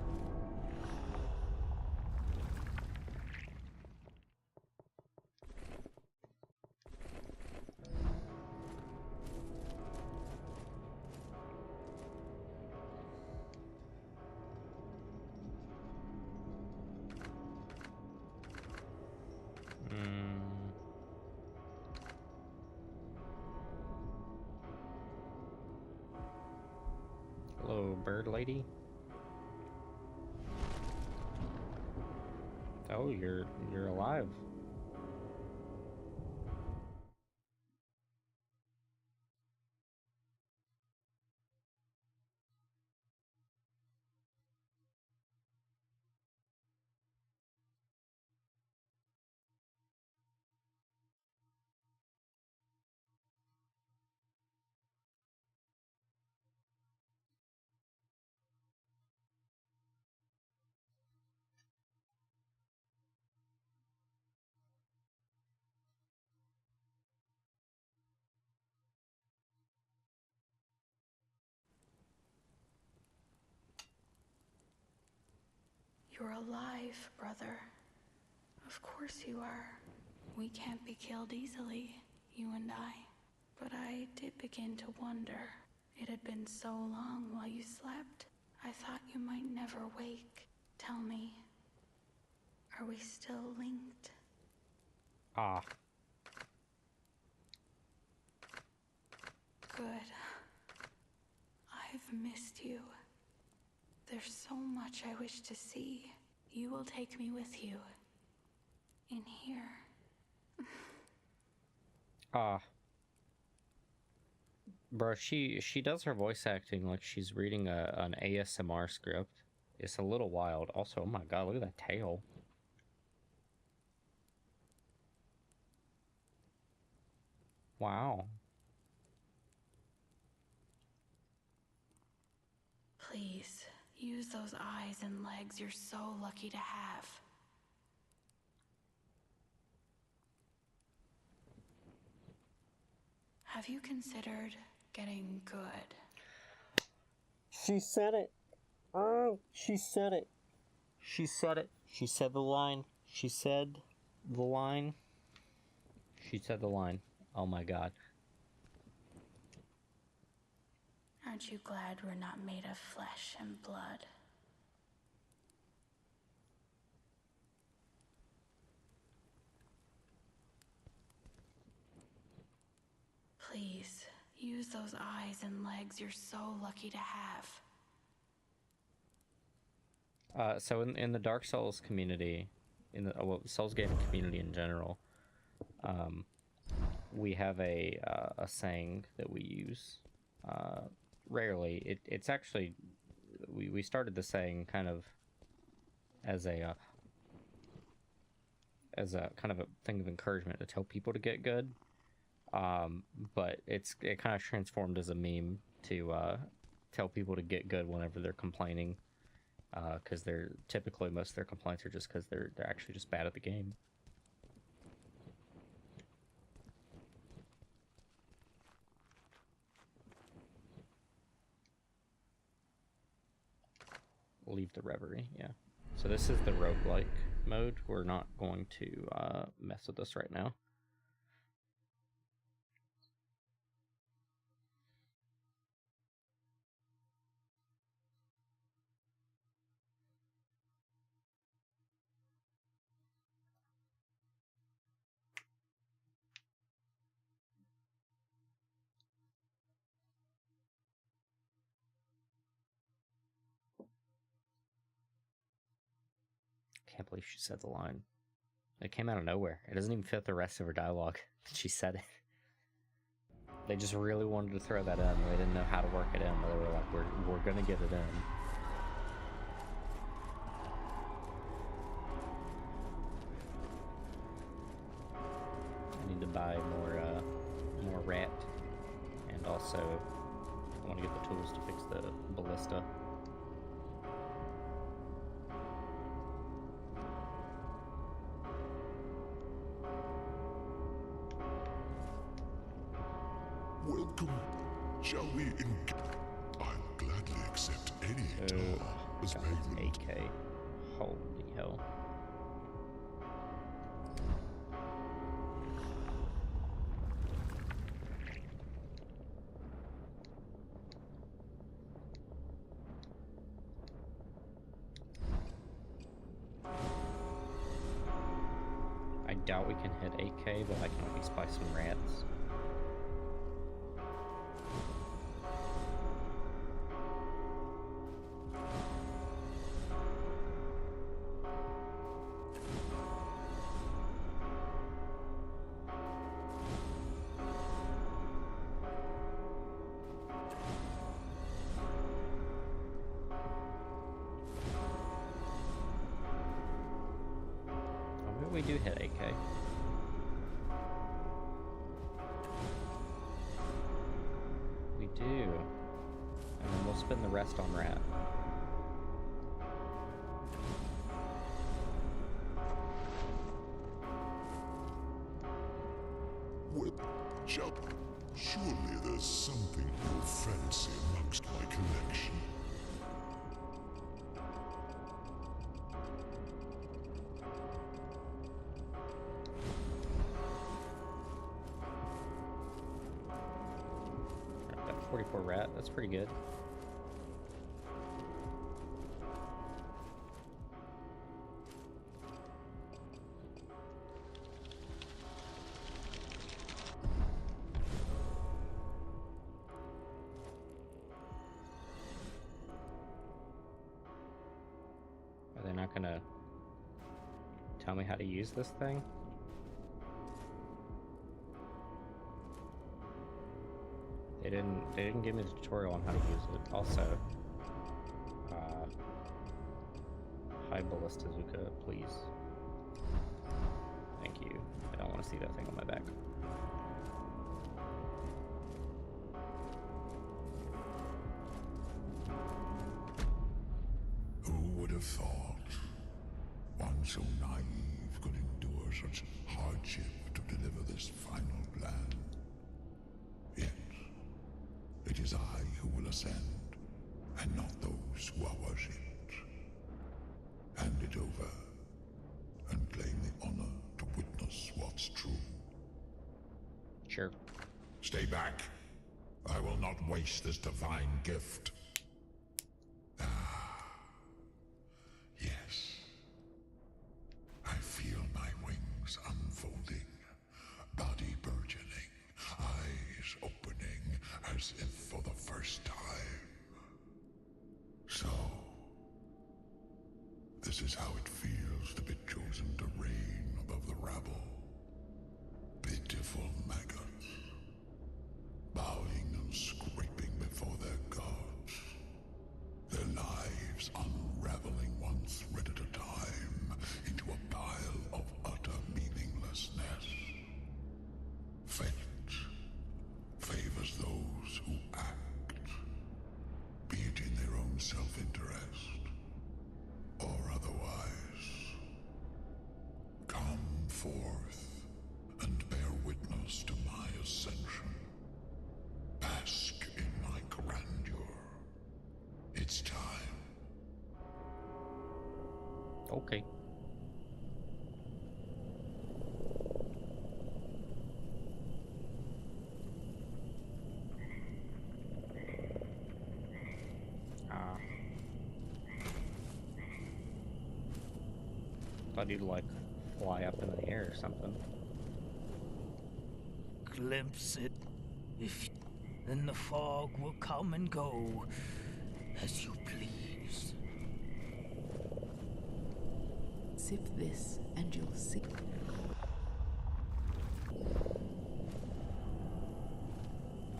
A: Hello, bird lady. Oh, you're alive.
G: You're alive, brother. Of course you are. We can't be killed easily, you and I. But I did begin to wonder. It had been so long while you slept. I thought you might never wake. Tell me, are we still linked?
A: Ah.
G: Good. I've missed you. There's so much I wish to see. You will take me with you. In here.
A: Ah. Bro, she does her voice acting like she's reading an ASMR script. It's a little wild. Also, oh my god, look at that tail. Wow.
G: Please, use those eyes and legs you're so lucky to have. Have you considered getting good?
A: She said it. Oh, she said it. She said it. She said the line. She said the line. She said the line. Oh my god.
G: Aren't you glad we're not made of flesh and blood? Please, use those eyes and legs you're so lucky to have.
A: So in the Dark Souls community, in the Souls gaming community in general, we have a saying that we use. Rarely. It's actually we started the saying kind of as a kind of a thing of encouragement to tell people to get good. But it kind of transformed as a meme to tell people to get good whenever they're complaining, because they're typically most of their complaints are just because they're actually just bad at the game. Leave the reverie, yeah. So this is the roguelike mode. We're not going to mess with this right now. Can't believe she said the line. It came out of nowhere. It doesn't even fit the rest of her dialogue. She said it. They just really wanted to throw that in. They didn't know how to work it in, but they were like, we're gonna get it in. I need to buy more rat, and also I want to get the tools to fix the ballista.
H: Welcome. Shall we I'll gladly accept any tar as payment.
A: AK. Holy hell. I doubt we can hit 8K, but I can at least buy some rats. We do hit 8K. We do. And then we'll spend the rest on rat.
H: Well, surely there's something you'll fancy amongst my collection.
A: 44 rat, that's pretty good. Are they not gonna tell me how to use this thing? They didn't give me the tutorial on how to use it. Also, high ballista bazooka, please. Thank you. I don't want to see that thing on my back.
H: Who would have thought one so naive could endure such hardship to deliver this final plan? Yet, it is I who will ascend, and not those who are worshipped. Hand it over, and claim the honor to witness what's true.
A: Sure.
H: Stay back. I will not waste this divine gift. Yes. I feel my wings unfolding, body burgeoning, eyes opening, as if for the first time. So, this is how it feels to be chosen to reign above the rabble. Pitiful maggots, bowing and scraping before their gods. Their lives unraveling one thread at a time into a pile of utter meaninglessness. Fate favors those who act, be it in their own self-interest or otherwise. Come forth and bear witness to my ascension. Bask in my grandeur. It's time.
A: Okay. Thought you'd like fly up in the air or something.
E: Glimpse it, if then the fog will come and go as you please.
B: Sip this and you'll see.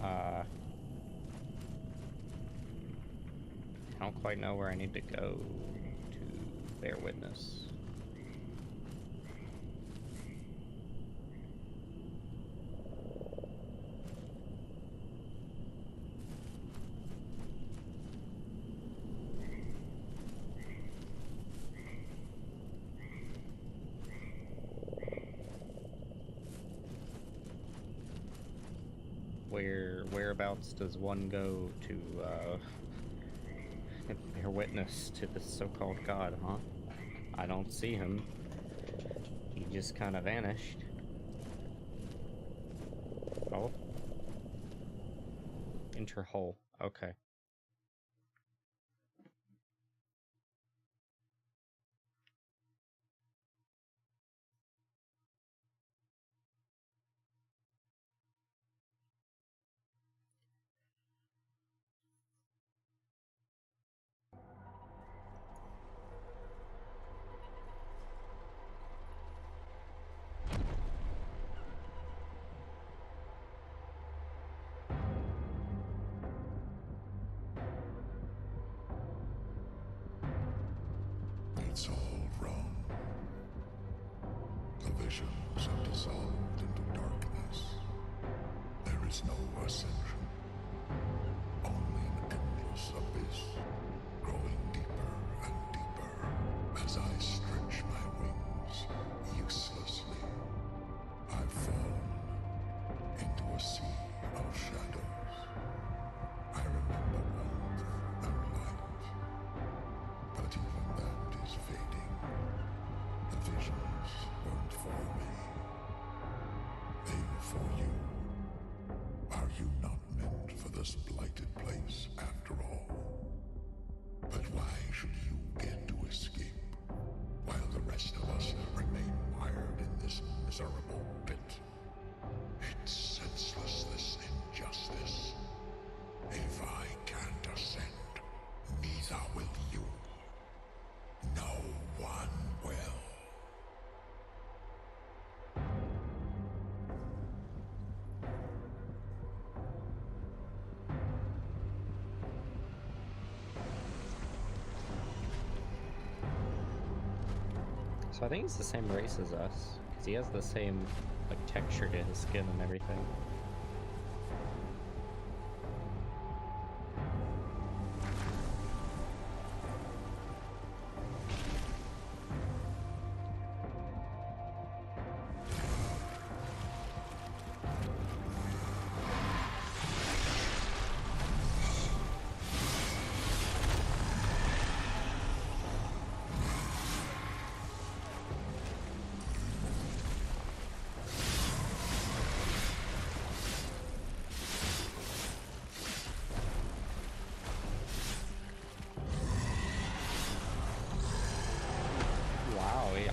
A: I don't quite know where I need to go to bear witness. Whereabouts does one go to bear witness to this so-called god, huh? I don't see him. He just kind of vanished. Oh. Enter hole. Okay.
H: It's all wrong. The visions have dissolved into darkness. There is no ascension. Only an endless abyss, growing deeper and deeper as I stretch my wings uselessly. I've fallen into a sea of shadows. I remember warmth and light, but even that is fading. The visions weren't for me. They were for you. Are you not meant for the this blighted place after all. But why should you get to escape, while the rest of us remain mired in this miserable pit? It's senseless, this injustice. If I can't ascend, neither will you. No one will.
A: So I think he's the same race as us, because he has the same like texture to his skin and everything.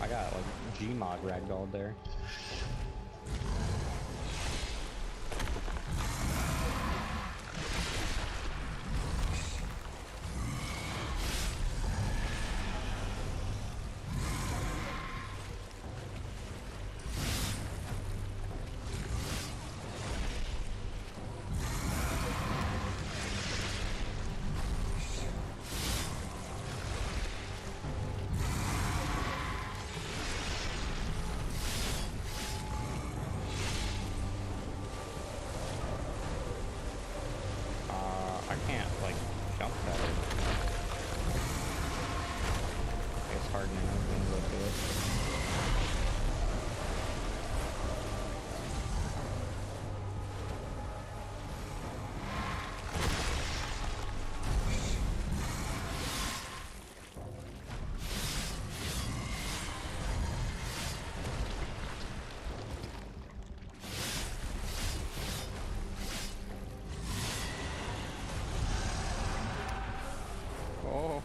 A: I got like Gmod ragdolled there. I can't, like, jump better. I guess hardening is gonna go through it. Oh.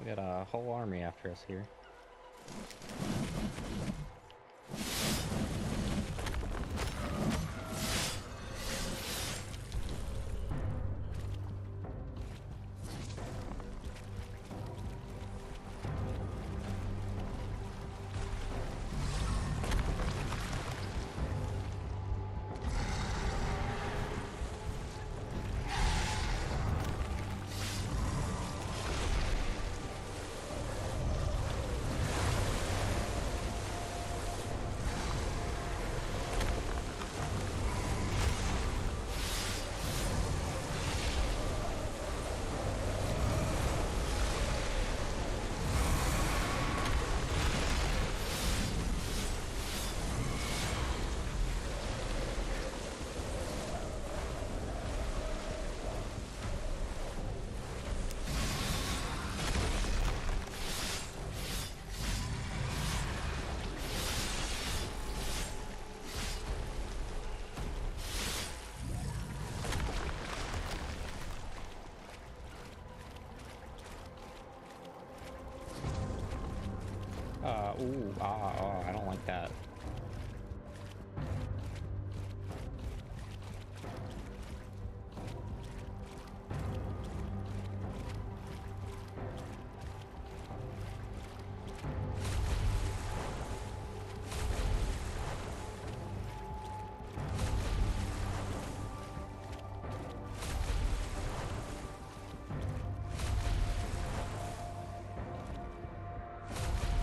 A: We got a whole army after us here. I don't like that.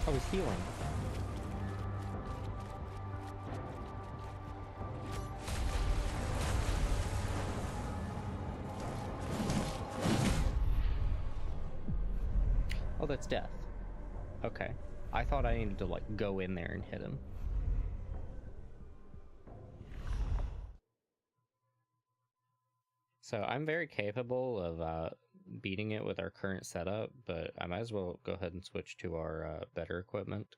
A: Oh, he's healing. Oh, that's death. Okay. I thought I needed to, like, go in there and hit him. So I'm very capable of beating it with our current setup, but I might as well go ahead and switch to our better equipment.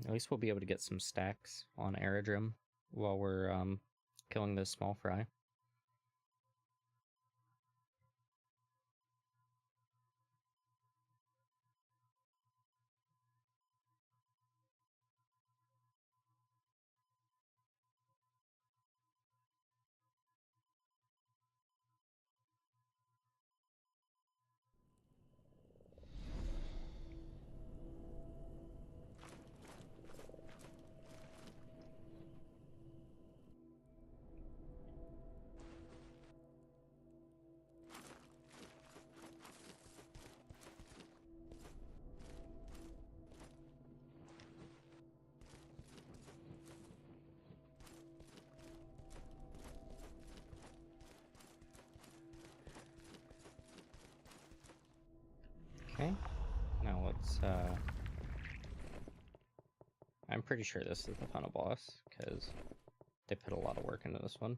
A: At least we'll be able to get some stacks on Aerodrome while we're killing this small fry. Okay, now let's, I'm pretty sure this is the final boss, because they put a lot of work into this one.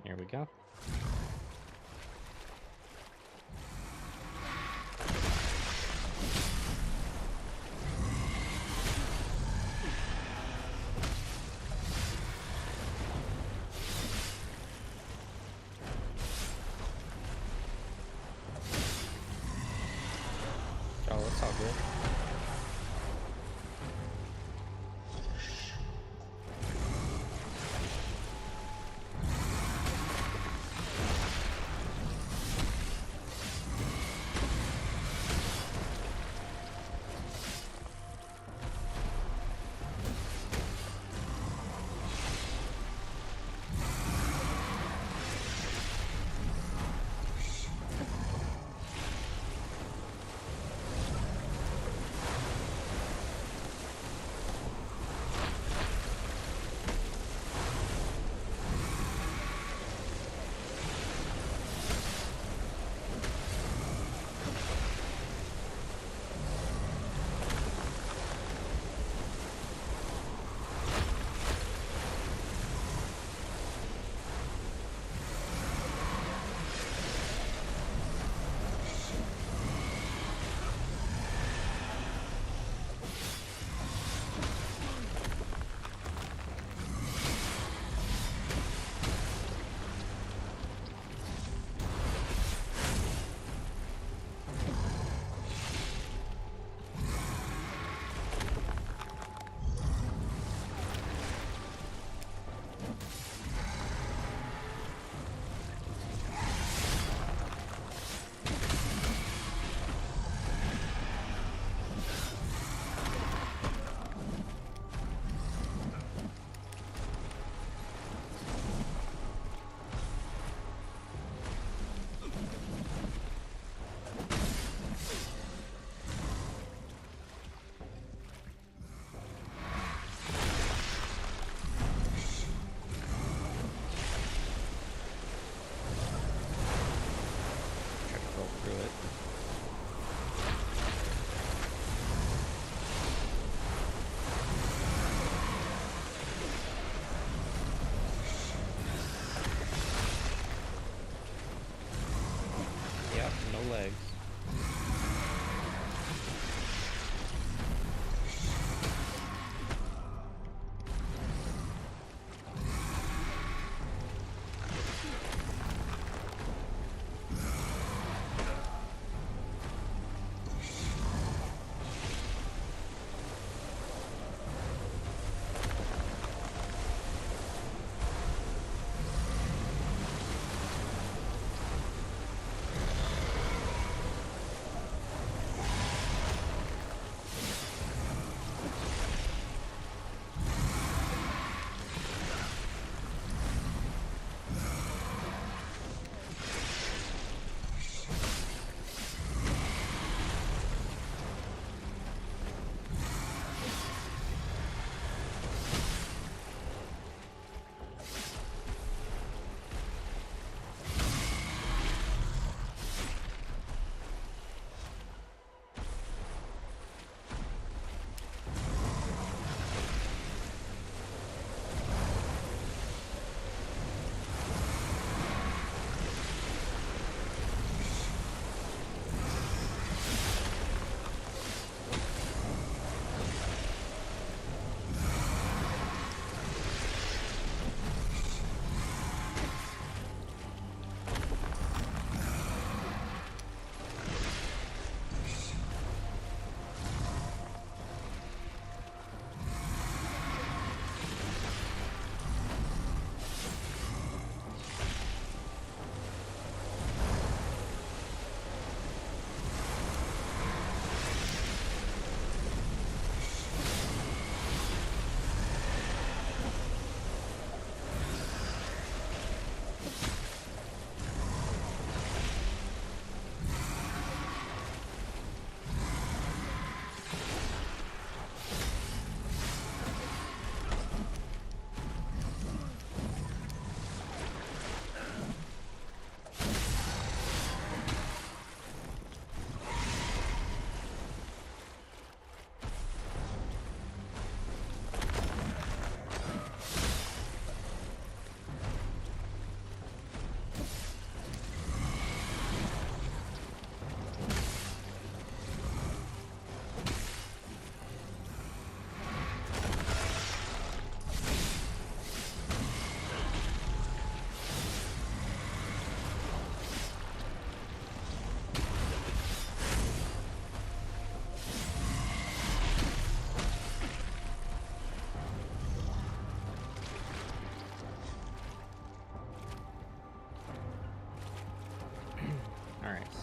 A: Here we go. Oh, it's all good.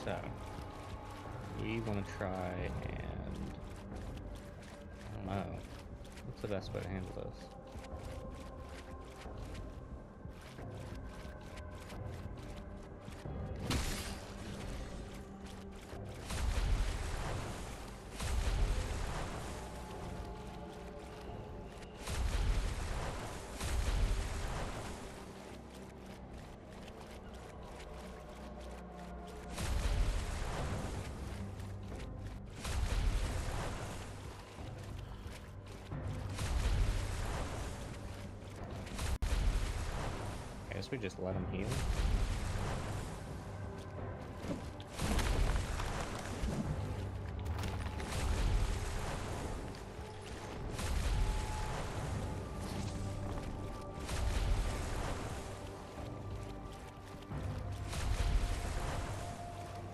A: So, we want to try and... I don't know. What's the best way to handle this? I guess we just let him heal.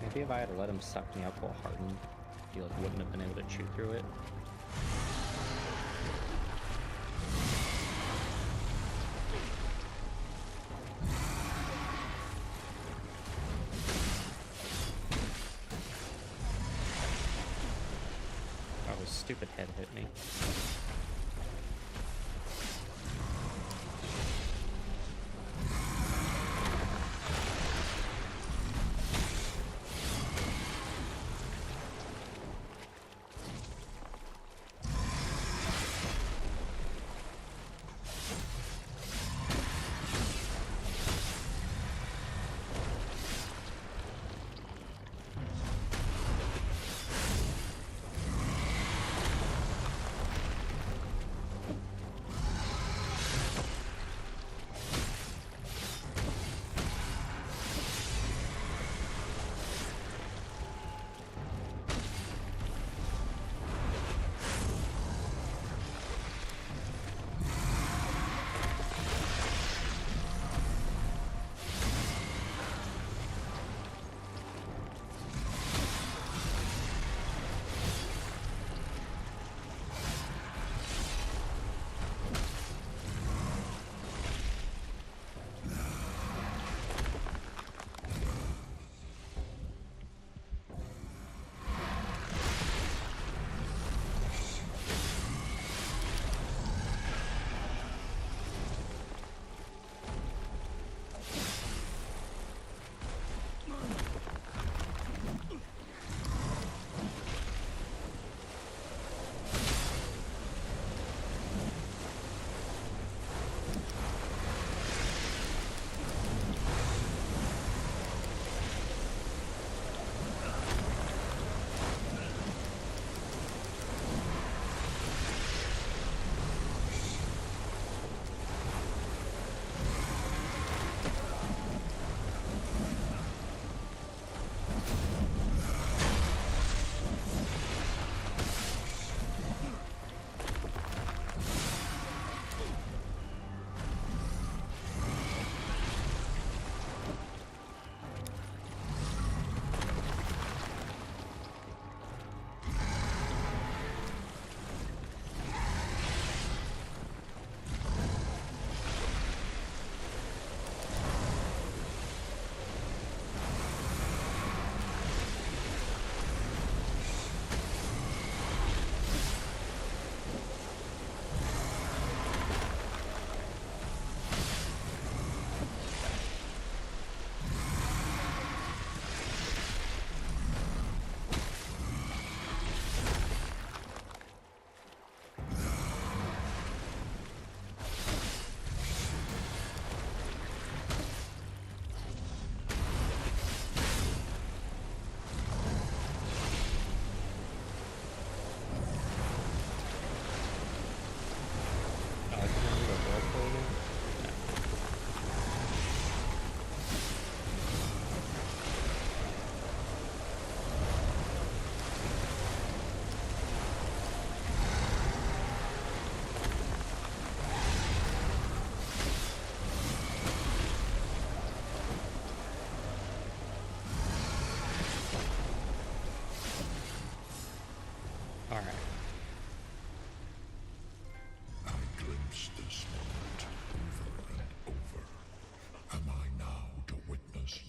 A: Maybe if I had let him suck me up while hardened, he like wouldn't have been able to chew through it. Oh, his stupid head hit me.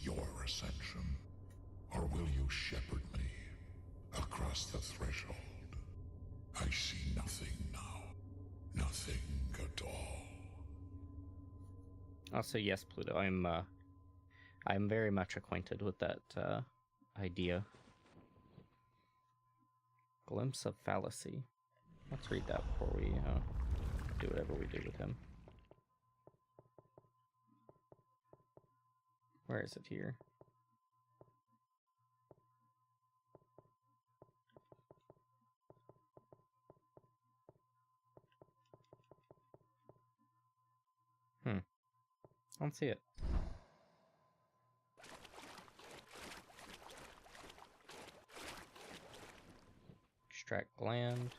D: Your ascension, or will you
H: past the threshold. I see nothing now. Nothing at all.
A: Also, yes, Pluto, I'm very much acquainted with that idea. Glimpse of fallacy. Let's read that before we do whatever we do with him. Where is it here? I don't see it. Extract gland.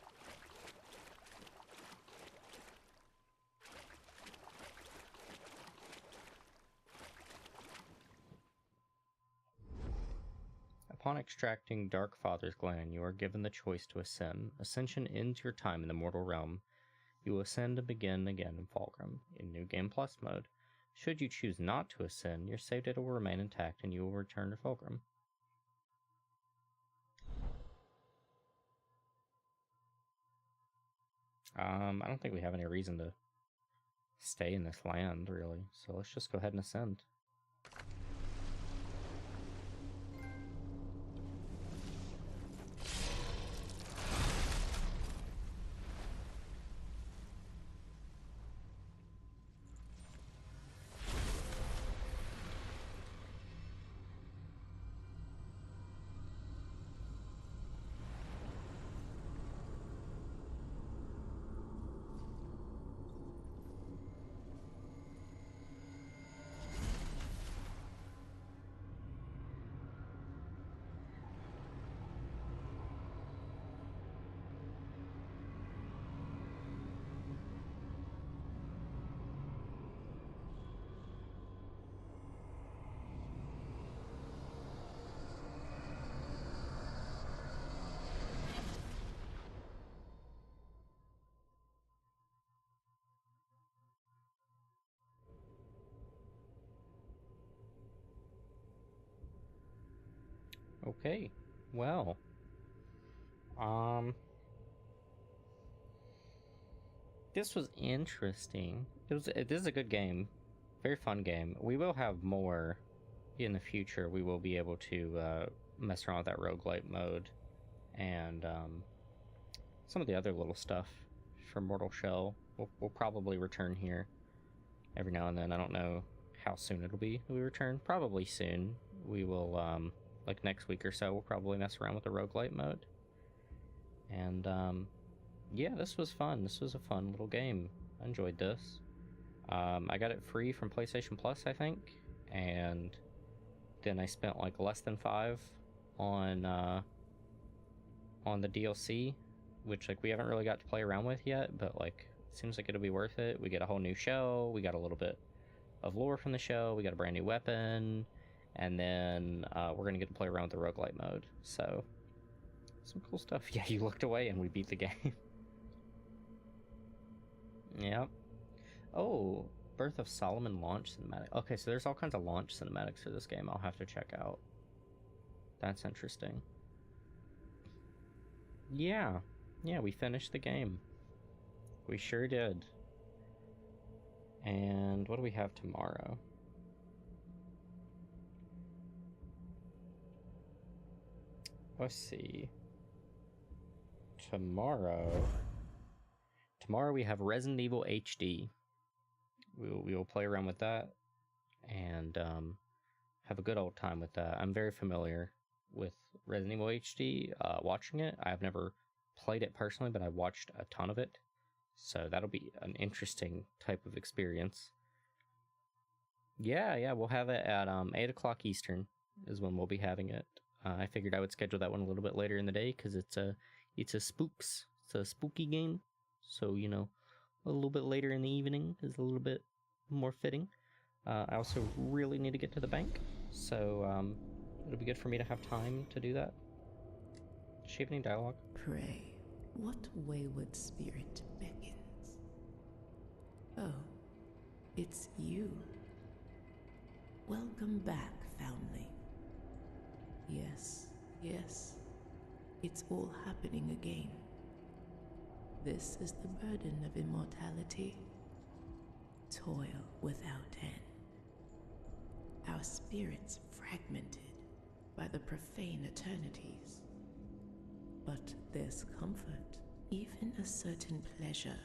A: Upon extracting Dark Father's gland, you are given the choice to ascend. Ascension ends your time in the mortal realm. You will ascend and begin again in Fulgrim, in New Game Plus mode. Should you choose not to ascend, your save data will remain intact and you will return to Fulgrim. I don't think we have any reason to stay in this land, really, so let's just go ahead and ascend. Okay, well, this was interesting. This is a good game, very fun game. We will have more in the future. We will be able to mess around with that roguelite mode and some of the other little stuff from Mortal Shell. We'll probably return here every now and then. I don't know how soon it'll be we return. Probably soon. We will like next week or so, we'll probably mess around with the roguelite mode. And, yeah, this was fun. This was a fun little game. I enjoyed this. I got it free from PlayStation Plus, I think. And then I spent, like, less than $5 on the DLC, which, like, we haven't really got to play around with yet, but, like, it seems like it'll be worth it. We get a whole new show. We got a little bit of lore from the show. We got a brand new weapon. And then we're going to get to play around with the roguelite mode. So, some cool stuff. Yeah, you looked away and we beat the game. Yep. Oh, Birth of Solomon launch cinematic. Okay, so there's all kinds of launch cinematics for this game I'll have to check out. That's interesting. Yeah. Yeah, we finished the game. We sure did. And what do we have tomorrow? Let's see. Tomorrow we have Resident Evil HD. We will play around with that and have a good old time with that. I'm very familiar with Resident Evil HD. Watching it, I've never played it personally, but I watched a ton of it. So that'll be an interesting type of experience. Yeah, we'll have it at 8 o'clock Eastern is when we'll be having it. I figured I would schedule that one a little bit later in the day because it's a spooky game. So, you know, a little bit later in the evening is a little bit more fitting. I also really need to get to the bank, so it'll be good for me to have time to do that. Does she have any dialogue?
B: Pray, what wayward spirit beckons? Oh, it's you. Welcome back, foundling. Yes, It's all happening again. This is the burden of immortality. Toil without end. Our spirits fragmented by the profane eternities. But there's comfort, even a certain pleasure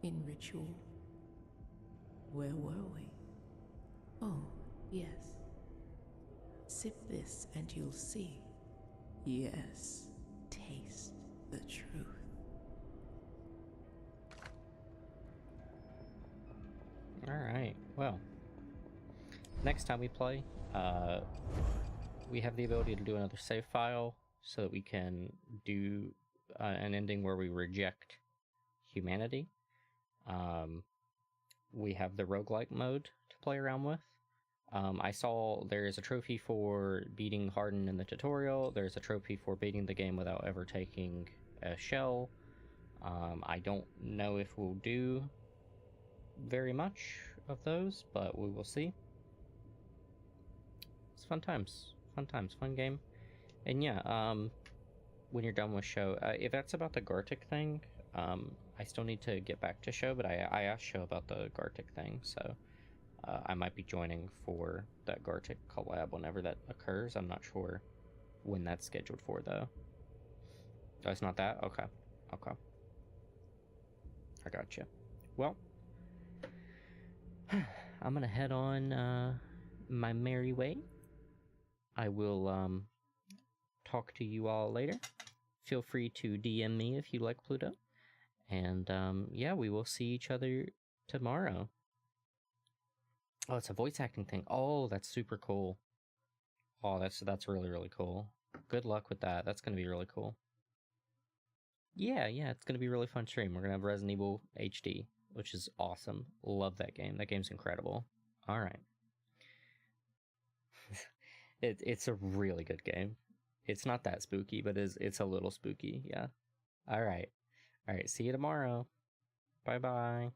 B: in ritual. Where were we? Oh, yes. Sip this and you'll see. Yes, taste the truth.
A: Alright, well. Next time we play, we have the ability to do another save file so that we can do an ending where we reject humanity. We have the roguelike mode to play around with. I saw there is a trophy for beating Harden in the tutorial. There's a trophy for beating the game without ever taking a shell. I don't know if we'll do very much of those, but we will see. It's fun times, fun game. And yeah, when you're done with show, if that's about the Gartic thing, I still need to get back to show, but I asked show about the Gartic thing, so I might be joining for that Gartic collab whenever that occurs. I'm not sure when that's scheduled for, though. Oh, it's not that? Okay. Okay. I gotcha. Well, I'm gonna head on my merry way. I will talk to you all later. Feel free to DM me if you like Pluto. And yeah, we will see each other tomorrow. Oh, it's a voice acting thing. Oh, that's super cool. Oh, that's really, really cool. Good luck with that. That's gonna be really cool. Yeah, it's gonna be a really fun stream. We're gonna have Resident Evil HD, which is awesome. Love that game. That game's incredible. Alright. It's a really good game. It's not that spooky, but it's a little spooky, yeah. Alright. Alright, see you tomorrow. Bye-bye.